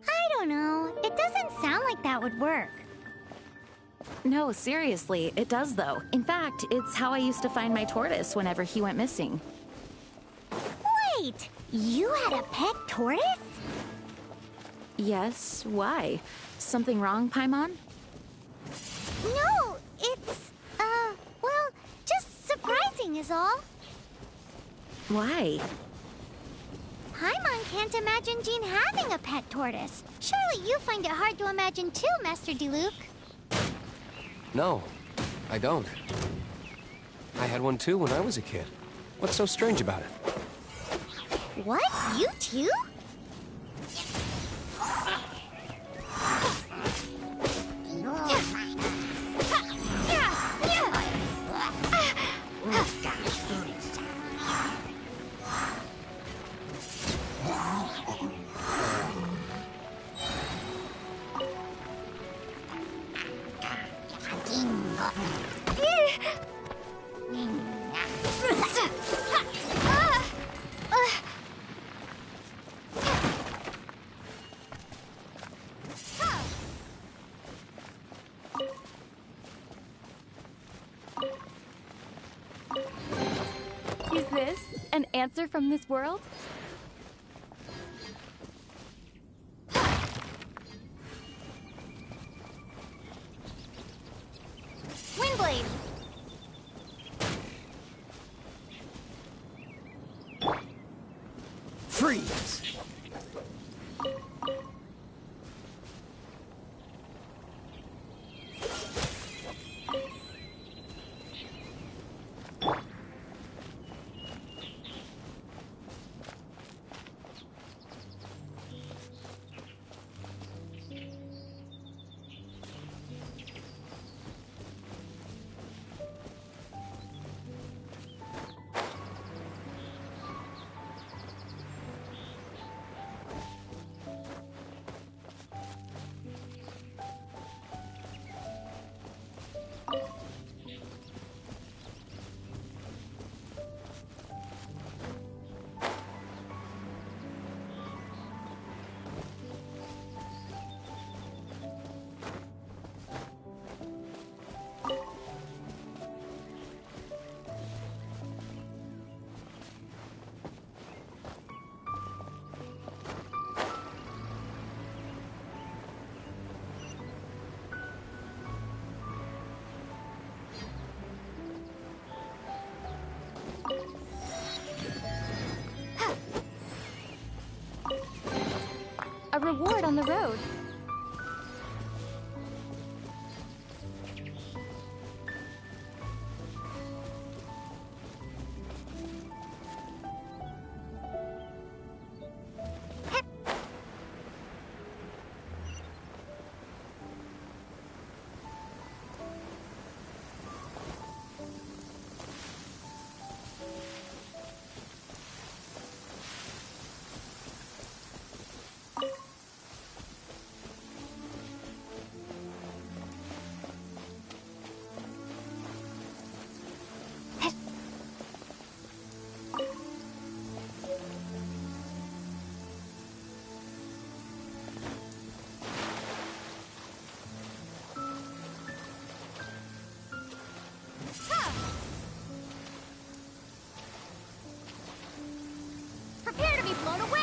I don't know. It doesn't sound like that would work. No, seriously, it does though. In fact, it's how I used to find my tortoise whenever he went missing. Wait! You had a pet tortoise? Yes, why? Something wrong, Paimon? No, it's, well, just surprising is all. Why? Paimon can't imagine Jean having a pet tortoise. Surely you find it hard to imagine too, Master Diluc. No, I don't. I had one too when I was a kid. What's so strange about it? What? You too? Is this an answer from this world? Windblade! Freeze! reward on the road. Prepare to be blown away!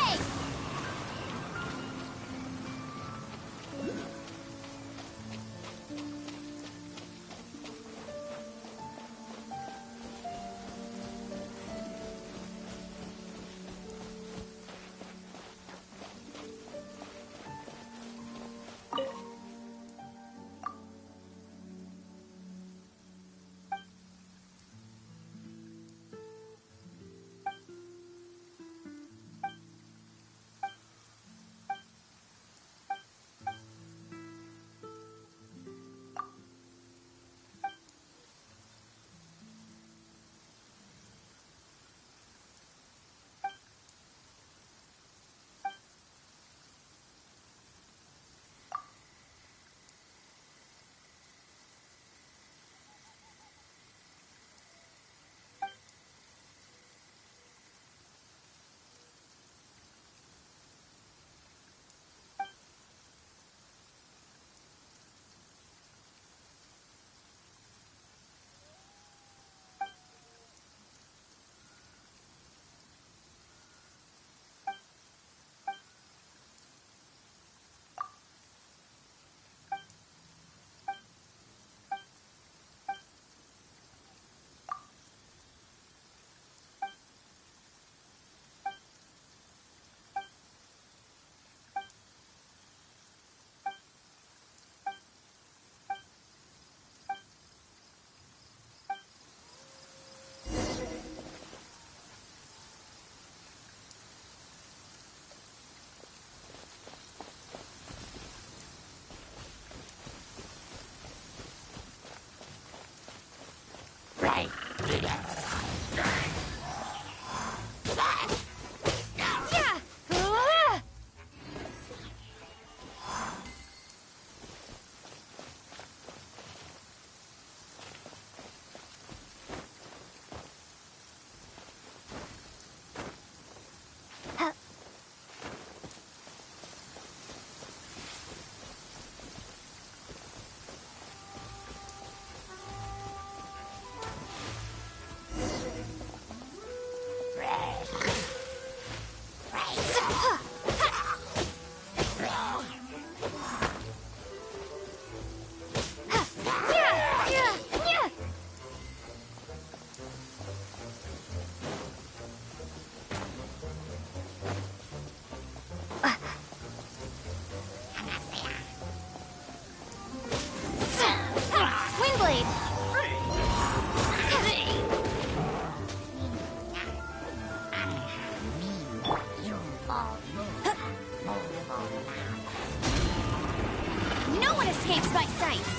escapes my sights.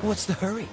What's the hurry?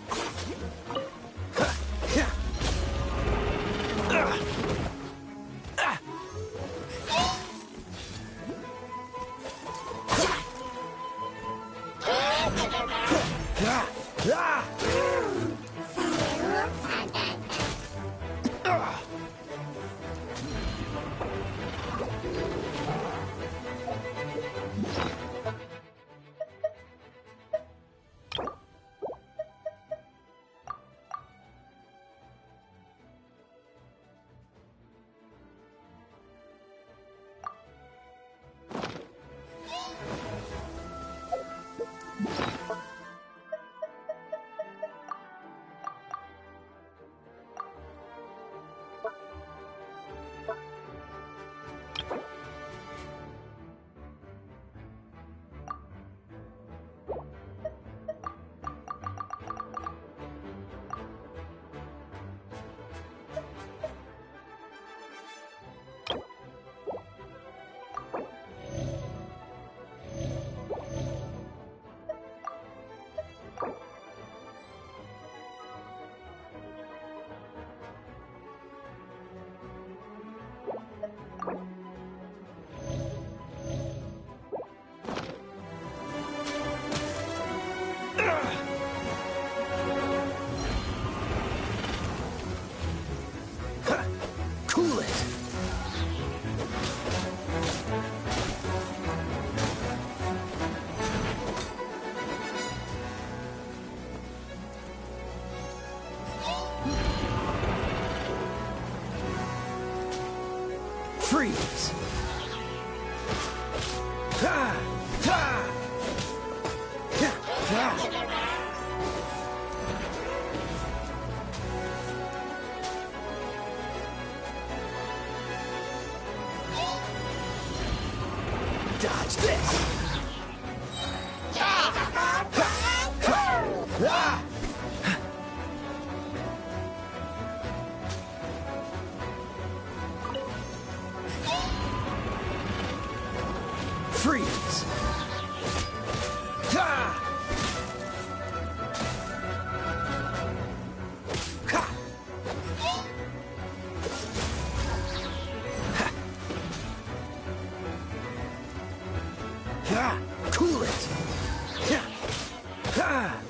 Cool it! Freeze! Ha! Ha! Ha! Ha! Dodge this! Freeze! Ha! Ha! Ha! Cool it! Ha! Ha!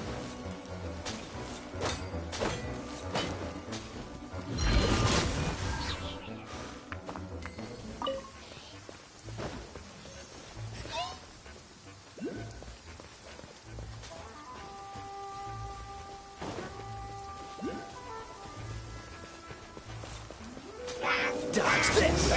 Dodge this!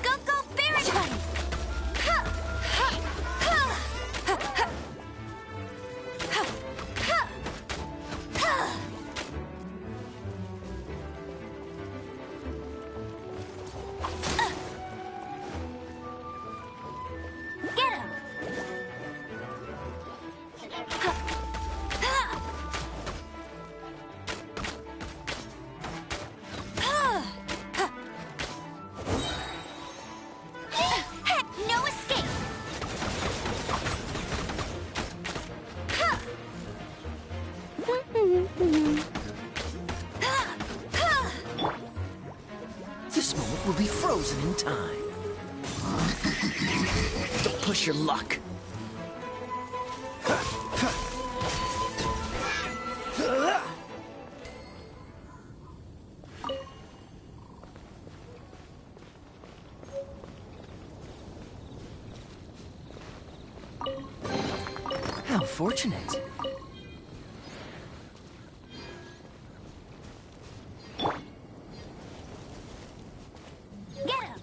Go, go, Baritone! Get him! Heck, no escape! This moment will be frozen in time. Don't push your luck. How fortunate. Get him!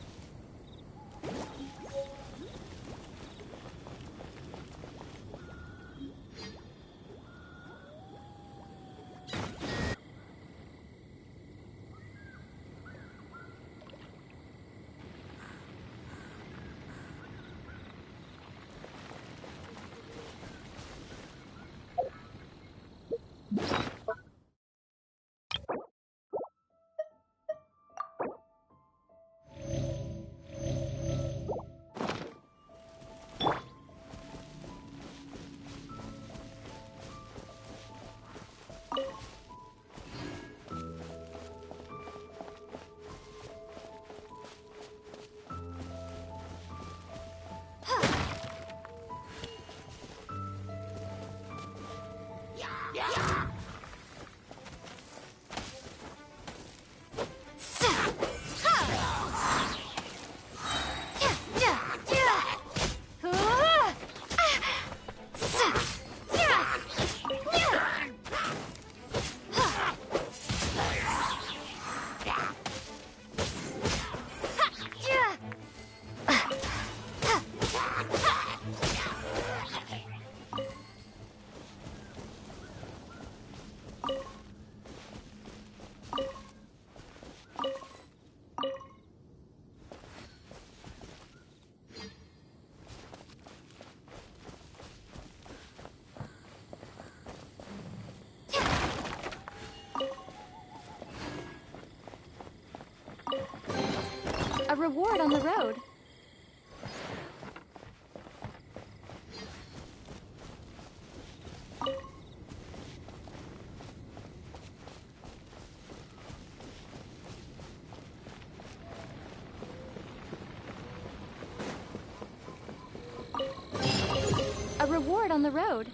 A reward on the road. A reward on the road.